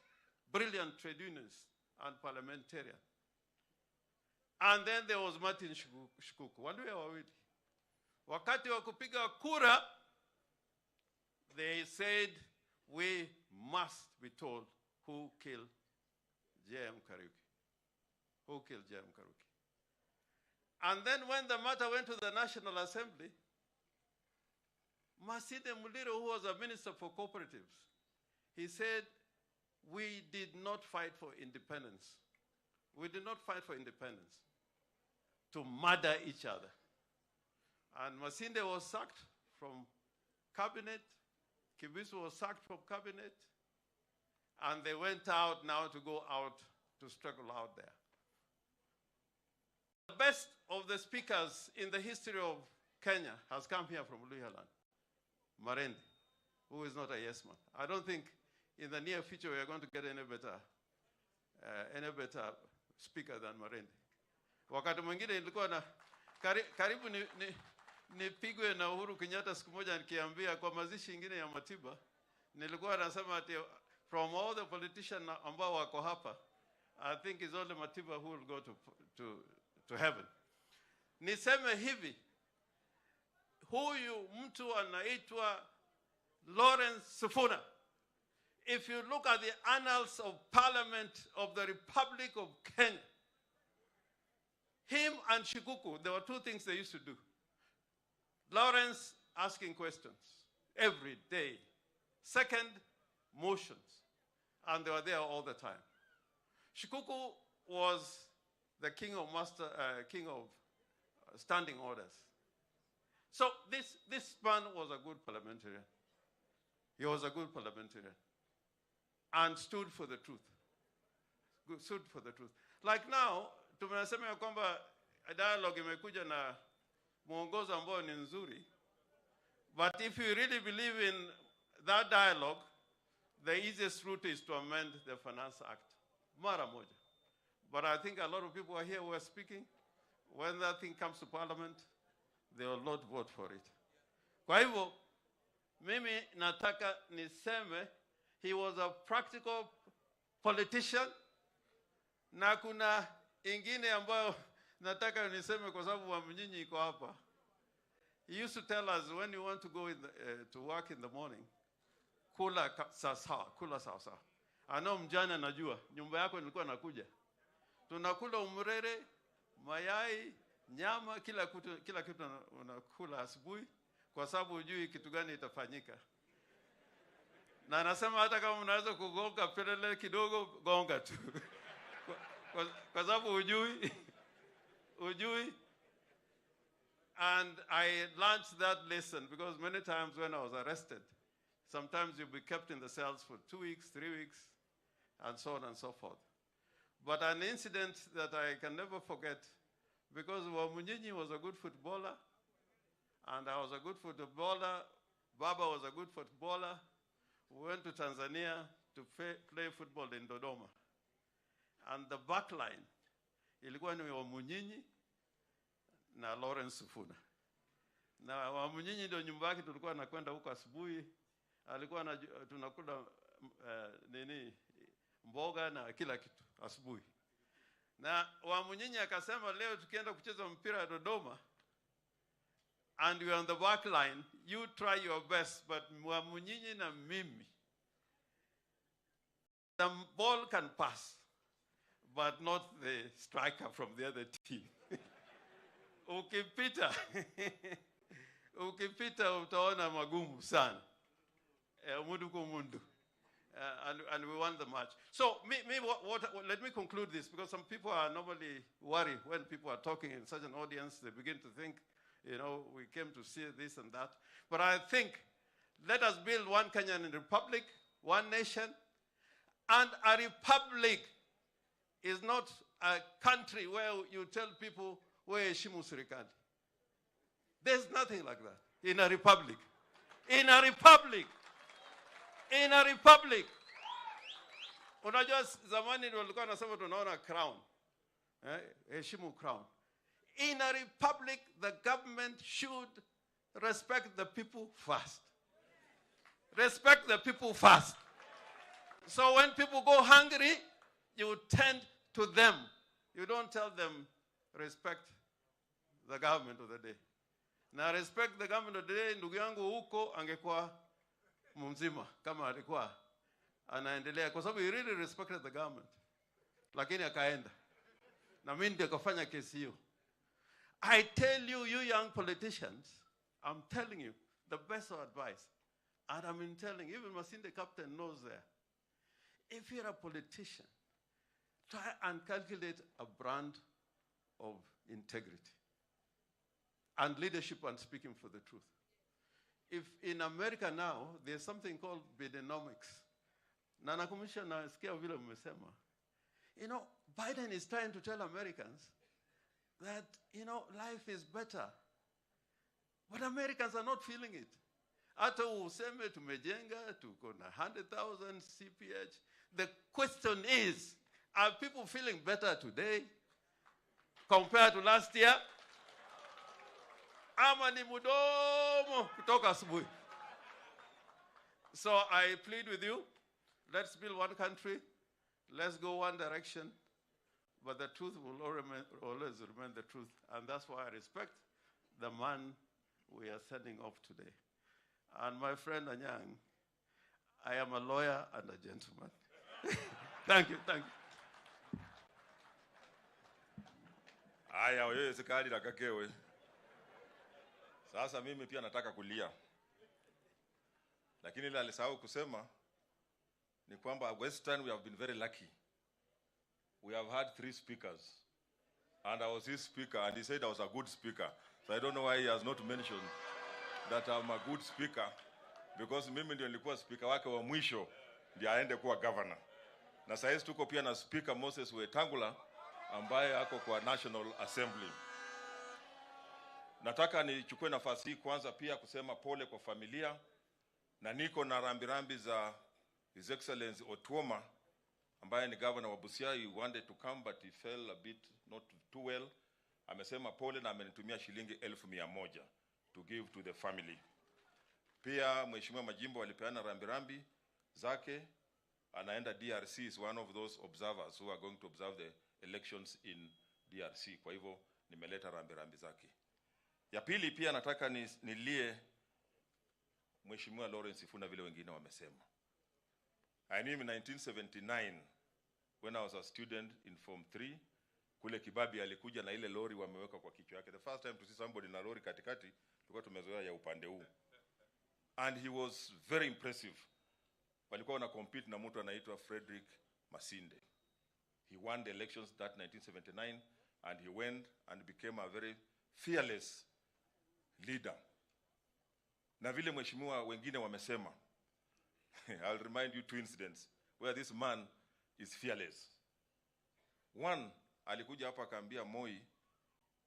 brilliant trade unionists and parliamentarian. And then there was Martin Shikuku, waluya wawili. Wakati wa kupiga kura, they said, we must be told who killed J.M. Kariuki. Who killed J.M. Kariuki? And then when the matter went to the National Assembly, Masinde Muliro, who was a minister for cooperatives, he said, we did not fight for independence. We did not fight for independence to murder each other. And Masinde was sacked from cabinet. Kisii was sacked from cabinet. And they went out now to go out to struggle out there. The best of the speakers in the history of Kenya has come here from Luhya land. Marende, who is not a yes man. I don't think in the near future we are going to get any better speaker than Marende. Wakati mwingine nilikuwa na karibu nipigwe na Uhuru Kenyatta siku moja nikiambia kwa mazishi ingine ya Matiba, nilikuwa nasema ati from all the politicians ambao wako hapa, I think it's only Matiba who will go to heaven. Niseme hivi, huyu mtu anaitwa Lawrence Sifuna. If you look at the annals of Parliament of the Republic of Kenya, him and Shikuku, there were two things they used to do. Lawrence asking questions every day. Second, motions. And they were there all the time. Shikuku was the king of standing orders. So this man was a good parliamentarian. He was a good parliamentarian and stood for the truth. Stood for the truth. Like now, tumesema ya kwamba dialogue imekuja na mwongozo ambao ni nzuri. But if you really believe in that dialogue, the easiest route is to amend the Finance Act. Mara moja. But I think a lot of people are here who are speaking. When that thing comes to Parliament, they will not vote for it. Kwa hivyo, mimi nataka niseme, he was a practical politician. Na kuna ingine ambayo nataka niseme kwa sababu wa mnyinyi iko hapa. He used to tell us when you want to go to work in the morning, kula sawa. Ano mjana najua, nyumba yako nilikuwa nakuja. Tunakula umrere, mayai, nyama, kila kitu unakula asubuhi kwa sababu hujui kitu gani itafanyika. Na anasema hata kama unaweza kugonga pelele kidogo, gonga tu. Kwa sababu hujui. And I learned that lesson because many times when I was arrested, sometimes you'll be kept in the cells for 2 weeks, 3 weeks, and so on and so forth. But an incident that I can never forget, because Wamunyinyi was a good footballer, And I was a good footballer. Baba was a good footballer. We went to Tanzania to play football in Dodoma. And the back line, ilikuwa ni Wamunyinyi na Lawrence Sifuna. Na Wamunyinyi ndio nyumba yake, tulikuwa nakwenda huko asubuhi. Alikuwa tunakula mboga na kila kitu asubuhi. Na Wamunyinyi akasema leo tukienda kucheza mpira Dodoma, and we are on the back line, you try your best, but Wamunyinyi na mimi, the ball can pass, but not the striker from the other team. Ukipita utaona magumu sana. Mundu kwa mundu. And we won the match. So let me conclude this, because some people are normally worried when people are talking in such an audience. They begin to think, we came to see this and that. But I think, let us build one Kenyan republic, one nation. And a republic is not a country where you tell people, where heshimu serikali. There's nothing like that in a republic. In a republic. In a republic. Unajua zamani walikuwa nasema tunaona crown. Heshimu crown. In a republic, the government should respect the people first. Respect the people first. So when people go hungry, you tend to them. You don't tell them, respect the government of the day. Now respect the government of the day, ndugu yangu huko angekuwa mzima kama alikuwa anaendelea, kwa sababu he really respected the government. Lakini akaenda. Na mimi ndio kafanya kesi hiyo. I tell you, you young politicians, I'm telling you the best of advice. And I'm telling, even Masinde Captain knows there. If you're a politician, try and calculate a brand of integrity and leadership and speaking for the truth. If in America now, there's something called Bidenomics. Na nakumbusha nasikia vile mmesema. Biden is trying to tell Americans that, life is better. But Americans are not feeling it. Hata useme tumejenga, tuko na 100,000 CPH. The question is, are people feeling better today compared to last year? Ama ni mudomo kutoka asubuhi. So I plead with you, let's build one country, let's go one direction, but the truth will always remain the truth. And that's why I respect the man we are sending off today. And my friend Anyang, I am a lawyer and a gentleman. Thank you, thank you. Aya, wewe sikali la kakewe. Sasa mimi pia nataka kulia. Lakini ile alisahau kusema ni kwamba Western we have been very lucky. We have had 3 speakers. And I was his speaker, and he said I was a good speaker. So I don't know why he has not mentioned that I'm a good speaker, because mimi ndio nilikuwa speaker wake wa mwisho ndiye aende kuwa governor. Na sasa tuko pia na speaker Moses Wetangula ambaye ako kwa National Assembly. Nataka nichukue nafasi hii kwanza pia kusema pole kwa familia, na niko na rambirambi za His Excellency Otunga ambaye ni governor wa Busia. He wanted to come but he fell a bit not too well. Amesema pole na amenitumia shilingi 1,100 to give to the family. Pia Mheshimiwa Majimbo alipeana rambirambi zake, anaenda DRC, is one of those observers who are going to observe the elections in DRC. Kwa hivyo nimeleta rambirambi zake. Ya pili pia nataka nilie Mheshimiwa Lawrence Sifuna vile wengine wamesema. I knew in 1979 when I was a student in Form 3, kule Kibabi alikuja na ile lori wameweka kwa kichwa yake. The first time to see somebody na lori katikati, tulikuwa tumezoea ya upande huu. And he was very impressive. Walikuwa wana compete na mtu anaitwa Frederick Masinde. He won the elections that 1979 and he went and became a very fearless leader. Na vile mheshimiwa wengine wamesema, I'll remind you 2 incidents where this man is fearless. One, alikuja hapa akaambia Moi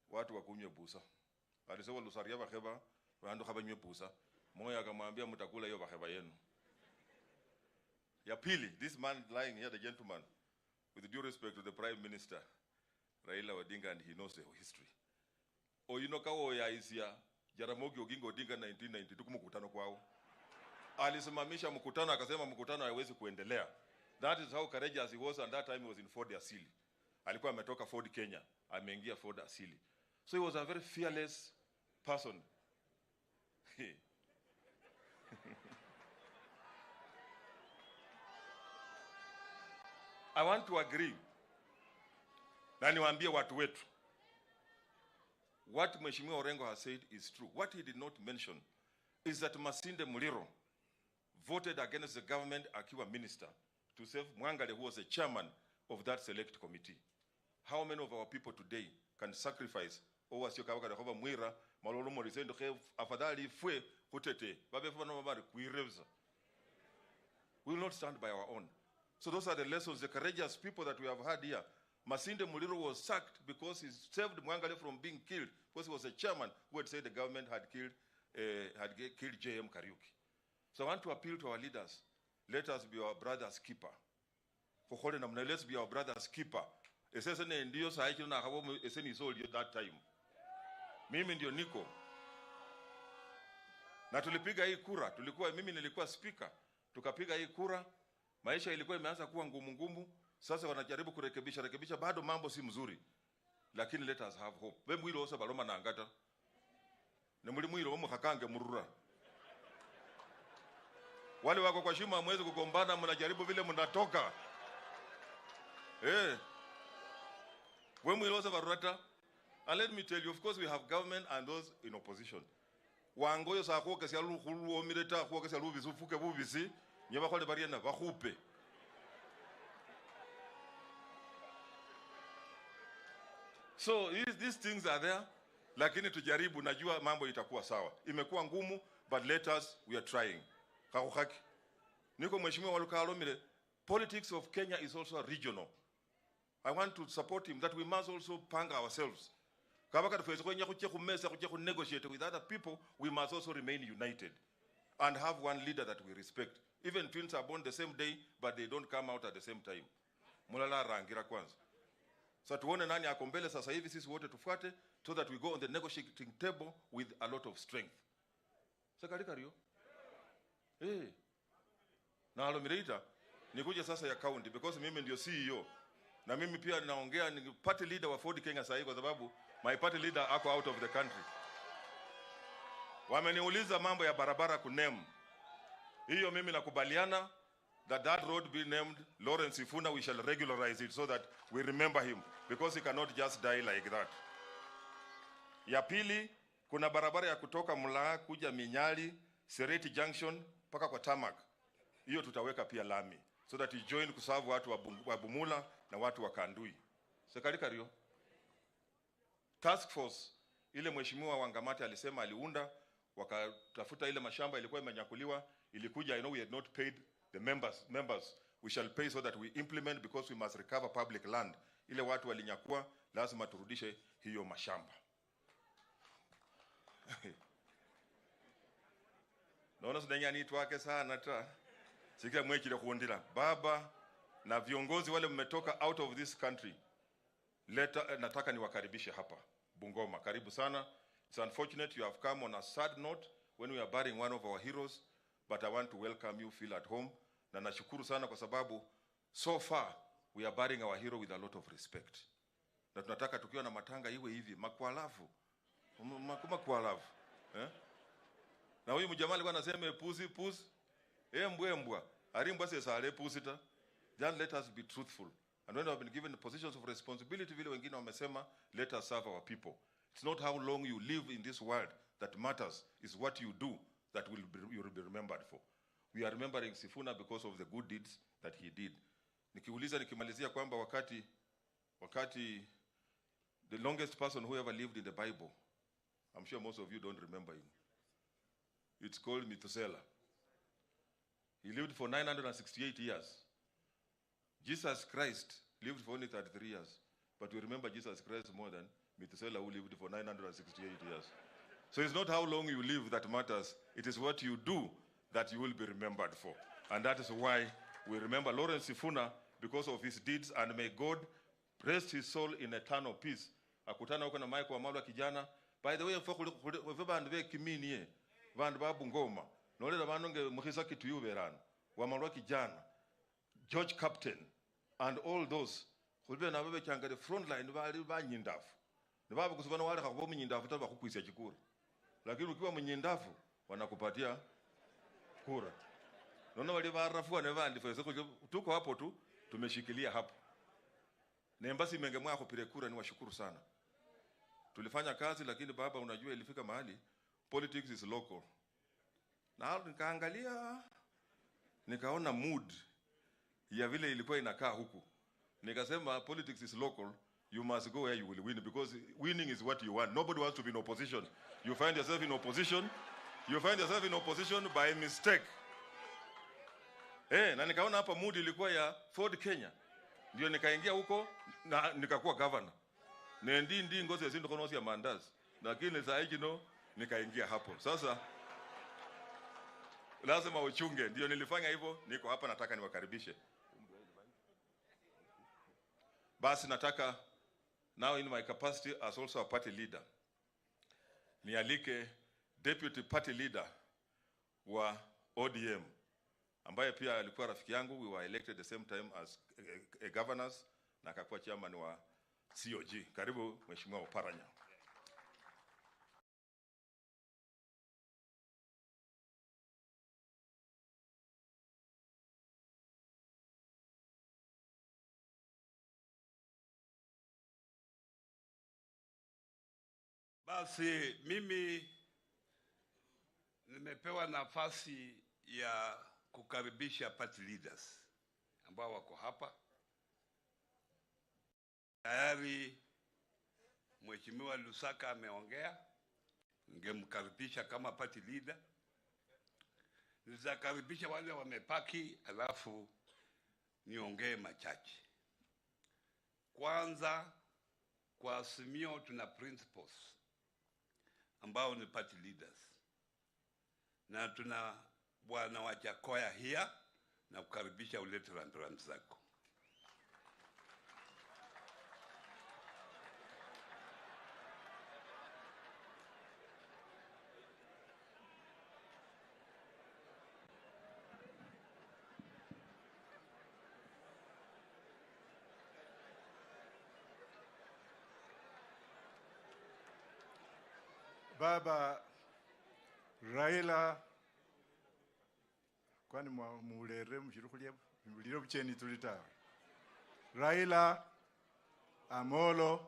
watu wakunywe busa. Alisema lusaria bakeba Wandu kabanywe pusa. Moya akamwambia mtakula hiyo baheba yenu. Ya pili, this man lying here, the gentleman, with due respect to the Prime Minister, Raila Odinga, and he knows the history. Oyinoka Oya isia, Jaramogi Oginga Odinga 1992 kumukutano kwao. Alisimamisha mkutano akasema mkutano haiwezi kuendelea. That is how courageous he was, and that time he was in Ford Asili. Alikuwa ametoka Ford Kenya, ameingia Ford Asili. So he was a very fearless person. I want to agree. Na niwaambie watu wetu. What Mheshimiwa Orengo has said is true. What he did not mention is that Masinde Muliro voted against the government akiwa minister to save Mwangale, who was a chairman of that select committee. How many of our people today can sacrifice over Sioka Wakadakova Mwira, Malolo Morisendo, Afadali Fue, Hutete, Babefano Mabari, Kuirevza? We will not stand by our own. So those are the lessons, the courageous people that we have had here. Masinde Muliro was sacked because he saved Mwangale from being killed, because he was a chairman who had said the government had killed J.M. Kariuki. So I want to appeal to our leaders. Let us be our brother's keeper. Let's be our brother's keeper. Esesene ndio saiki na habo eseni soldier that time. Mimi ndio niko. Na tulipiga hii kura, mimi nilikuwa speaker. Tukapiga hii kura, maisha ilikuwa imeanza kuwa ngumu. Sasa wanajaribu kurekebisha, bado mambo si mzuri. Lakini let us have hope. Wewe mwilo osa baloma na angata. Na mwilo omu hakange murura. Wale wako kwa shima mwezi kugombana, mnajaribu vile mnatoka. When we lost Varata, and let me tell you, of course we have government and those in opposition. Wangoyo sa ko kasi alu khulu omireta ko kasi alu bisu fuke bubisi, nyeba khole bariena ba khupe. So these things are there, lakini tujaribu, najua mambo itakuwa sawa. Imekuwa ngumu, but let us, we are trying. Kakuhaki. Niko mheshimiwa walukalo mire, politics of Kenya is also regional. I want to support him that we must also pang ourselves. Kabaka tufeze kwenye kuche negotiate with other people, we must also remain united and have one leader that we respect. Even twins are born the same day, but they don't come out at the same time. Mulala rangira kwanza. So tuone nani ako mbele sasa hivi, sisi wote tufuate, so that we go on the negotiating table with a lot of strength. Sakarika rio? Na alomirita, nikuja sasa ya county, because mimi ndio CEO. Na mimi pia naongea ni party leader wa Ford Kenya sasa hivi kwa sababu my party leader ako out of the country. Wameniuliza mambo ya barabara kunem. Hiyo mimi nakubaliana that road be named Lawrence Ifuna. We shall regularize it so that we remember him, because he cannot just die like that. Ya pili, kuna barabara ya kutoka Mulaa kuja Minyali, Sereti Junction mpaka kwa Tamak. Hiyo tutaweka pia lami so that you join kusavu watu wa Bumula na watu wa Kandui. Sekarika rio. Task force ile mheshimiwa Wangamati alisema aliunda, wakatafuta ile mashamba ilikuwa imenyakuliwa, ilikuja. I know we had not paid the members. We shall pay so that we implement, because we must recover public land. Ile watu walinyakua, lazima turudishe hiyo mashamba. Naona sidanya ni tuwake sana ta. Sikia mwekile kuondila. Baba na viongozi wale mmetoka out of this country, nataka niwakaribishe hapa Bungoma. Karibu sana. It's unfortunate you have come on a sad note when we are burying one of our heroes, but I want to welcome you, feel at home. Na nashukuru sana kwa sababu so far we are burying our hero with a lot of respect. Na tunataka tukiwa na matanga iwe hivi, makwalafu. Makwalafu. Na huyu mjamaa alikuwa anasema pusi. Mbwa. Arimbwa sesale pusita. Just let us be truthful. And when we have been given the positions of responsibility, vile wengine wamesema, let us serve our people. It's not how long you live in this world that matters. It's what you do that you will be remembered for. We are remembering Sifuna because of the good deeds that he did. Nikimalizia kwamba wakati the longest person who ever lived in the Bible, I'm sure most of you don't remember him. It's called Methuselah. He lived for 968 years. Jesus Christ lived for only 33 years. But we remember Jesus Christ more than Methuselah, who lived for 968 years. So it's not how long you live that matters. It is what you do that you will be remembered for. And that is why we remember Lawrence Sifuna because of his deeds, and may God rest his soul in eternal peace. Akutana huko na Mike wa Malwa kijana. By the way, for bandu be kimini bandu ba Bungoma. Nolela banonge mukhisa kitu yuberana. Wa Malwa kijana. George Captain and all those khulbe na babe kyanga the front line bali banyindafu. Nibabu kusubana wale khabo munyindafu taba khukwisa chikura. Lakini ukiwa munyindafu wanakupatia kura. Naona wale barafu na bandi fese tuko hapo tu tumeshikilia hapo. Na embassy mengemwa kupire kura, ni washukuru sana. Tulifanya kazi, lakini baba unajua ilifika mahali politics is local. Na nikaangalia nikaona mood ya vile ilikuwa inakaa huku. Nikasema politics is local, you must go where you will win, because winning is what you want. Nobody wants to be in opposition. You find yourself in opposition. You find yourself in opposition by mistake. Na nikaona hapa mood ilikuwa ya Ford Kenya. Ndio nikaingia huko na nikakuwa governor. Ndi ngozi zindu konosi ya mandazi. Lakini saa hii nikaingia hapo. Sasa lazima uchunge. Ndio nilifanya hivyo, niko hapa nataka niwakaribishe. Basi nataka now in my capacity as also a party leader, nialike deputy party leader wa ODM ambaye pia alikuwa rafiki yangu. We were elected the same time as a governors na akakuwa chairman wa COG. Karibu Mheshimiwa Oparanya. Basi mimi nimepewa nafasi ya kukaribisha party leaders ambao wako hapa. Tayari Mheshimiwa Lusaka ameongea, ningemkaribisha kama party leader. Nitakaribisha wale wamepaki, alafu niongee machache. Kwanza, kwa Azimio tuna principles ambao ni party leaders. Na tuna bwana Wajakoya here, na kukaribisha ulete rambirambi zako. Baba Raila kwani mulere mshirukulia muliro bucheni tulitawe. Raila Amolo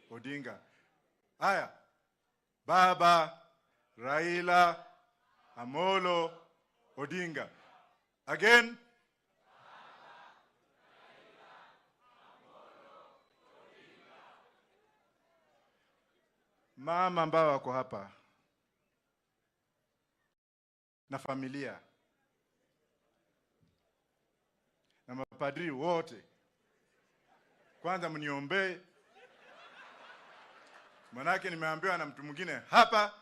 Odinga. Haya. Baba Raila Amolo Odinga. Again. Mama ambao wako hapa na familia na mapadri wote, kwanza mniombe, manake nimeambiwa na mtu mwingine hapa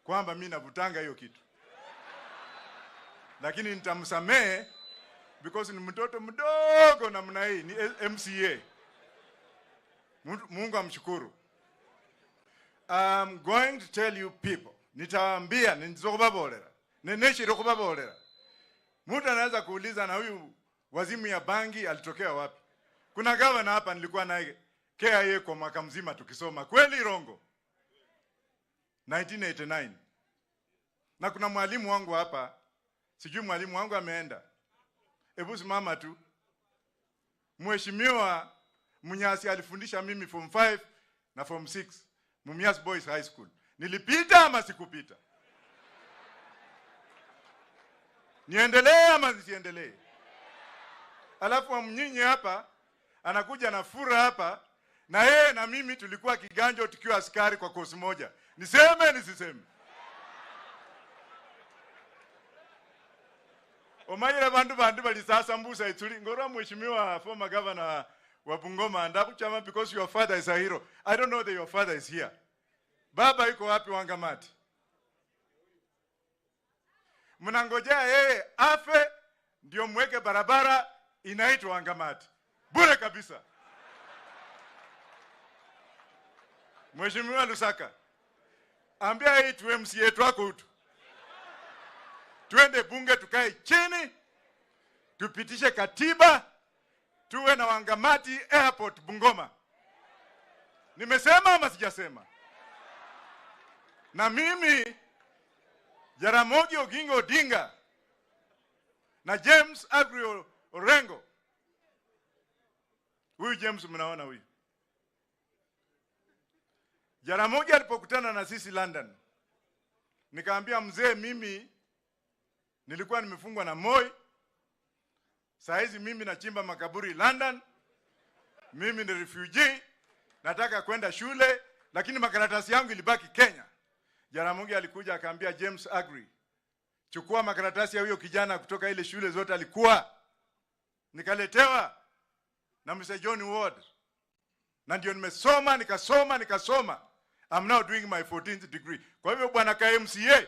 kwamba mimi navutanga hiyo kitu, lakini nitamsamehe because ni mtoto mdogo namna hii, ni MCA. Mungu amshukuru. I'm going to tell you people, nitawaambia, nizokubabolera, neneshiro kubabolera. Mtu anaweza kuuliza na huyu wazimu ya bangi alitokea wapi? Kuna gavana hapa nilikuwa naye KIA kwa mwaka mzima tukisoma. Kweli rongo? 1989. Na kuna mwalimu wangu hapa, sijui mwalimu wangu ameenda. Hebu simama tu. Mheshimiwa Munyasi alifundisha mimi form 5 na form 6. Mumias Boys High School. Nilipita ama sikupita? Niendelee ama nisiendelee? Alafu mnyinyi hapa anakuja na fura hapa, na yeye na mimi tulikuwa kiganjo tukiwa askari kwa kosi moja. Niseme nisiseme? Omayira bandu bali sasa mbusa ituli ngora mheshimiwa former governor wa Bungoma ndakuchama because your father is a hero. I don't know that your father is here. Baba yuko wapi Wangamati? Mnangojea yeye afe ndio mweke barabara inaitwa Wangamati. Bure kabisa. Mheshimiwa Lusaka, ambia hii tu MCA twako utu. Tuende bunge tukae chini, tupitishe katiba, tuwe na Wangamati airport Bungoma. Nimesema ama sijasema? Na mimi Jaramogi Oginga Odinga na James Agrio Orengo. Huyu James mnaona huyu. Jaramogi alipokutana na sisi London, nikaambia mzee, mimi nilikuwa nimefungwa na Moi. Saa hizi mimi nachimba makaburi London. Mimi ni refugee, nataka kwenda shule, lakini makaratasi yangu ilibaki Kenya. Jaramogi alikuja akaambia James Agri, chukua makaratasi ya huyo kijana kutoka ile shule zote alikuwa. Nikaletewa na Mr. John Ward. Na ndio nikasoma. I'm now doing my 14th degree. Kwa hivyo bwana KMCA,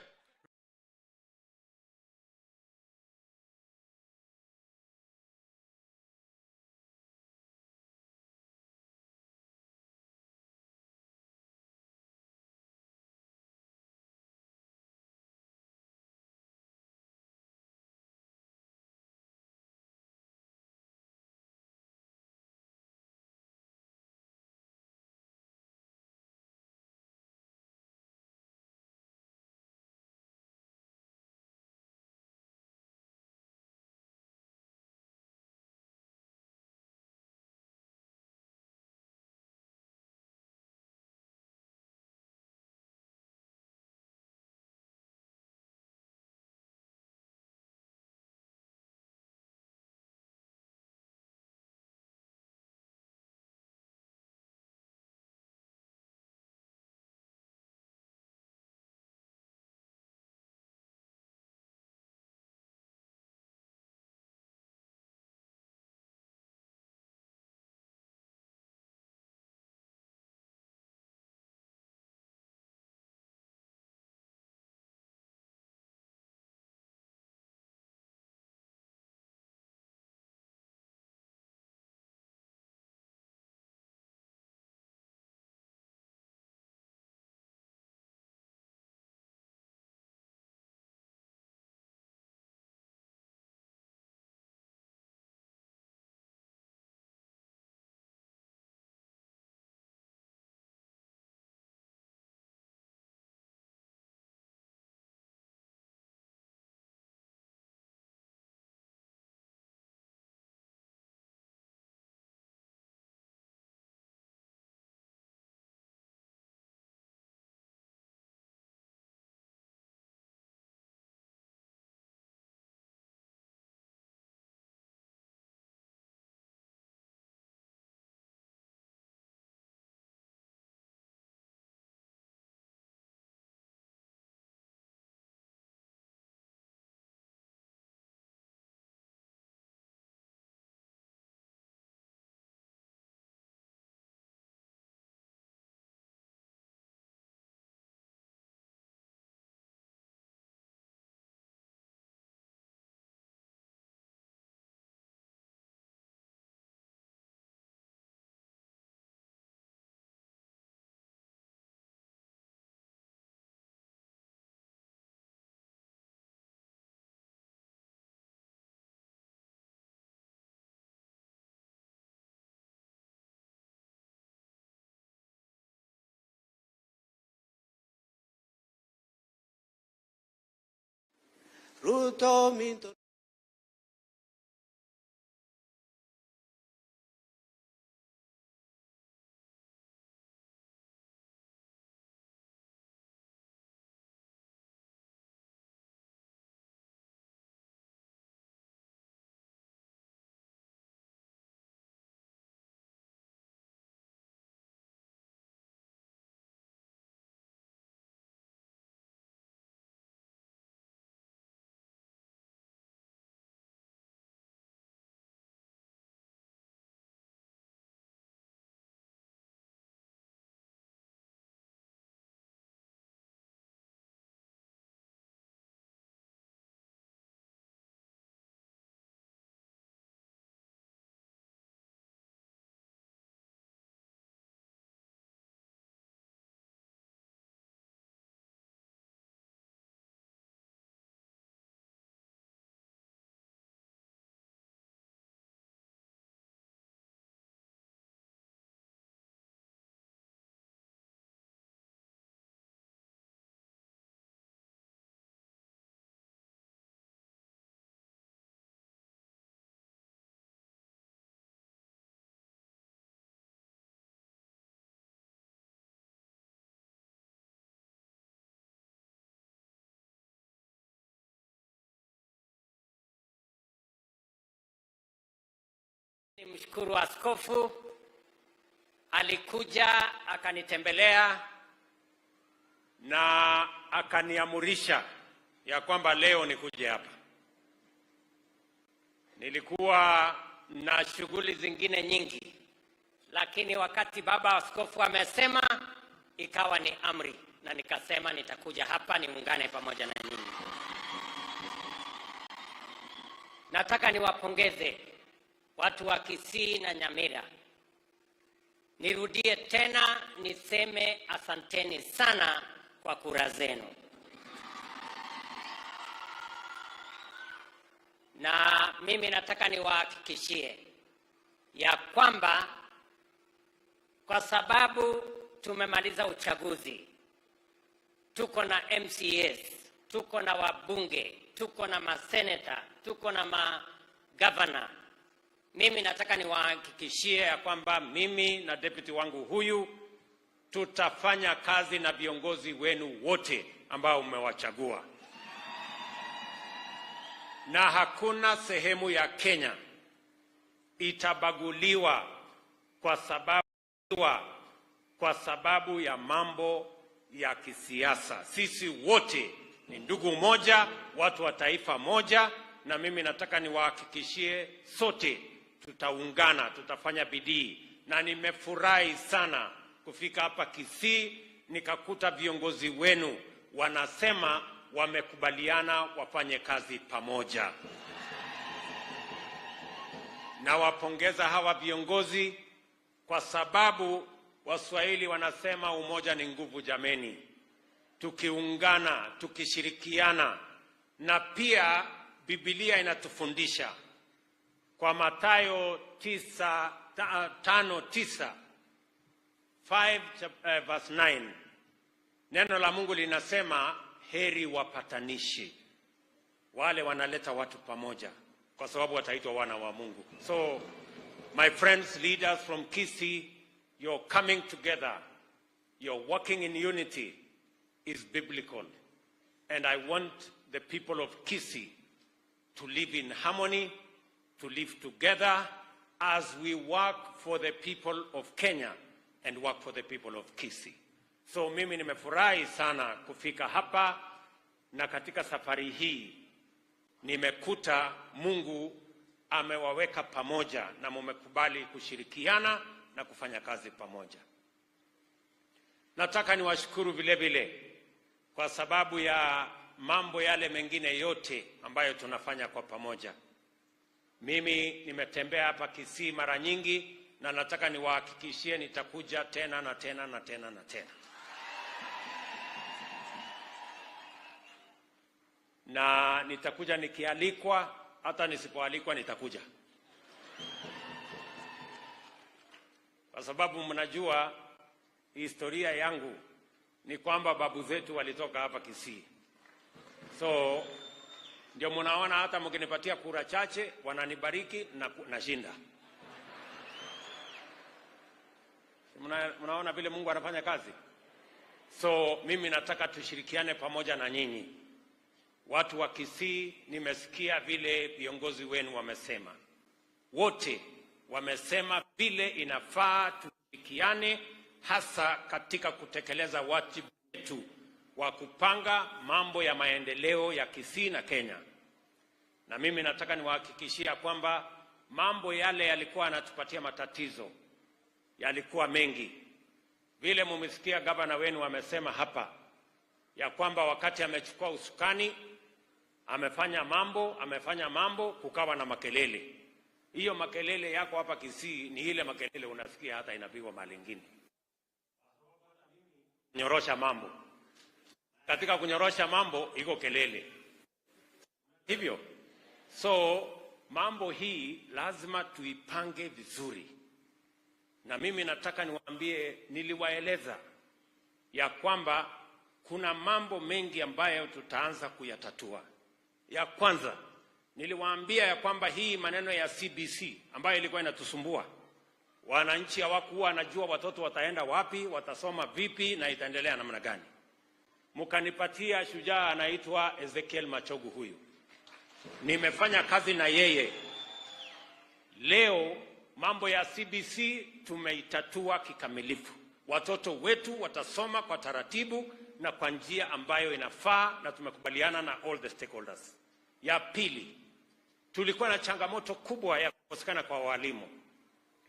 Ruto minto kushukuru askofu, alikuja akanitembelea na akaniamurisha ya kwamba leo nikuje hapa. Nilikuwa na shughuli zingine nyingi, lakini wakati baba askofu amesema ikawa ni amri, na nikasema nitakuja hapa niungane pamoja na nyinyi. Nataka niwapongeze watu wa Kisii na Nyamira. Nirudie tena niseme asanteni sana kwa kura zenu. Na mimi nataka niwahakikishie ya kwamba kwa sababu tumemaliza uchaguzi, tuko na MCAs, tuko na wabunge, tuko na maseneta, tuko na magavana. Mimi nataka niwahakikishie ya kwamba mimi na deputy wangu huyu tutafanya kazi na viongozi wenu wote ambao mmewachagua. Na hakuna sehemu ya Kenya itabaguliwa kwa sababu ya mambo ya kisiasa. Sisi wote ni ndugu moja, watu wa taifa moja, na mimi nataka niwahakikishie sote tutaungana, tutafanya bidii. Na nimefurahi sana kufika hapa Kisii nikakuta viongozi wenu wanasema wamekubaliana wafanye kazi pamoja. Na wapongeza hawa viongozi kwa sababu Waswahili wanasema umoja ni nguvu jameni. Tukiungana, tukishirikiana, na pia Biblia inatufundisha kwa Mathayo 5 verse 9. Neno la Mungu linasema heri wapatanishi, wale wanaleta watu pamoja, kwa sababu wataitwa wana wa Mungu. So my friends, leaders from Kisii, you're coming together, you're working in unity is biblical. And I want the people of Kisii to live in harmony, to live together as we work for the people of Kenya and work for the people of Kisii. So mimi nimefurahi sana kufika hapa, na katika safari hii nimekuta Mungu amewaweka pamoja na mmekubali kushirikiana na kufanya kazi pamoja. Nataka niwashukuru vile vile kwa sababu ya mambo yale mengine yote ambayo tunafanya kwa pamoja. Mimi nimetembea hapa Kisii mara nyingi, na nataka niwahakikishie nitakuja tena na tena na tena na tena. Na nitakuja nikialikwa, hata nisipoalikwa nitakuja. Kwa sababu mnajua historia yangu ni kwamba babu zetu walitoka hapa Kisii. So ndio mnaona hata mkinipatia kura chache wananibariki na nashinda. Mnaona vile Mungu anafanya kazi. So mimi nataka tushirikiane pamoja na nyinyi. Watu wa Kisii, nimesikia vile viongozi wenu wamesema. Wote wamesema vile inafaa tushirikiane, hasa katika kutekeleza wajibu wetu wa kupanga mambo ya maendeleo ya Kisii na Kenya. Na mimi nataka niwahakikishia kwamba mambo yale yalikuwa yanatupatia matatizo yalikuwa mengi. Vile mumesikia gavana wenu amesema hapa ya kwamba wakati amechukua usukani amefanya mambo kukawa na makelele. Hiyo makelele yako hapa Kisii ni ile makelele unasikia hata inapigwa mahali ingine. Kunyorosha mambo. Katika kunyorosha mambo iko kelele. Hivyo. So mambo hii lazima tuipange vizuri. Na mimi nataka niwaambie, niliwaeleza ya kwamba kuna mambo mengi ambayo tutaanza kuyatatua. Ya kwanza, niliwaambia ya kwamba hii maneno ya CBC ambayo ilikuwa inatusumbua, wananchi hawakuwa wanajua watoto wataenda wapi, watasoma vipi na itaendelea namna gani. Mkanipatia shujaa anaitwa Ezekiel Machogu huyu. Nimefanya kazi na yeye. Leo mambo ya CBC tumeitatua kikamilifu. Watoto wetu watasoma kwa taratibu na kwa njia ambayo inafaa, na tumekubaliana na all the stakeholders. Ya pili, tulikuwa na changamoto kubwa ya kukosekana kwa walimu.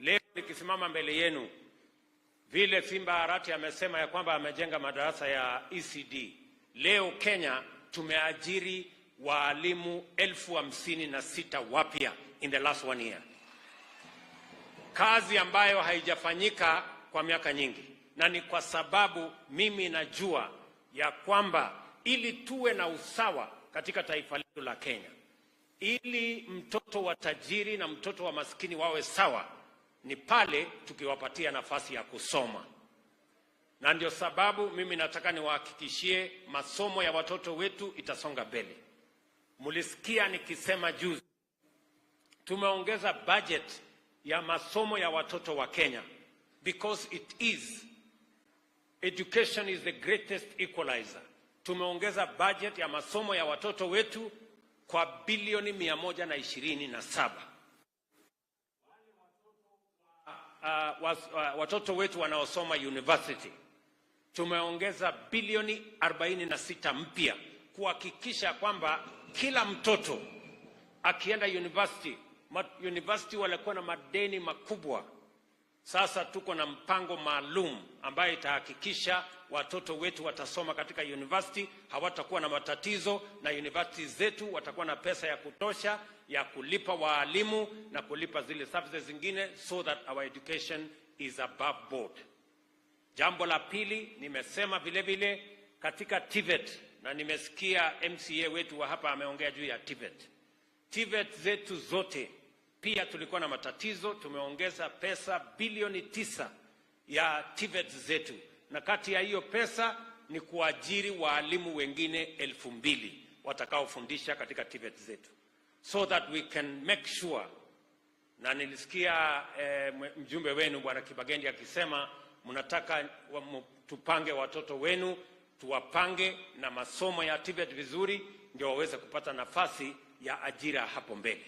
Leo nikisimama mbele yenu, vile Simba Arati amesema ya kwamba amejenga madarasa ya ECD. Leo Kenya tumeajiri walimu 56,000 wapya in the last 1 year. Kazi ambayo haijafanyika kwa miaka nyingi, na ni kwa sababu mimi najua ya kwamba ili tuwe na usawa katika taifa letu la Kenya, ili mtoto wa tajiri na mtoto wa maskini wawe sawa, ni pale tukiwapatia nafasi ya kusoma. Na ndio sababu mimi nataka niwahakikishie masomo ya watoto wetu itasonga mbele. Mulisikia nikisema juzi, tumeongeza budget ya masomo ya watoto wa Kenya, because education is the greatest equalizer. Tumeongeza budget ya masomo ya watoto wetu kwa bilioni 127. Watoto wetu wanaosoma university tumeongeza bilioni 46 mpya kuhakikisha kwamba kila mtoto akienda university walikuwa na madeni makubwa. Sasa tuko na mpango maalum ambayo itahakikisha watoto wetu watasoma katika university, hawatakuwa na matatizo, na university zetu watakuwa na pesa ya kutosha ya kulipa walimu na kulipa zile services zingine, so that our education is above board. Jambo la pili, nimesema vile vile katika TVET, na nimesikia MCA wetu wa hapa ameongea juu ya TVET. TVET zetu zote pia tulikuwa na matatizo. Tumeongeza pesa bilioni 9 ya TVET zetu, na kati ya hiyo pesa ni kuajiri walimu wengine 2,000 watakaofundisha katika TVET zetu, so that we can make sure. Na nilisikia mjumbe wenu Bwana Kibagendi akisema mnataka tupange watoto wenu, tuwapange na masomo ya TVET vizuri, ndio waweze kupata nafasi ya ajira hapo mbele.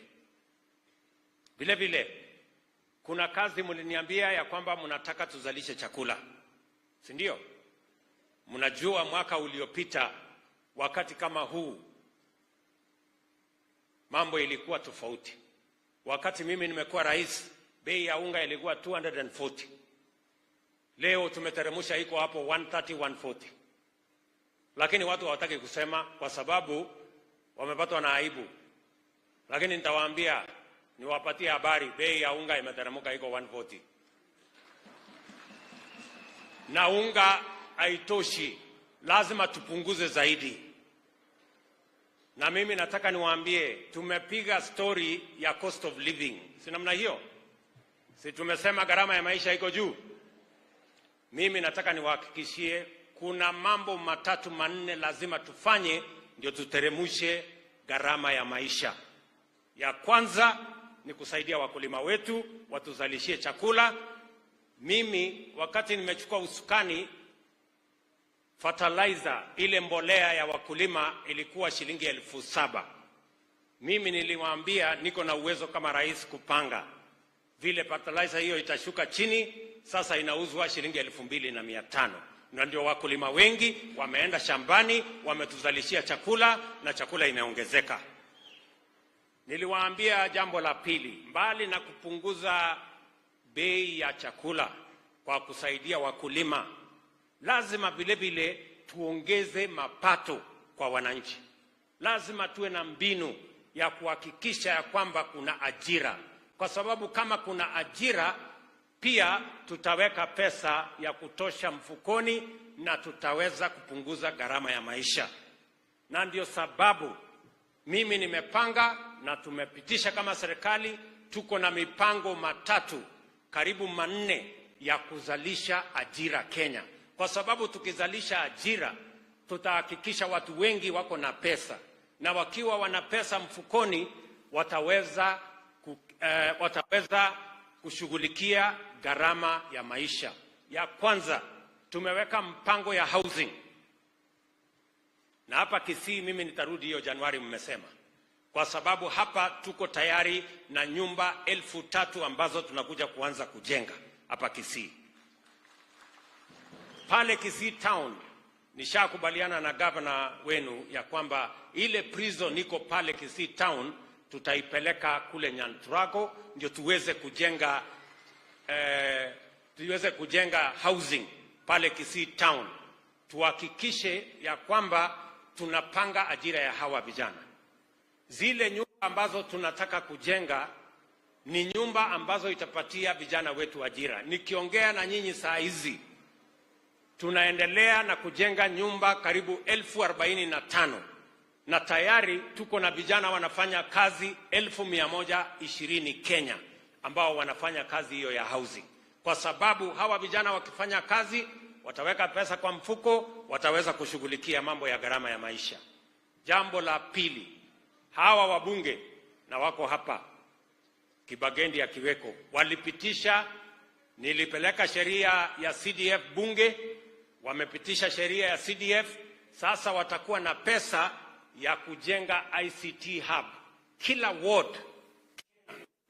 Vile vile kuna kazi mliniambia ya kwamba mnataka tuzalishe chakula, si ndio? Mnajua mwaka uliopita wakati kama huu mambo ilikuwa tofauti. Wakati mimi nimekuwa rais, bei ya unga ilikuwa 240. Leo tumeteremsha iko hapo 130, 140. Lakini watu hawataki kusema kwa sababu wamepatwa na aibu. Lakini nitawaambia, niwapatie habari, bei ya unga imeteremka iko 140. Na unga haitoshi, lazima tupunguze zaidi. Na mimi nataka niwaambie, tumepiga story ya cost of living. Si namna hiyo? Si tumesema gharama ya maisha iko juu? Mimi nataka niwahakikishie kuna mambo 3 4 lazima tufanye ndio tuteremushe gharama ya maisha. Ya kwanza ni kusaidia wakulima wetu watuzalishie chakula. Mimi wakati nimechukua usukani, fertilizer ile mbolea ya wakulima ilikuwa shilingi 7,000. Mimi niliwaambia niko na uwezo kama rais kupanga vile fertilizer hiyo itashuka chini. Sasa inauzwa shilingi 2,500. Na ndio wakulima wengi wameenda shambani, wametuzalishia chakula na chakula imeongezeka. Niliwaambia jambo la pili, mbali na kupunguza bei ya chakula kwa kusaidia wakulima, lazima vile vile tuongeze mapato kwa wananchi. Lazima tuwe na mbinu ya kuhakikisha ya kwamba kuna ajira, kwa sababu kama kuna ajira pia tutaweka pesa ya kutosha mfukoni na tutaweza kupunguza gharama ya maisha. Na ndio sababu mimi nimepanga na tumepitisha kama serikali, tuko na mipango 3 karibu 4 ya kuzalisha ajira Kenya. Kwa sababu tukizalisha ajira, tutahakikisha watu wengi wako na pesa, na wakiwa wana pesa mfukoni wataweza kushughulikia gharama ya maisha. Ya kwanza, tumeweka mpango ya housing. Na hapa Kisii, mimi nitarudi hiyo Januari, mmesema kwa sababu hapa tuko tayari na nyumba 3,000 ambazo tunakuja kuanza kujenga hapa Kisii. Pale Kisii town nishakubaliana na governor wenu ya kwamba ile prison iko pale Kisii town tutaipeleka kule Nyantrago ndio tuweze kujenga housing pale Kisii town. Tuhakikishe ya kwamba tunapanga ajira ya hawa vijana. Zile nyumba ambazo tunataka kujenga ni nyumba ambazo itapatia vijana wetu ajira. Nikiongea na nyinyi saa hizi tunaendelea na kujenga nyumba karibu 45,000 na tayari tuko na vijana wanafanya kazi 120 Kenya ambao wanafanya kazi hiyo ya housing, kwa sababu hawa vijana wakifanya kazi wataweka pesa kwa mfuko, wataweza kushughulikia mambo ya gharama ya maisha. Jambo la pili, hawa wabunge na wako hapa Kibagendi akiweko walipitisha, nilipeleka sheria ya CDF bunge, wamepitisha sheria ya CDF. Sasa watakuwa na pesa ya kujenga ICT hub. Kila ward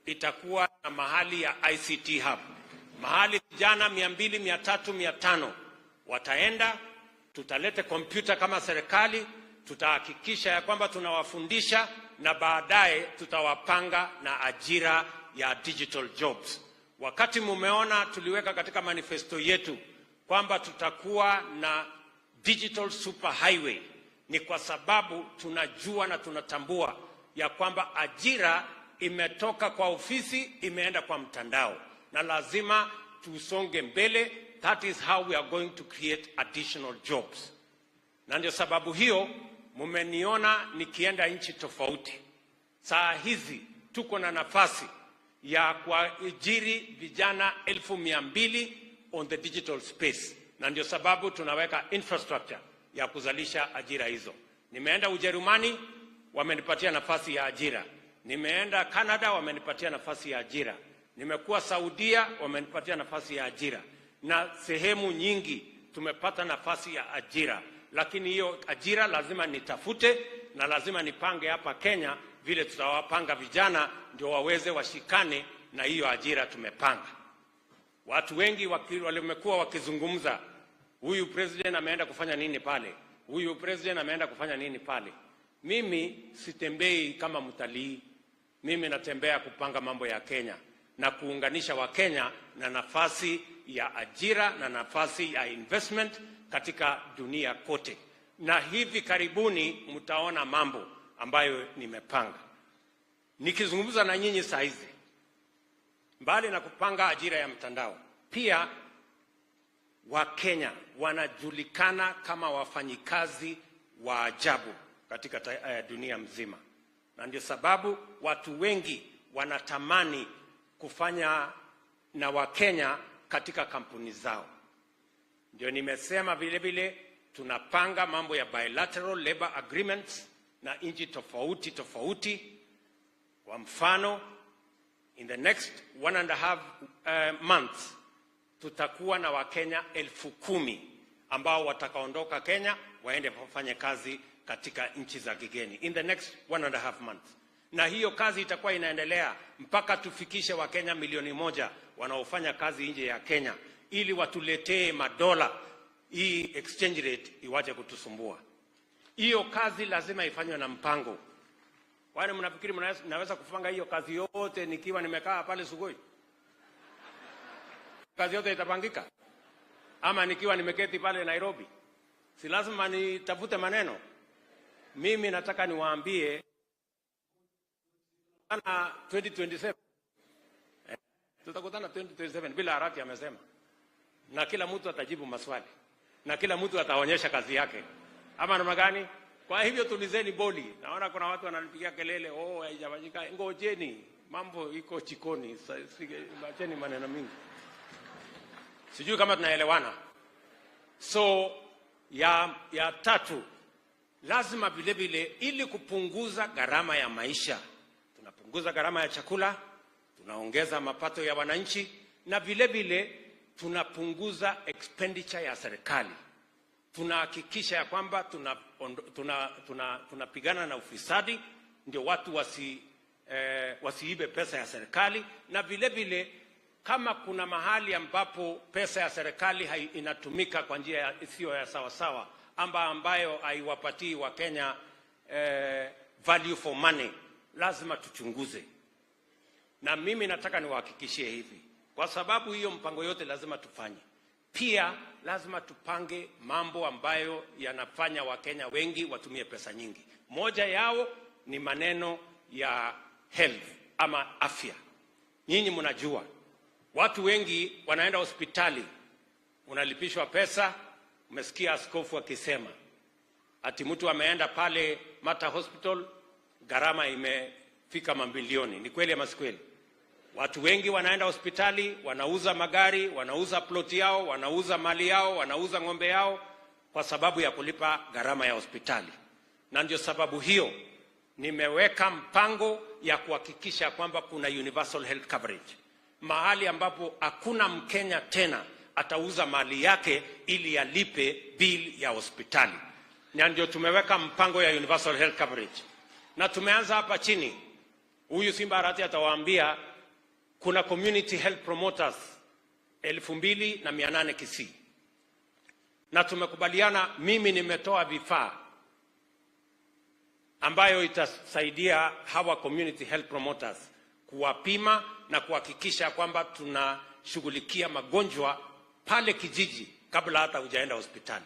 itakuwa na mahali ya ICT hub, mahali vijana 200, 300, 500 wataenda. Tutalete kompyuta kama serikali, tutahakikisha ya kwamba tunawafundisha na baadaye tutawapanga na ajira ya digital jobs. Wakati mumeona tuliweka katika manifesto yetu kwamba tutakuwa na digital super highway, ni kwa sababu tunajua na tunatambua ya kwamba ajira imetoka kwa ofisi imeenda kwa mtandao na lazima tusonge mbele. That is how we are going to create additional jobs. Na ndio sababu hiyo mumeniona nikienda nchi tofauti. Saa hizi tuko na nafasi ya kuajiri vijana 200,000 on the digital space, na ndio sababu tunaweka infrastructure ya kuzalisha ajira hizo. Nimeenda Ujerumani, wamenipatia nafasi ya ajira. Nimeenda Canada, wamenipatia nafasi ya ajira. Nimekuwa Saudia, wamenipatia nafasi ya ajira. Na sehemu nyingi tumepata nafasi ya ajira. Lakini hiyo ajira lazima nitafute na lazima nipange hapa Kenya vile tutawapanga vijana ndio waweze washikane na hiyo ajira tumepanga. Watu wengi wamekuwa wakizungumza, huyu president ameenda kufanya nini pale? Huyu president ameenda kufanya nini pale? Mimi sitembei kama mtalii. Mimi natembea kupanga mambo ya Kenya na kuunganisha Wakenya na nafasi ya ajira na nafasi ya investment katika dunia kote. Na hivi karibuni mtaona mambo ambayo nimepanga. Nikizungumza na nyinyi saa hizi, mbali na kupanga ajira ya mtandao, pia Wakenya wanajulikana kama wafanyikazi wa ajabu katika dunia mzima. Na ndio sababu watu wengi wanatamani kufanya na Wakenya katika kampuni zao. Ndio nimesema vile vile tunapanga mambo ya bilateral labor agreements na nchi tofauti tofauti. Kwa mfano, in the next 1.5 months tutakuwa na Wakenya 10,000 ambao watakaondoka Kenya waende kufanya kazi katika nchi za kigeni in the next 1.5 months. Na hiyo kazi itakuwa inaendelea mpaka tufikishe Wakenya 1,000,000 wanaofanya kazi nje ya Kenya, ili watuletee madola, hii exchange rate iwache kutusumbua. Hiyo kazi lazima ifanywe na mpango. Wale mnafikiri mnaweza kufanga hiyo kazi yote nikiwa nimekaa pale Sugoi? Kazi yote itapangika? Ama nikiwa nimeketi pale Nairobi? Si lazima nitafute maneno. Mimi nataka niwaambie ana 2027. Tutakutana 2027 bila haraka, amesema. Na kila mtu atajibu maswali. Na kila mtu ataonyesha kazi yake. Ama namna gani? Kwa hivyo tulizeni boli. Naona kuna watu wananipigia kelele, haijafanyika. Ngojeni, mambo iko chikoni. Acheni maneno mingi. Sijui kama tunaelewana. So ya tatu, lazima vile vile ili kupunguza gharama ya maisha. Tunapunguza gharama ya chakula, tunaongeza mapato ya wananchi, na vile vile tunapunguza expenditure ya serikali. Tunahakikisha ya kwamba tunapigana na ufisadi ndio watu wasiibe pesa ya serikali, na vile vile kama kuna mahali ambapo pesa ya serikali inatumika kwa njia isiyo ya sawa sawa ambayo haiwapatii wa Kenya value for money, lazima tuchunguze. Na mimi nataka niwahakikishie hivi, kwa sababu hiyo mpango yote lazima tufanye. Pia lazima tupange mambo ambayo yanafanya Wakenya wengi watumie pesa nyingi. Moja yao ni maneno ya health ama afya. Nyinyi mnajua watu wengi wanaenda hospitali, unalipishwa pesa. Umesikia askofu akisema ati mtu ameenda pale Mata Hospital, gharama imefika mambilioni. Ni kweli ama si kweli? Watu wengi wanaenda hospitali, wanauza magari, wanauza ploti yao, wanauza mali yao, wanauza ng'ombe yao kwa sababu ya kulipa gharama ya hospitali. Na ndio sababu hiyo nimeweka mpango ya kuhakikisha kwamba kuna universal health coverage. Mahali ambapo hakuna Mkenya tena atauza mali yake ili alipe bill ya hospitali. Na ndio tumeweka mpango ya universal health coverage. Na tumeanza hapa chini. Huyu Simba Arati atawaambia kuna community health promoters 2,800 Kisii. Na tumekubaliana, mimi nimetoa vifaa ambayo itasaidia hawa community health promoters kuwapima na kuhakikisha kwamba tunashughulikia magonjwa pale kijiji kabla hata hujaenda hospitali.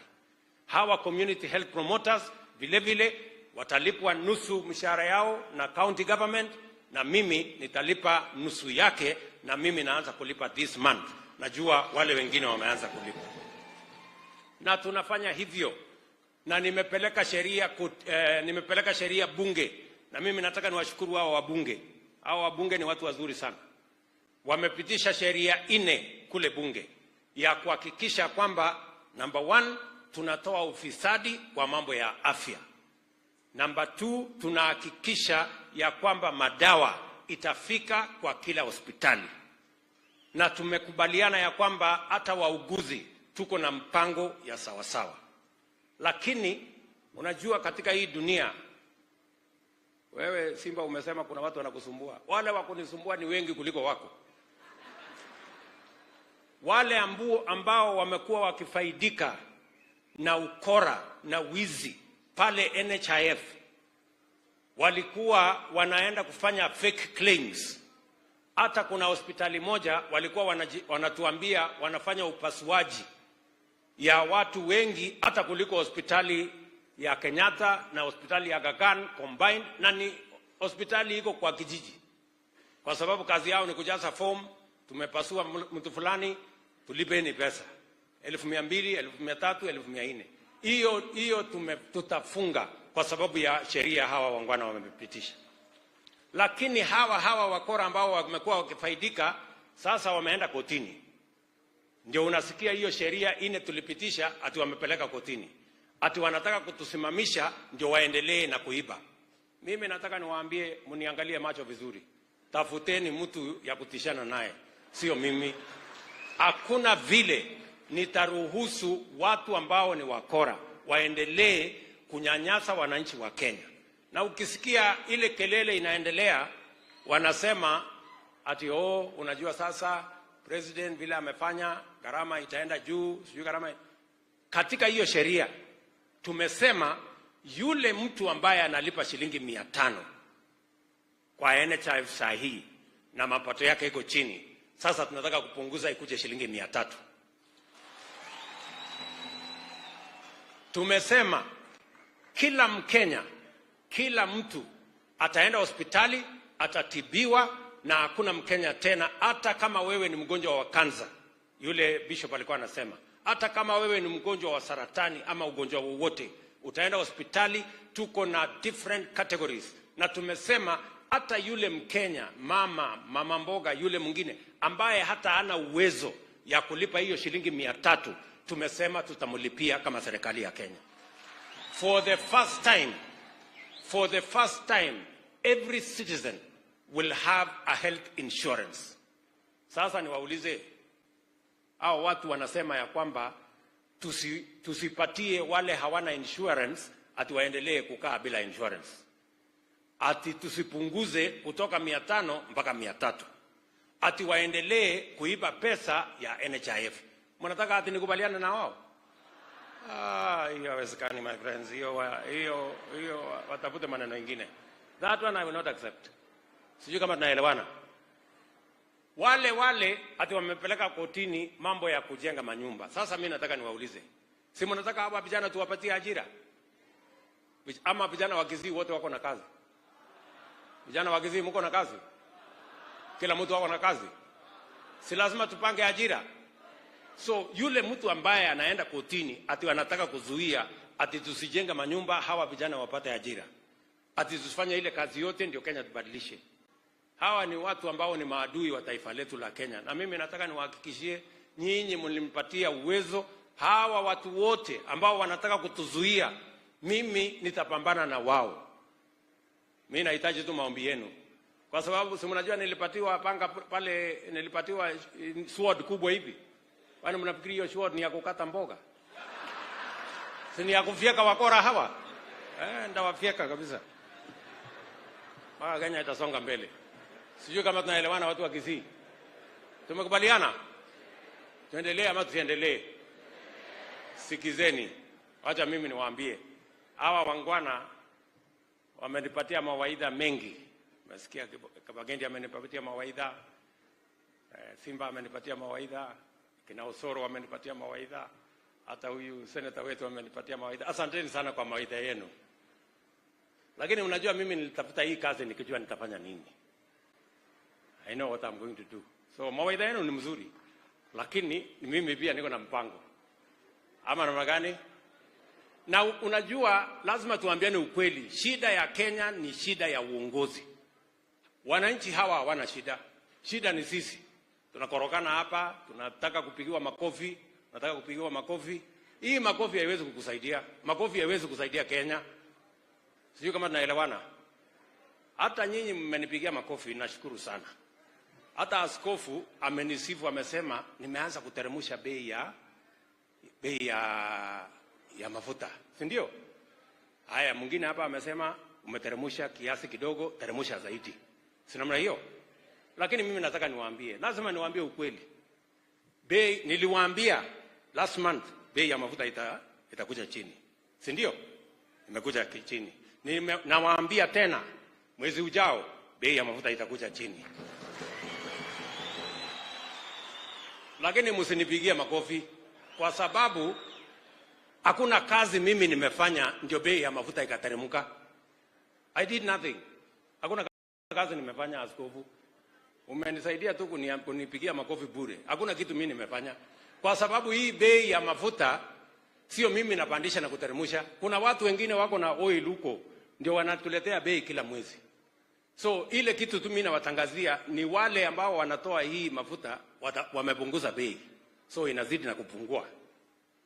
Hawa community health promoters vile vile watalipwa nusu mshahara yao na county government, na mimi nitalipa nusu yake, na mimi naanza kulipa this month. Najua wale wengine wameanza kulipa. Na tunafanya hivyo, na nimepeleka sheria bunge, na mimi nataka niwashukuru hao wabunge. Hao wabunge ni watu wazuri sana. Wamepitisha sheria 4 kule bunge ya kuhakikisha kwamba number 1, tunatoa ufisadi kwa mambo ya afya. Number 2, tunahakikisha ya kwamba madawa itafika kwa kila hospitali. Na tumekubaliana ya kwamba hata wauguzi tuko na mpango ya sawa sawa. Lakini unajua katika hii dunia, wewe Simba umesema kuna watu wanakusumbua. Wale wakunisumbua ni wengi kuliko wako. Wale ambao wamekuwa wakifaidika na ukora na wizi pale NHIF, walikuwa wanaenda kufanya fake claims. Hata kuna hospitali moja walikuwa wanatuambia wanafanya upasuaji ya watu wengi hata kuliko hospitali ya Kenyatta na hospitali ya Aga Khan combined, na ni hospitali iko kwa kijiji. Kwa sababu kazi yao ni kujaza form, tumepasua mtu fulani, tulipeni pesa 1,200, 1,300, 1,400. Hiyo tutafunga kwa sababu ya sheria hawa wangwana wamepitisha. Lakini hawa wakora ambao wamekuwa wakifaidika sasa wameenda kotini. Ndio unasikia hiyo sheria 4 tulipitisha ati wamepeleka kotini. Ati wanataka kutusimamisha ndio waendelee na kuiba. Mimi nataka niwaambie, mniangalie macho vizuri. Tafuteni mtu ya kutishana naye, sio mimi. Hakuna vile nitaruhusu watu ambao ni wakora waendelee kunyanyasa wananchi wa Kenya. Na ukisikia ile kelele inaendelea, wanasema ati unajua sasa president vile amefanya, gharama itaenda juu, sijui gharama. Katika hiyo sheria tumesema yule mtu ambaye analipa shilingi 500 kwa NHIF sahihi na mapato yake iko chini, sasa tunataka kupunguza ikuje shilingi 300. Tumesema kila Mkenya, kila mtu ataenda hospitali, atatibiwa, na hakuna Mkenya tena, hata kama wewe ni mgonjwa wa kansa, yule bishop alikuwa anasema, hata kama wewe ni mgonjwa wa saratani ama ugonjwa wowote, utaenda hospitali. Tuko na different categories. Na tumesema hata yule Mkenya, mama mboga, yule mwingine ambaye hata hana uwezo ya kulipa hiyo shilingi 300, tumesema tutamlipia kama serikali ya Kenya. For the first time, every citizen will have a health insurance. Sasa niwaulize, hao watu wanasema ya kwamba tusipatie wale hawana insurance ati waendelee kukaa bila insurance. ati tusipunguze kutoka 500 mpaka 300, ati waendelee kuiba pesa ya NHIF. Mnataka ati nikubaliane na wao? Hiyo haiwezekani my friends. Hiyo watafute maneno mengine. That one I will not accept. Sijui kama tunaelewana. Wale ati wamepeleka kotini mambo ya kujenga manyumba. Sasa mimi nataka niwaulize, si mnataka hawa vijana tuwapatie ajira? Ama vijana wa Kisii wote wako na kazi? Vijana wa Kisii mko na kazi? Kila mtu wako na kazi? Si lazima tupange ajira? So yule mtu ambaye anaenda kotini ati wanataka kuzuia ati tusijenga manyumba hawa vijana wapate ajira, ati tusifanye ile kazi yote ndio Kenya tubadilishe. Hawa ni watu ambao ni maadui wa taifa letu la Kenya, na mimi nataka niwahakikishie nyinyi mlimpatia uwezo hawa watu wote ambao wanataka kutuzuia. Mimi nitapambana na wao. Mimi nahitaji tu maombi yenu, kwa sababu si mnajua nilipatiwa panga pale, nilipatiwa sword kubwa hivi. Wani mnafikiri hiyo sword ni ya kukata mboga? Si ni ya kufyeka wakora hawa? Ndawafyeka kabisa. Kenya itasonga mbele. Sijui kama tunaelewana watu wa Kisii. Tumekubaliana? Tuendelee ama tusiendelee? Sikizeni. Acha mimi niwaambie. Hawa wangwana wamenipatia mawaidha mengi. Nasikia Kabagendi amenipatia mawaidha. Simba amenipatia mawaidha. Kina Osoro wamenipatia mawaidha. Hata huyu senator wetu amenipatia mawaidha. Asanteni sana kwa mawaidha yenu. Lakini unajua mimi nilitafuta hii kazi nikijua nitafanya nini. I know what I'm going to do. So mawaidha yenu ni mzuri. Lakini mimi pia niko na mpango. Ama namna gani? Na unajua lazima tuambiane ukweli. Shida ya Kenya ni shida ya uongozi. Wananchi hawa hawana shida. Shida ni sisi. Tunakorokana hapa, tunataka kupigiwa makofi, tunataka kupigiwa makofi. Hii makofi haiwezi kukusaidia. Makofi haiwezi kusaidia Kenya. Sijui kama tunaelewana. Hata nyinyi mmenipigia makofi, nashukuru sana. Hata askofu amenisifu, amesema nimeanza kuteremsha bei ya mafuta. Si ndio? Haya, mwingine hapa amesema umeteremsha kiasi kidogo, teremsha zaidi. Si namna hiyo? Lakini mimi nataka niwaambie, lazima niwaambie ukweli. Bei niliwaambia last month bei ya mafuta itakuja chini. Si ndio? Imekuja chini. Nawaambia tena mwezi ujao bei ya mafuta itakuja chini. Lakini msinipigie makofi kwa sababu hakuna kazi mimi nimefanya ndio bei ya mafuta ikateremka. I did nothing. Hakuna kazi nimefanya askofu. Umenisaidia tu kunipigia makofi bure. Hakuna kitu mimi nimefanya. Kwa sababu hii bei ya mafuta sio mimi napandisha na kuteremsha. Kuna watu wengine wako na oil huko ndio wanatuletea bei kila mwezi. So ile kitu tu mimi nawatangazia ni wale ambao wanatoa hii mafuta wamepunguza bei. So inazidi na kupungua.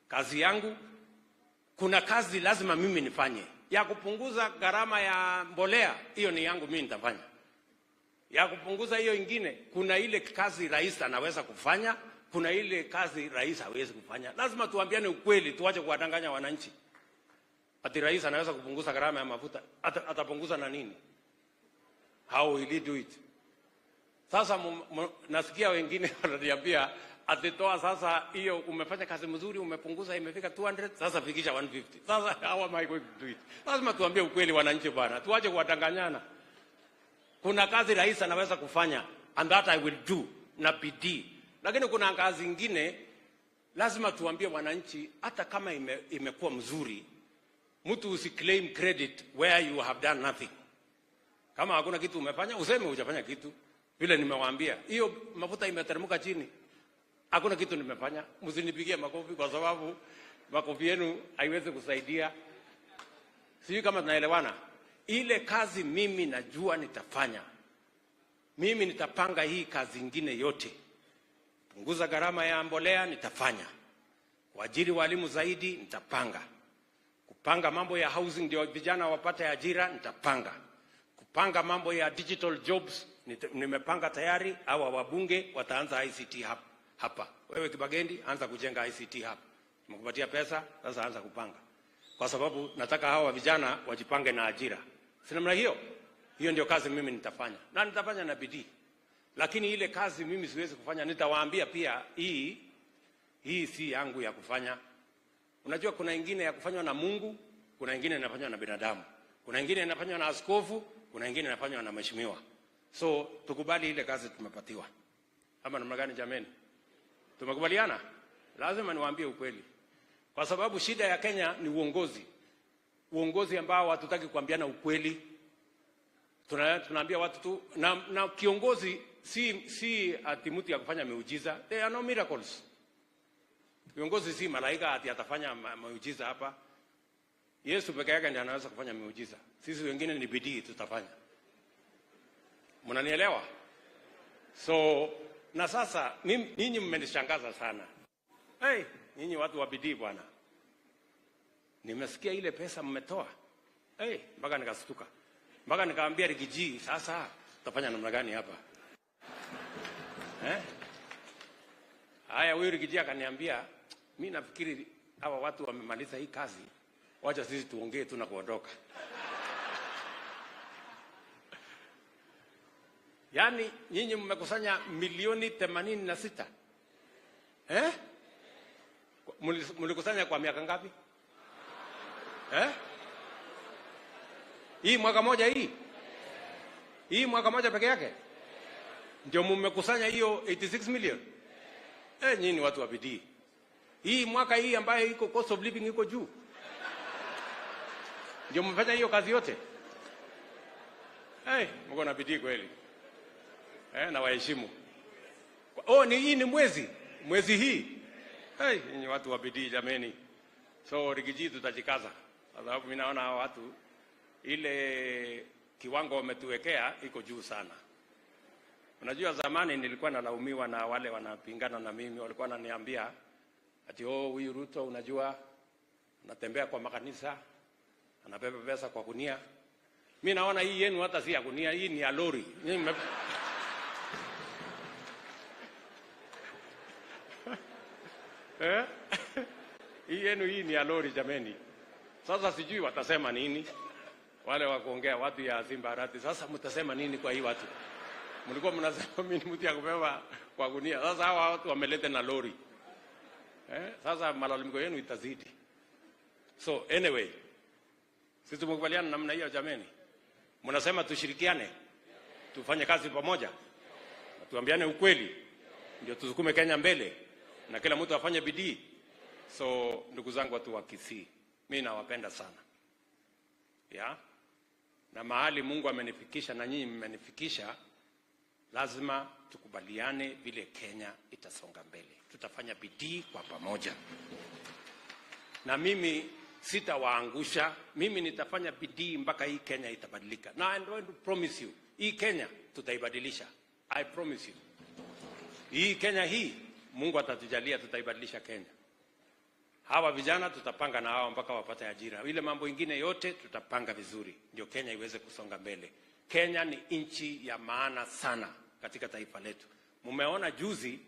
Kazi yangu, kuna kazi lazima mimi nifanye. Ya kupunguza gharama ya mbolea, hiyo ni yangu mimi nitafanya. Ya kupunguza hiyo ingine, kuna ile kazi rais anaweza kufanya, kuna ile kazi rais hawezi kufanya. Lazima tuambiane ukweli, tuache kuwadanganya wananchi. Ati rais anaweza kupunguza gharama ya mafuta, atapunguza na nini? How will he do it? Sasa nasikia wengine wananiambia atitoa sasa hiyo umefanya kazi mzuri, umepunguza imefika 200, sasa fikisha 150. Sasa how am I going to do it? Lazima tuambie ukweli wananchi bwana. Tuache kuwadanganyana. Kuna kazi rais anaweza kufanya and that I will do na bidii. Lakini kuna kazi nyingine lazima tuambie wananchi hata kama imekuwa mzuri, mtu usiclaim credit where you have done nothing. Kama hakuna kitu umefanya, useme hujafanya kitu. Vile nimewaambia, hiyo mafuta imeteremka chini. Hakuna kitu nimefanya. Msinipigie makofi kwa sababu makofi yenu haiwezi kusaidia. Sijui kama tunaelewana. Ile kazi mimi najua nitafanya. Mimi nitapanga hii kazi nyingine yote. Punguza gharama ya mbolea nitafanya. Kuajiri walimu zaidi nitapanga. Kupanga mambo ya housing ndio vijana wapate ajira nitapanga. Kupanga mambo ya digital jobs nimepanga tayari. Hawa wabunge wataanza ICT hapa. Wewe Kibagendi anza kujenga ICT hapa. Nimekupatia pesa, sasa anza kupanga. Kwa sababu nataka hawa vijana wajipange na ajira. Si namna hiyo? Hiyo ndio kazi mimi nitafanya, na nitafanya na bidii. Lakini ile kazi mimi siwezi kufanya, nitawaambia pia hii si yangu ya kufanya. Unajua kuna ingine ya kufanywa na Mungu, kuna ingine inafanywa na binadamu. Kuna ingine inafanywa na askofu, kuna ingine inafanywa na mheshimiwa. So tukubali ile kazi tumepatiwa. Ama namna gani jameni? Tumekubaliana? Lazima niwaambie ukweli. Kwa sababu shida ya Kenya ni uongozi. Uongozi ambao hatutaki kuambiana ukweli. Tunaambia watu tu na kiongozi si ati mtu ya kufanya miujiza. There are no miracles. Kiongozi si malaika ati atafanya miujiza hapa. Yesu peke yake ndiye anaweza kufanya miujiza. Sisi wengine ni bidii tutafanya. Mnanielewa? So na sasa ninyi mmenishangaza sana. Hey, ninyi watu wa bidii bwana. Nimesikia ile pesa mmetoa. Hey, mpaka nikastuka. Mpaka nikaambia Rigiji, sasa tutafanya namna gani hapa? Haya, huyu Rigiji akaniambia, mimi nafikiri hawa watu wamemaliza hii kazi. Wacha sisi tuongee tu na kuondoka. Yaani nyinyi mmekusanya milioni 86. Mlikusanya kwa miaka ngapi? Hii mwaka moja hii? Hii mwaka moja peke yake? Ndio mmekusanya hiyo 86 million? Nyinyi watu wa bidii. Hii mwaka hii ambayo iko cost of living iko juu. Ndio mmefanya hiyo kazi yote? Mko na bidii kweli. Na waheshimu. Hii ni mwezi hii. Nyinyi watu wa bidii jameni. So Rigiji tutajikaza. Sababu mimi naona hawa watu ile kiwango wametuwekea iko juu sana. Unajua zamani nilikuwa nalaumiwa na wale wanapingana na mimi, walikuwa wananiambia ati huyu Ruto unajua anatembea kwa makanisa, anabeba pesa kwa gunia. Mimi naona hii yenu hata si ya gunia, hii ni ya lori. Hii yenu hii ni ya lori jameni. Sasa sijui watasema nini wale wa kuongea watu ya Zimbarati. Sasa mtasema nini kwa hii watu? Mlikuwa mnasema mimi ni mtu ya kubeba kwa gunia. Sasa hawa watu wameleta na lori. Sasa malalamiko yenu itazidi. So anyway, sisi tumekubaliana namna hiyo jameni. Mnasema tushirikiane. Tufanye kazi pamoja. Tuambiane ukweli. Ndio tusukume Kenya mbele. Na kila mtu afanye bidii. So ndugu zangu watu wa Kisii, mimi nawapenda sana. Na mahali Mungu amenifikisha na nyinyi mmenifikisha, lazima tukubaliane vile Kenya itasonga mbele. Tutafanya bidii kwa pamoja. Na mimi sitawaangusha, mimi nitafanya bidii mpaka hii Kenya itabadilika. Na I'm going to promise you, hii Kenya tutaibadilisha. I promise you. Hii Kenya hii, Mungu atatujalia tutaibadilisha Kenya. Hawa vijana tutapanga na hawa mpaka wapate ajira. Ile mambo ingine yote tutapanga vizuri. Ndio Kenya iweze kusonga mbele. Kenya ni nchi ya maana sana katika taifa letu. Mumeona juzi,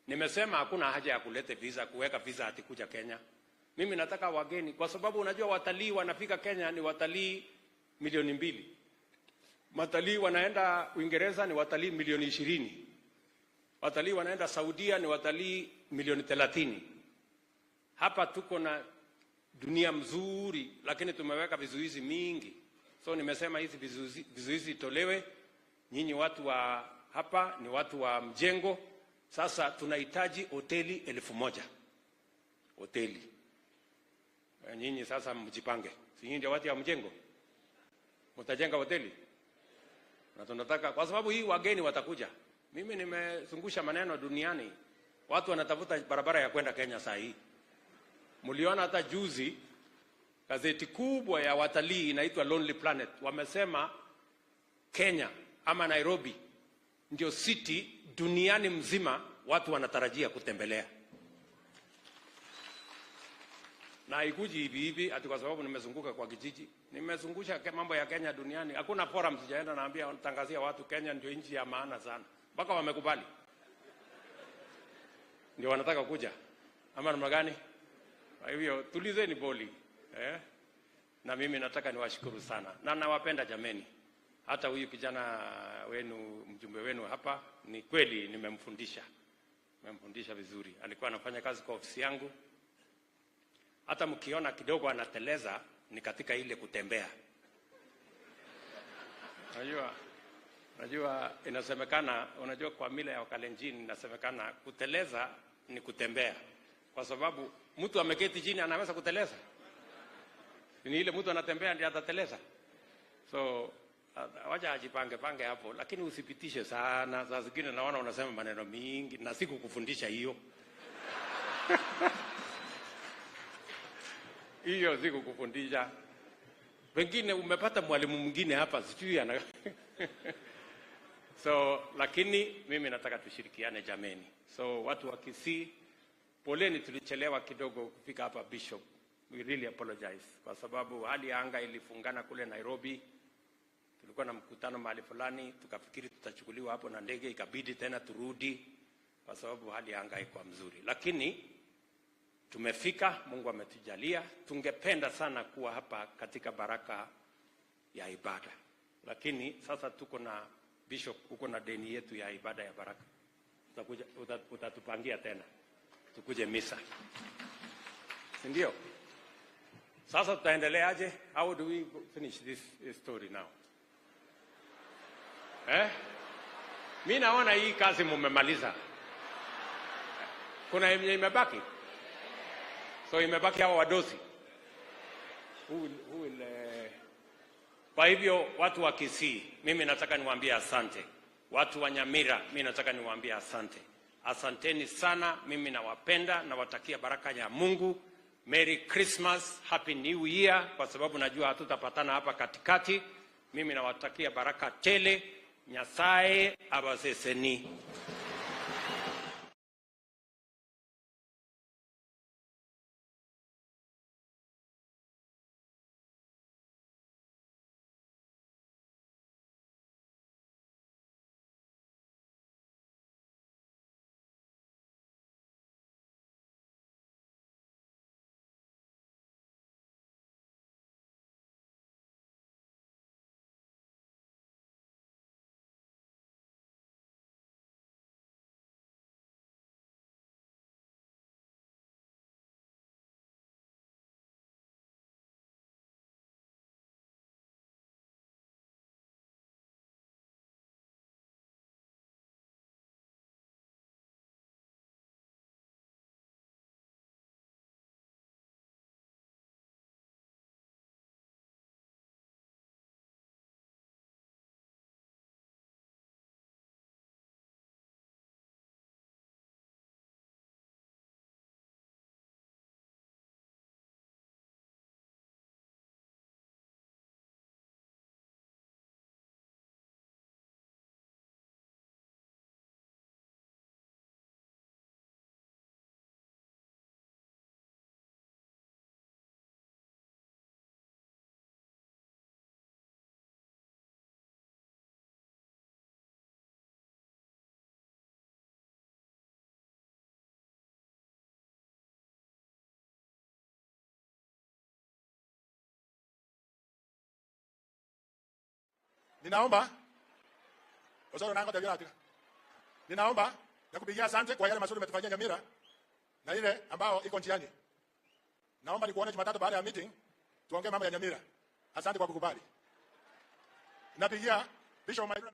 nimesema hakuna haja ya kulete visa, kuweka visa ati kuja Kenya. Mimi nataka wageni, kwa sababu unajua watalii wanafika Kenya ni watalii milioni 2. Watalii wanaenda Uingereza ni watalii milioni 20. Watalii wanaenda Saudia ni watalii milioni 30. Hapa tuko na dunia mzuri, lakini tumeweka vizuizi mingi. So nimesema hizi vizuizi tolewe. Nyinyi watu wa hapa ni watu wa mjengo. Sasa tunahitaji hoteli 1000. Hoteli. Nyinyi sasa mjipange. Si nyinyi ndio watu ya mjengo? Mtajenga hoteli? Na tunataka, kwa sababu hii wageni watakuja. Mimi nimezungusha maneno duniani. Watu wanatafuta barabara ya kwenda Kenya saa hii. Muliona hata juzi gazeti kubwa ya watalii inaitwa Lonely Planet wamesema Kenya ama Nairobi ndio city duniani mzima watu wanatarajia kutembelea. Na haikuji hivi hivi ati kwa sababu nimezunguka kwa kijiji. Nimezungusha mambo ya Kenya duniani. Hakuna forum sijaenda naambia natangazia watu Kenya ndio nchi ya maana sana. Mpaka wamekubali. Ndio wanataka kuja. Ama namna gani? Kwa hivyo tulizeni boli. Na mimi nataka niwashukuru sana. Na nawapenda jameni. Hata huyu kijana wenu, mjumbe wenu hapa, ni kweli nimemfundisha vizuri. Alikuwa anafanya kazi kwa ofisi yangu. Hata mkiona kidogo anateleza, ni katika ile kutembea. Unajua inasemekana, unajua kwa mila ya Wakalenjin inasemekana kuteleza ni kutembea. Kwa sababu mtu ameketi chini anaweza kuteleza. Ni ile mtu anatembea ndiye atateleza. So wacha ajipange hapo, lakini usipitishe sana. Saa zingine naona unasema maneno mingi na sikukufundisha hiyo. Hiyo sikukufundisha. Wengine umepata mwalimu mwingine hapa sijui ana. So lakini mimi nataka tushirikiane jameni. So watu wa Kisii, poleni tulichelewa kidogo kufika hapa Bishop. We really apologize kwa sababu hali ya anga ilifungana kule Nairobi. Tulikuwa na mkutano mahali fulani, tukafikiri tutachukuliwa hapo na ndege, ikabidi tena turudi kwa sababu hali ya anga haikuwa mzuri. Lakini tumefika, Mungu ametujalia. Tungependa sana kuwa hapa katika baraka ya ibada. Lakini sasa tuko na Bishop, uko na deni yetu ya ibada ya baraka. Utatupangia tena tukuje misa. Ndio? Sasa tutaendeleaje? How do we finish this story now? Mimi naona hii kazi mmemaliza. Kuna yenye imebaki? So imebaki hao wadosi. Kwa hivyo watu wa Kisii, mimi nataka niwaambie asante. Watu wa Nyamira, mimi nataka niwaambie asante. Asanteni sana, mimi nawapenda na watakia baraka ya Mungu. Merry Christmas, Happy New Year, kwa sababu najua hatutapatana hapa katikati. Mimi nawatakia baraka tele. Nyasaye abaseseni. Ninaomba Osoro nango tabia atika. Ninaomba na kupigia asante kwa yale mazuri umetufanyia Nyamira na ile ambao iko njiani. Naomba nikuone Jumatatu baada ya meeting tuongee mambo ya Nyamira. Asante kwa kukubali. Napigia Bishop Maidra.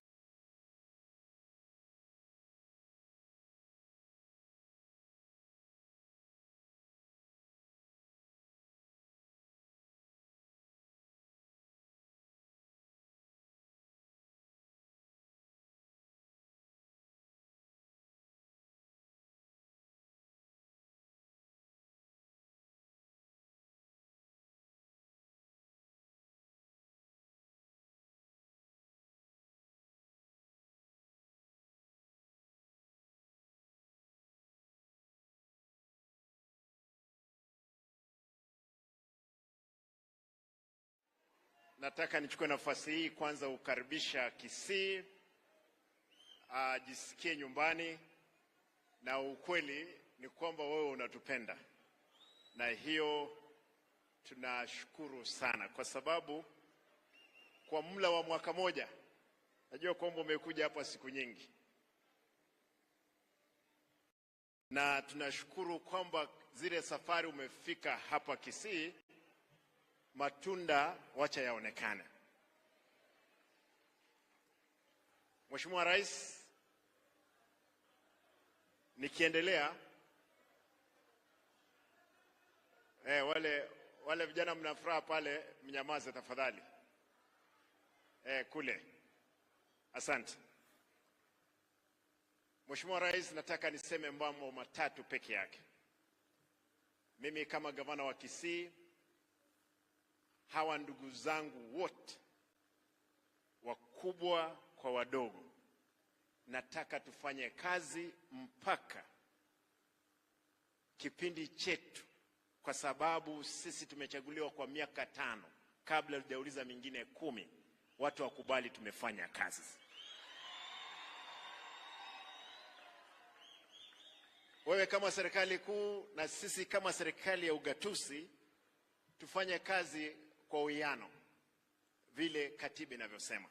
Nataka nichukue nafasi hii kwanza kukaribisha Kisii, ajisikie nyumbani, na ukweli ni kwamba wewe unatupenda. Na hiyo tunashukuru sana kwa sababu kwa muda wa mwaka moja Najua kwamba umekuja hapa siku nyingi, na tunashukuru kwamba zile safari umefika hapa Kisii, matunda wacha yaonekane. Mheshimiwa Rais, nikiendelea, wale vijana mnafuraha pale, mnyamaze tafadhali. Kule. Asante. Mheshimiwa Rais, nataka niseme mambo matatu peke yake. Mimi kama gavana wa Kisii, hawa ndugu zangu wote, wakubwa kwa wadogo, nataka tufanye kazi mpaka kipindi chetu, kwa sababu sisi tumechaguliwa kwa miaka 5 kabla hujauliza mingine 10. Watu wakubali tumefanya kazi. Wewe kama serikali kuu na sisi kama serikali ya ugatuzi, tufanye kazi kwa uwiano vile katiba inavyosema.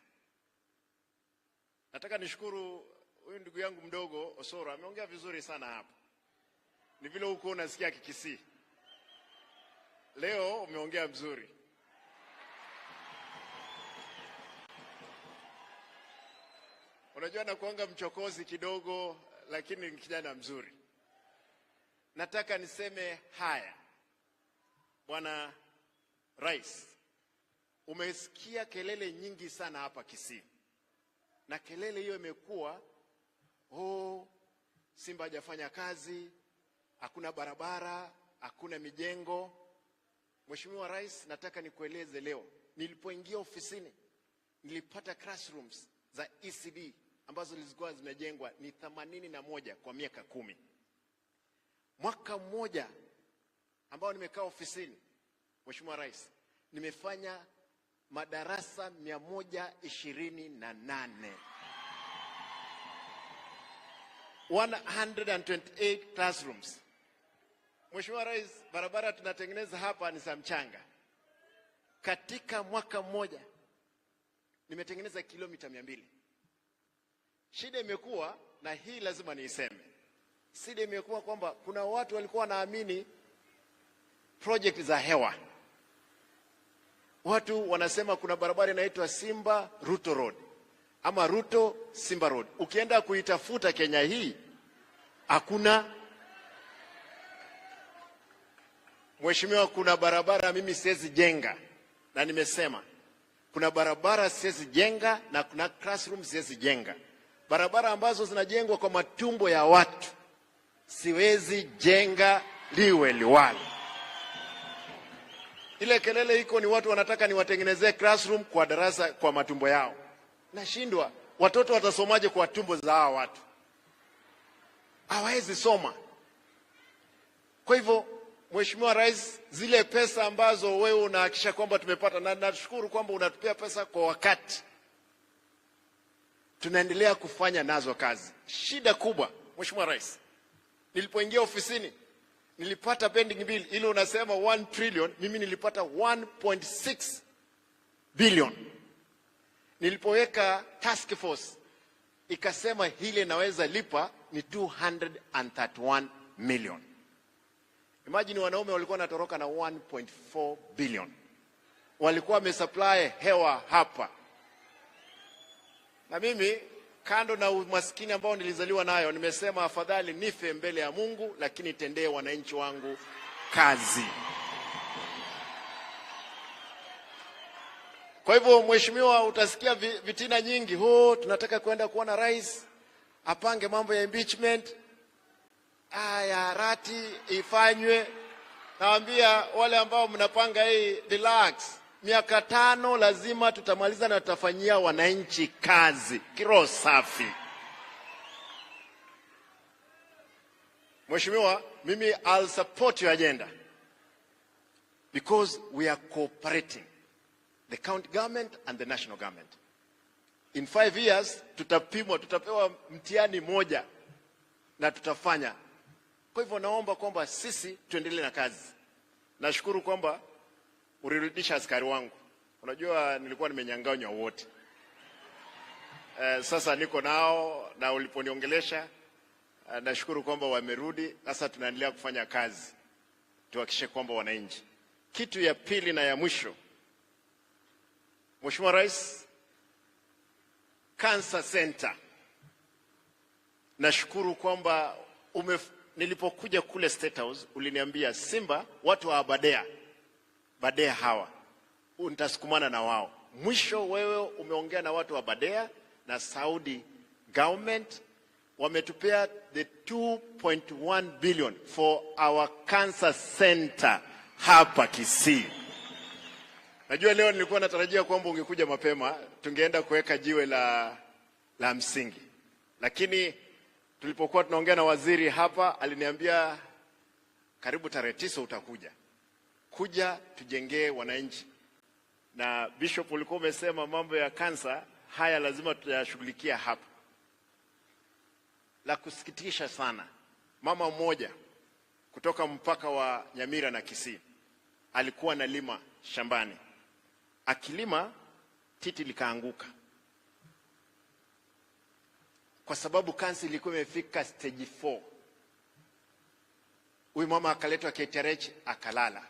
Nataka nishukuru huyu ndugu yangu mdogo Osoro, ameongea vizuri sana hapa. Ni vile huko unasikia Kisii. Leo umeongea vizuri. Unajua na kuanga mchokozi kidogo, lakini ni kijana mzuri. Nataka niseme haya. Bwana Rais, umesikia kelele nyingi sana hapa Kisii. Na kelele hiyo imekuwa, Simba hajafanya kazi, hakuna barabara, hakuna mijengo. Mheshimiwa Rais, nataka nikueleze leo, nilipoingia ofisini, nilipata classrooms za ECD ambazo zilikuwa zimejengwa ni 81 kwa miaka 10. Mwaka mmoja ambao nimekaa ofisini, Mheshimiwa Rais, nimefanya madarasa 128. 128 classrooms. Mheshimiwa Rais, barabara tunatengeneza hapa ni za mchanga. Katika mwaka mmoja nimetengeneza kilomita 200. Shida imekuwa, na hii lazima niiseme, shida imekuwa kwamba kuna watu walikuwa wanaamini project za hewa. Watu wanasema kuna barabara inaitwa Simba Ruto Road ama Ruto Simba Road. Ukienda kuitafuta Kenya hii hakuna. Mheshimiwa, kuna barabara mimi siwezi jenga, na nimesema kuna barabara siwezi jenga na kuna classroom siwezi jenga. Barabara ambazo zinajengwa kwa matumbo ya watu siwezi jenga liwe liwali. Ile kelele iko ni watu wanataka niwatengenezee classroom kwa darasa kwa matumbo yao. Nashindwa, watoto watasomaje kwa tumbo za hawa watu? Hawawezi soma. Kwa hivyo, Mheshimiwa Rais, zile pesa ambazo wewe unahakisha kwamba tumepata, na nashukuru kwamba unatupea pesa kwa wakati, tunaendelea kufanya nazo kazi. Shida kubwa, Mheshimiwa Rais, nilipoingia ofisini nilipata pending bill ile unasema 1 trillion, mimi nilipata 1.6 billion. Nilipoweka task force ikasema hile naweza lipa ni 231 million. Imagine wanaume walikuwa wanatoroka na 1.4 billion. Walikuwa wamesupply hewa hapa. Na mimi kando na umaskini ambao nilizaliwa nayo, nimesema afadhali nife mbele ya Mungu lakini tendee wananchi wangu kazi. Kwa hivyo Mheshimiwa, utasikia vitina nyingi, tunataka kwenda kuona rais apange mambo ya impeachment. Aya, rati ifanywe. Naambia wale ambao mnapanga hii, relax. Miaka 5 lazima tutamaliza na tutafanyia wananchi kazi kiroho safi. Mheshimiwa, mimi I'll support your agenda because we are cooperating, the county government and the national government. In 5 years tutapewa mtihani moja na tutafanya. Kwa hivyo naomba kwamba sisi tuendelee na kazi. Nashukuru kwamba ulirudisha askari wangu. Unajua nilikuwa nimenyang'anywa wote. Sasa niko nao na uliponiongelesha, nashukuru kwamba wamerudi. Sasa tunaendelea kufanya kazi tuhakikishe kwamba wananchi. Kitu ya pili na ya mwisho, Mheshimiwa Rais, Cancer Center, nashukuru kwamba nilipokuja kule State House uliniambia Simba watu wa Badea hawa nitasukumana na wao. Mwisho wewe umeongea na watu wa Badea na Saudi government, wametupea the 2.1 billion for our cancer center hapa Kisii. Najua leo nilikuwa natarajia kwamba ungekuja mapema, tungeenda kuweka jiwe la msingi. Lakini tulipokuwa tunaongea na waziri hapa, aliniambia karibu tarehe 9 utakuja. Kuja tujengee wananchi. Na Bishop ulikuwa umesema mambo ya kansa haya lazima tuyashughulikia hapa. La kusikitisha sana, mama mmoja kutoka mpaka wa Nyamira na Kisii alikuwa analima shambani. Akilima titi likaanguka. Kwa sababu kansa ilikuwa imefika stage 4. Huyu mama akaletwa KTRH akalala.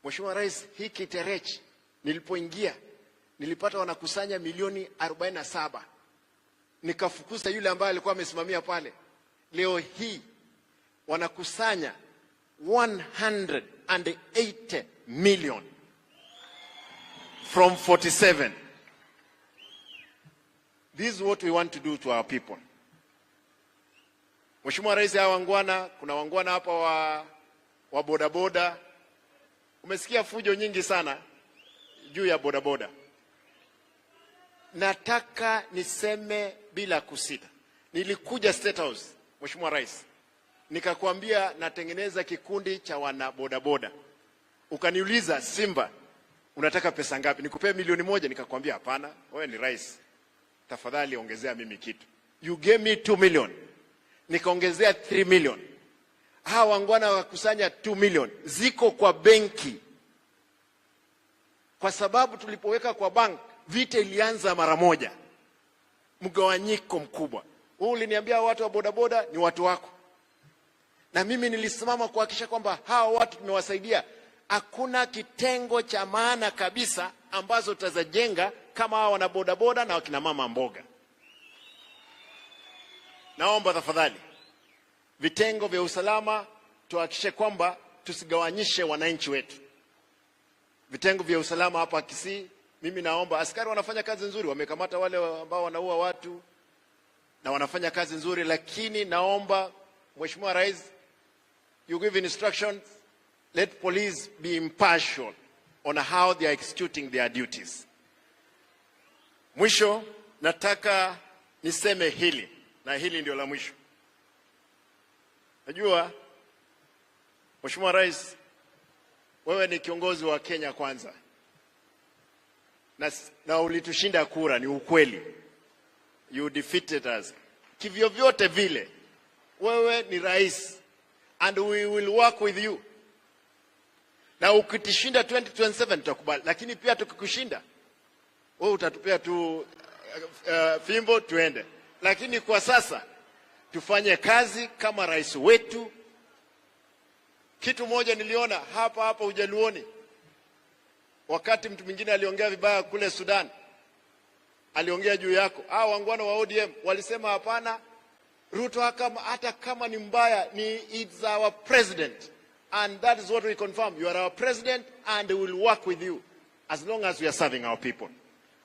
Mheshimiwa Rais, hii KTRH nilipoingia nilipata wanakusanya milioni 47. Nikafukuza yule ambaye alikuwa amesimamia pale. Leo hii wanakusanya 180 million from 47. This is what we want to do to our people. Mheshimiwa Rais, hawa wangwana, kuna wangwana hapa wa bodaboda. Umesikia fujo nyingi sana juu ya bodaboda. Nataka niseme bila kusita. Nilikuja State House, Mheshimiwa Rais, nikakwambia natengeneza kikundi cha wana bodaboda. Ukaniuliza, Simba, unataka pesa ngapi? Nikupee milioni 1, nikakwambia hapana, wewe ni rais. Tafadhali ongezea mimi kitu. You gave me 2 million. Nikaongezea 3 million. Hawa wangwana wakusanya 2 million. Ziko kwa benki. Kwa sababu tulipoweka kwa bank, vita ilianza mara moja. Mgawanyiko mkubwa. Wewe uliniambia watu wa bodaboda ni watu wako. Na mimi nilisimama kuhakikisha kwamba hawa watu tumewasaidia. Hakuna kitengo cha maana kabisa ambazo tutajenga kama hawa wana bodaboda na wakina mama mboga. Naomba tafadhali vitengo vya usalama tuhakikishe kwamba tusigawanyishe wananchi wetu. Vitengo vya usalama hapa Kisii, mimi naomba, askari wanafanya kazi nzuri, wamekamata wale ambao wanaua watu na wanafanya kazi nzuri, lakini naomba Mheshimiwa Rais, you give instructions, let police be impartial on how they are executing their duties. Mwisho nataka niseme hili, na hili ndio la mwisho. Najua Mheshimiwa Rais, wewe ni kiongozi wa Kenya kwanza. Na ulitushinda kura, ni ukweli. You defeated us. Kivyo vyote vile, wewe ni rais and we will work with you. Na ukitishinda 2027 tutakubali, lakini pia tukikushinda wewe utatupea tu fimbo tuende. Lakini kwa sasa tufanye kazi kama rais wetu. Kitu moja niliona hapa Ujaluoni, wakati mtu mwingine aliongea vibaya kule Sudan, aliongea juu yako. Hao wangwana wa ODM walisema hapana, Ruto hata kama ni mbaya, it's our president, and that is what we confirm. You are our president and we will work with you as long as we are serving our people.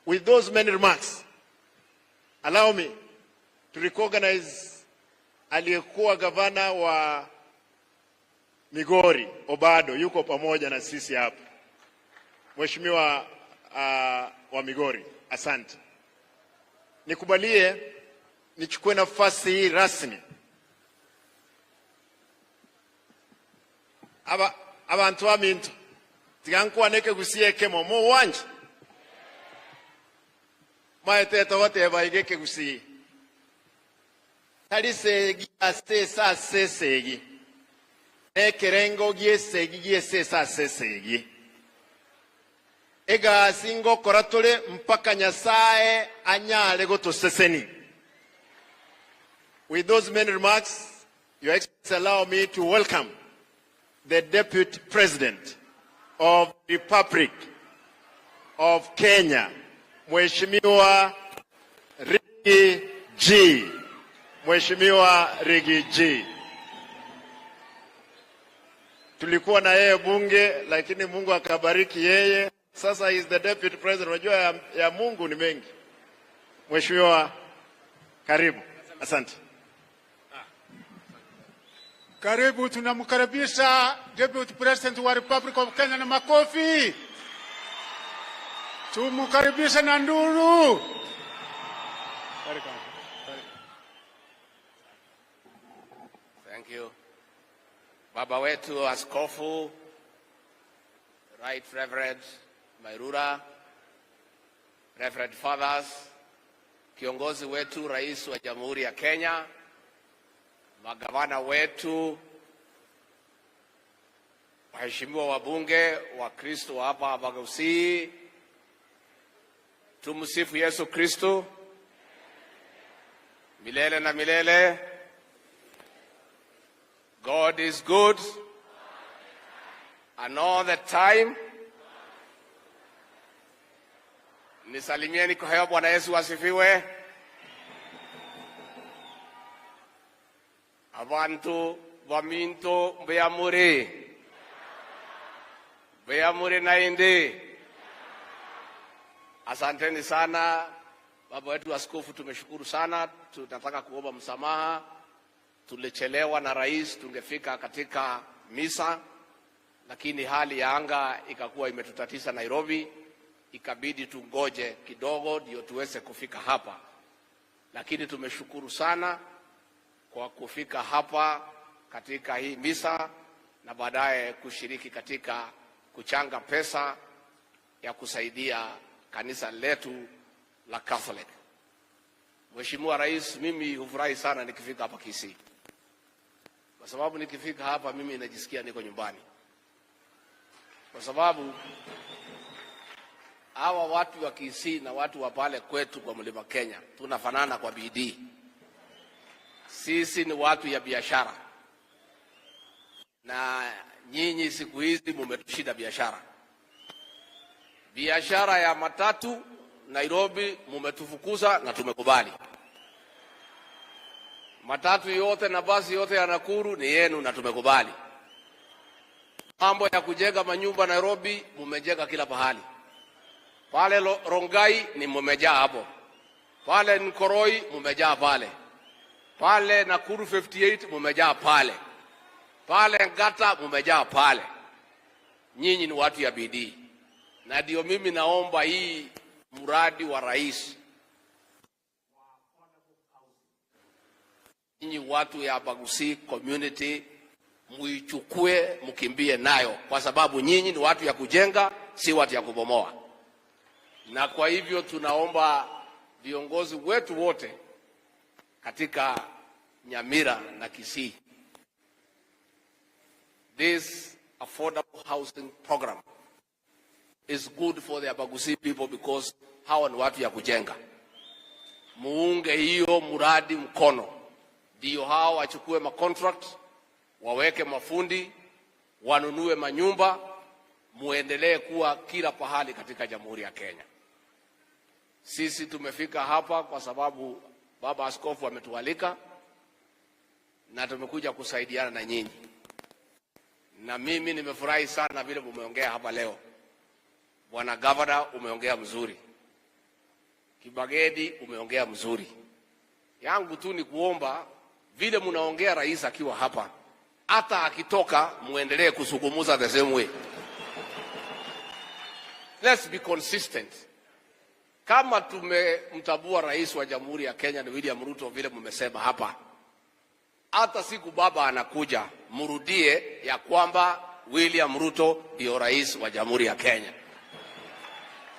With those many remarks, allow me to recognize aliyekuwa gavana wa Migori, Obado, yuko pamoja na sisi hapa. Mheshimiwa wa Migori, asante. Nikubalie nichukue nafasi hii rasmi. Abantu aminto tigankwaneke gusieke mo wanje maeteta wote baigeke gusi talisegi asesa sesegi ekerengo giesegi giesesa sesegi ega singo koratule mpaka Nyasaye anyale gotoseseni. With those many remarks, Your Excellency, allow me to welcome the Deputy President of the Republic of Kenya, Mheshimiwa Rigi G. Mheshimiwa Rigi G. Tulikuwa na yeye bunge, lakini Mungu akabariki yeye. Sasa he is the Deputy President. Unajua ya Mungu ni mengi. Mheshimiwa, karibu. Asante. Karibu, tunamkaribisha Deputy President wa Republic of Kenya na makofi. Tumkaribisha na nduru. Thank you. Baba wetu Askofu, Right Reverend Mairura, Reverend Fathers, kiongozi wetu Rais wa Jamhuri ya Kenya, magavana wetu, waheshimiwa wabunge wa Kristo hapa Kisii, tumsifu Yesu Kristo milele na milele. God is good and all the time. Nisalimieni kwa hewa. Bwana Yesu asifiwe. Abantu baminto beamure na inde. Asanteni sana baba wetu askofu, tumeshukuru sana. Tunataka kuomba msamaha, tulichelewa na rais, tungefika katika misa, lakini hali ya anga ikakuwa imetutatiza Nairobi, ikabidi tungoje kidogo ndio tuweze kufika hapa. Lakini tumeshukuru sana kwa kufika hapa katika hii misa na baadaye kushiriki katika kuchanga pesa ya kusaidia kanisa letu la Catholic. Mheshimiwa Rais, mimi hufurahi sana nikifika hapa Kisii, kwa sababu nikifika hapa mimi najisikia niko nyumbani, kwa sababu hawa watu wa Kisii na watu wa pale kwetu kwa Mlima Kenya tunafanana kwa bidii. Sisi ni watu ya biashara, na nyinyi siku hizi mumetushida biashara. Biashara ya matatu Nairobi mumetufukuza na tumekubali. Matatu yote na basi yote ya Nakuru ni yenu na tumekubali. Mambo ya kujenga manyumba Nairobi mumejenga kila pahali. Pale Rongai ni mumejaa hapo. Pale Nkoroi mumejaa pale. Pale Nakuru 58 mumejaa pale. Pale Ngata mumejaa pale. Nyinyi ni watu ya bidii. Na ndio mimi naomba hii mradi wa rais, nyinyi watu ya Kisii community muichukue mkimbie nayo, kwa sababu nyinyi ni watu ya kujenga, si watu ya kubomoa. Na kwa hivyo tunaomba viongozi wetu wote katika Nyamira na Kisii, this affordable housing program is good for the Kisii people because hawa ni watu ya kujenga. Muunge hiyo muradi mkono, ndio hawa wachukue contract, waweke mafundi, wanunue manyumba, muendelee kuwa kila pahali katika Jamhuri ya Kenya. Sisi tumefika hapa kwa sababu baba askofu ametualika na tumekuja kusaidiana na nyinyi. Na mimi nimefurahi sana vile mumeongea hapa leo. Bwana Governor, umeongea mzuri. Kibagedi umeongea mzuri. Yangu tu ni kuomba vile mnaongea rais akiwa hapa, hata akitoka muendelee kusungumuza the same way. Let's be consistent. Kama tumemtabua rais wa Jamhuri ya Kenya ni William Ruto vile mmesema hapa, hata siku baba anakuja murudie ya kwamba William Ruto ndio rais wa Jamhuri ya Kenya,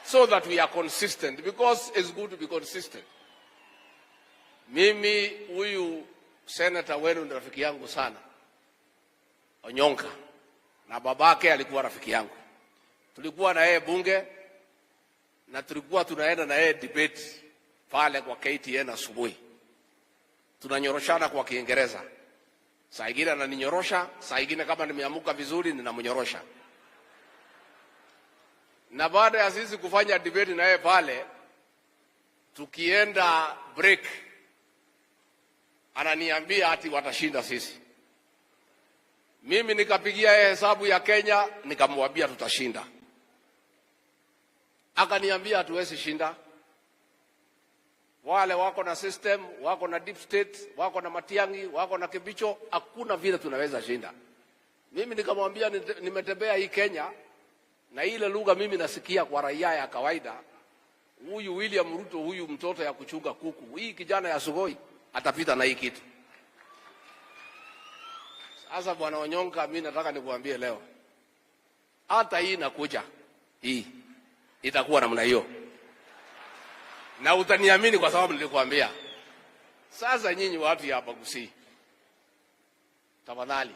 so that we are consistent, because it's good to be consistent. Mimi huyu senator wenu ni rafiki yangu sana, Onyonka, na babake alikuwa rafiki yangu. Tulikuwa na yeye bunge na tulikuwa tunaenda na yeye debate pale kwa KTN asubuhi. Tunanyoroshana kwa Kiingereza. Saa ingine ananinyorosha, saa ingine kama nimeamuka vizuri ninamnyorosha. Na baada ya sisi kufanya debate na yeye pale, tukienda break, ananiambia ati watashinda sisi. Mimi nikapigia yeye hesabu ya Kenya, nikamwambia tutashinda. Akaniambia hatuwezi shinda. Wale wako na system, wako na deep state, wako na Matiangi, wako na Kibicho, hakuna vile tunaweza shinda. Mimi nikamwambia nimetembea hii Kenya na ile lugha mimi nasikia kwa raia ya kawaida. Huyu William Ruto, huyu mtoto ya kuchunga kuku, hii kijana ya Sugoi atapita na hii kitu. Sasa bwana Onyonka, mimi nataka nikuambie leo, hata hii inakuja, hii itakuwa namna hiyo. Na utaniamini kwa sababu nilikwambia. Sasa nyinyi watu ya hapa Kisii, tafadhali,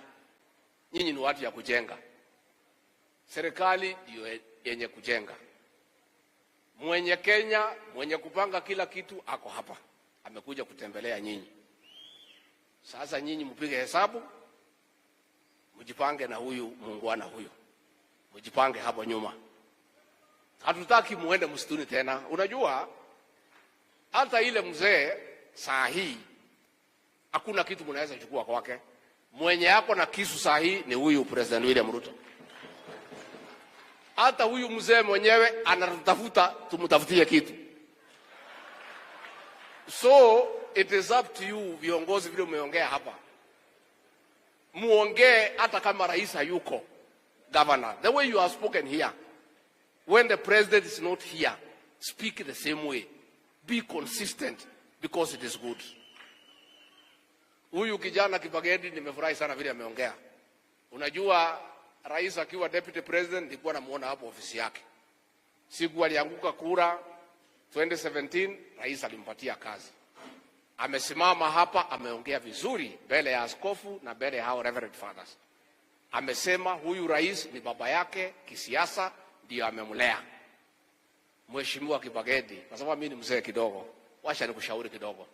nyinyi ni watu ya kujenga. Serikali ndio yenye kujenga. Mwenye Kenya, mwenye kupanga kila kitu ako hapa. Amekuja kutembelea nyinyi. Sasa nyinyi mpige hesabu, mjipange na huyu muungwana huyu. Mjipange hapo nyuma. Hatutaki muende msituni tena. Unajua hata ile mzee saa hii hakuna kitu mnaweza chukua kwake. Mwenye yako na kisu saa hii ni huyu President William Ruto. Hata huyu mzee mwenyewe anatafuta tumtafutie kitu. So it is up to you, viongozi vile umeongea hapa. Muongee hata kama rais hayuko, governor. The way you have spoken here, when the president is not here, speak the same way. Be consistent because it is good. Huyu kijana Kibagedi nimefurahi sana vile ameongea. Unajua rais akiwa deputy president nilikuwa namuona hapo ofisi yake. Siku alianguka kura 2017, rais alimpatia kazi. Amesimama hapa ameongea vizuri mbele ya askofu na mbele ya hao reverend fathers. Amesema huyu rais ni baba yake kisiasa, ndio amemlea. Mheshimiwa Kibagedi, kwa sababu mimi ni mzee kidogo, wacha nikushauri kidogo.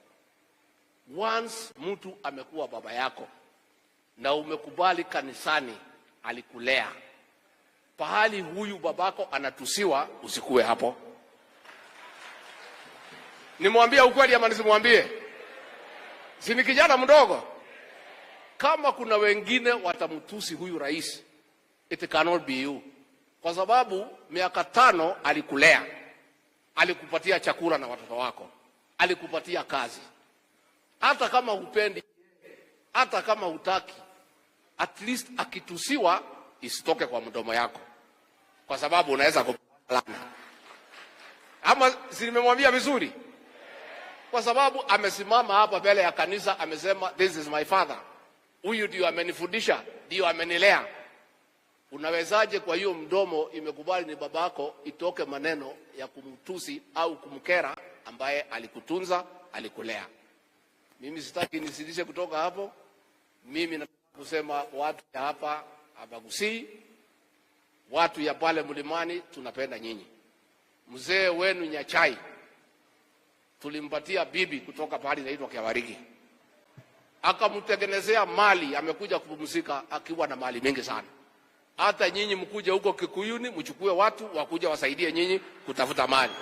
Once mtu amekuwa baba yako na umekubali kanisani alikulea, pahali huyu babako anatusiwa usikue hapo. Nimwambie ukweli ama nisimwambie? Si ni kijana mdogo? Kama kuna wengine watamtusi huyu rais, it cannot be you. Kwa sababu miaka 5 alikulea. Alikupatia chakula na watoto wako. Alikupatia kazi. Hata kama hupendi, hata kama hutaki, at least akitusiwa isitoke kwa mdomo yako. Kwa sababu unaweza kupalana. Ama si nimemwambia vizuri? Kwa sababu amesimama hapa mbele ya kanisa amesema this is my father. Huyu ndio amenifundisha, ndio amenilea. Unawezaje kwa hiyo mdomo imekubali ni babako itoke maneno ya kumtusi au kumkera ambaye alikutunza, alikulea? Mimi sitaki nisidishe kutoka hapo. Mimi nataka kusema watu ya hapa Kisii, watu ya pale mlimani tunapenda nyinyi. Mzee wenu Nyachai tulimpatia bibi kutoka pale inaitwa Kiawarigi. Akamtengenezea mali, amekuja kupumzika akiwa na mali mingi sana. Hata nyinyi mkuja huko Kikuyuni, mchukue watu wakuja wasaidie nyinyi kutafuta mali.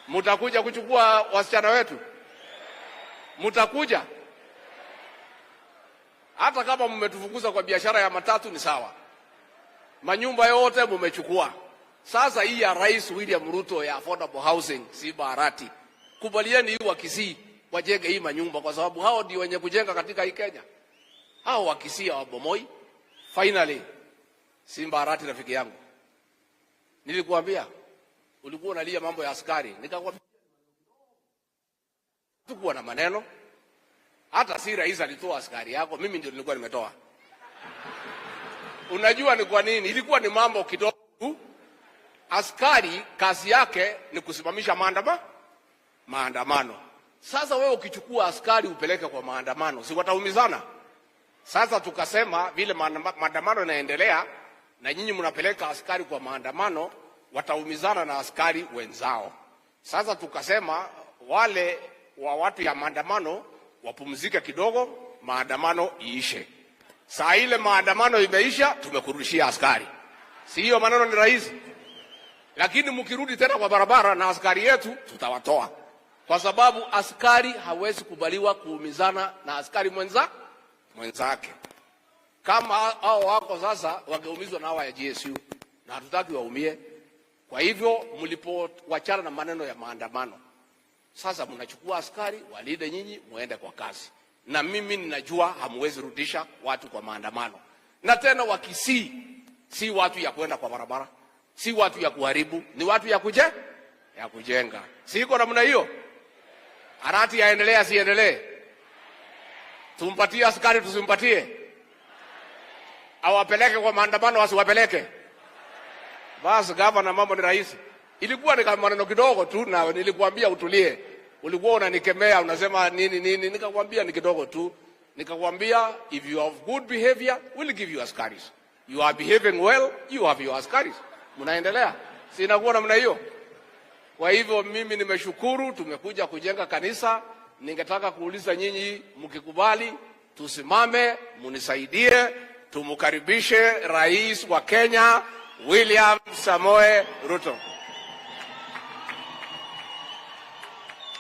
Mtakuja kuchukua wasichana wetu? Mtakuja? Hata kama mmetufukuza kwa biashara ya matatu ni sawa. Manyumba yote mmechukua. Sasa hii ya Rais William Ruto ya affordable housing si barati. Kubalieni hii wa Kisii wajenge hii manyumba kwa sababu hao ndio wenye kujenga katika hii Kenya. Hao wa Kisii hawabomoi. Finally, Simba Arati rafiki yangu. Nilikuambia ulikuwa unalia mambo ya askari. Nikakwambia tukuwa na maneno. Hata si rais alitoa askari yako, mimi ndio nilikuwa nimetoa. Unajua ni kwa nini? Ilikuwa ni mambo kidogo. Askari kazi yake ni kusimamisha maandamano. Sasa wewe ukichukua askari upeleke kwa maandamano, si wataumizana? Sasa tukasema vile maandamano yanaendelea na nyinyi mnapeleka askari kwa maandamano, wataumizana na askari wenzao. Sasa tukasema wale wa watu ya maandamano wapumzike kidogo, maandamano iishe. Saa ile maandamano imeisha, tumekurudishia askari. Si hiyo maneno ni rahisi? Lakini mkirudi tena kwa barabara na askari yetu, tutawatoa. Kwa sababu askari hawezi kubaliwa kuumizana na askari mwenzake. Kama hao wako sasa wangeumizwa na hawa ya GSU, na hatutaki waumie. Kwa hivyo mlipowachana na maneno ya maandamano, sasa mnachukua askari walinde nyinyi muende kwa kazi. Na mimi ninajua hamwezi rudisha watu kwa maandamano. Na tena wa Kisii si watu ya kwenda kwa barabara, si watu ya kuharibu, ni watu ya kujenga. Siko namna hiyo. Arati yaendelee asiendelee? Tumpatie askari tusimpatie? Awapeleke kwa maandamano asiwapeleke? Basi gavana, mambo ni rahisi. Ilikuwa ni kama maneno kidogo tu na nilikuambia utulie. Ulikuwa unanikemea unasema nini, nikakwambia ni kidogo tu. Nikakwambia if you have good behavior, we'll give you askaris. You are behaving well, you have your askaris. Mnaendelea? Si inakuwa namna hiyo? Kwa hivyo mimi nimeshukuru, tumekuja kujenga kanisa. Ningetaka kuuliza nyinyi, mkikubali tusimame, munisaidie, tumukaribishe Rais wa Kenya William Samoei Ruto.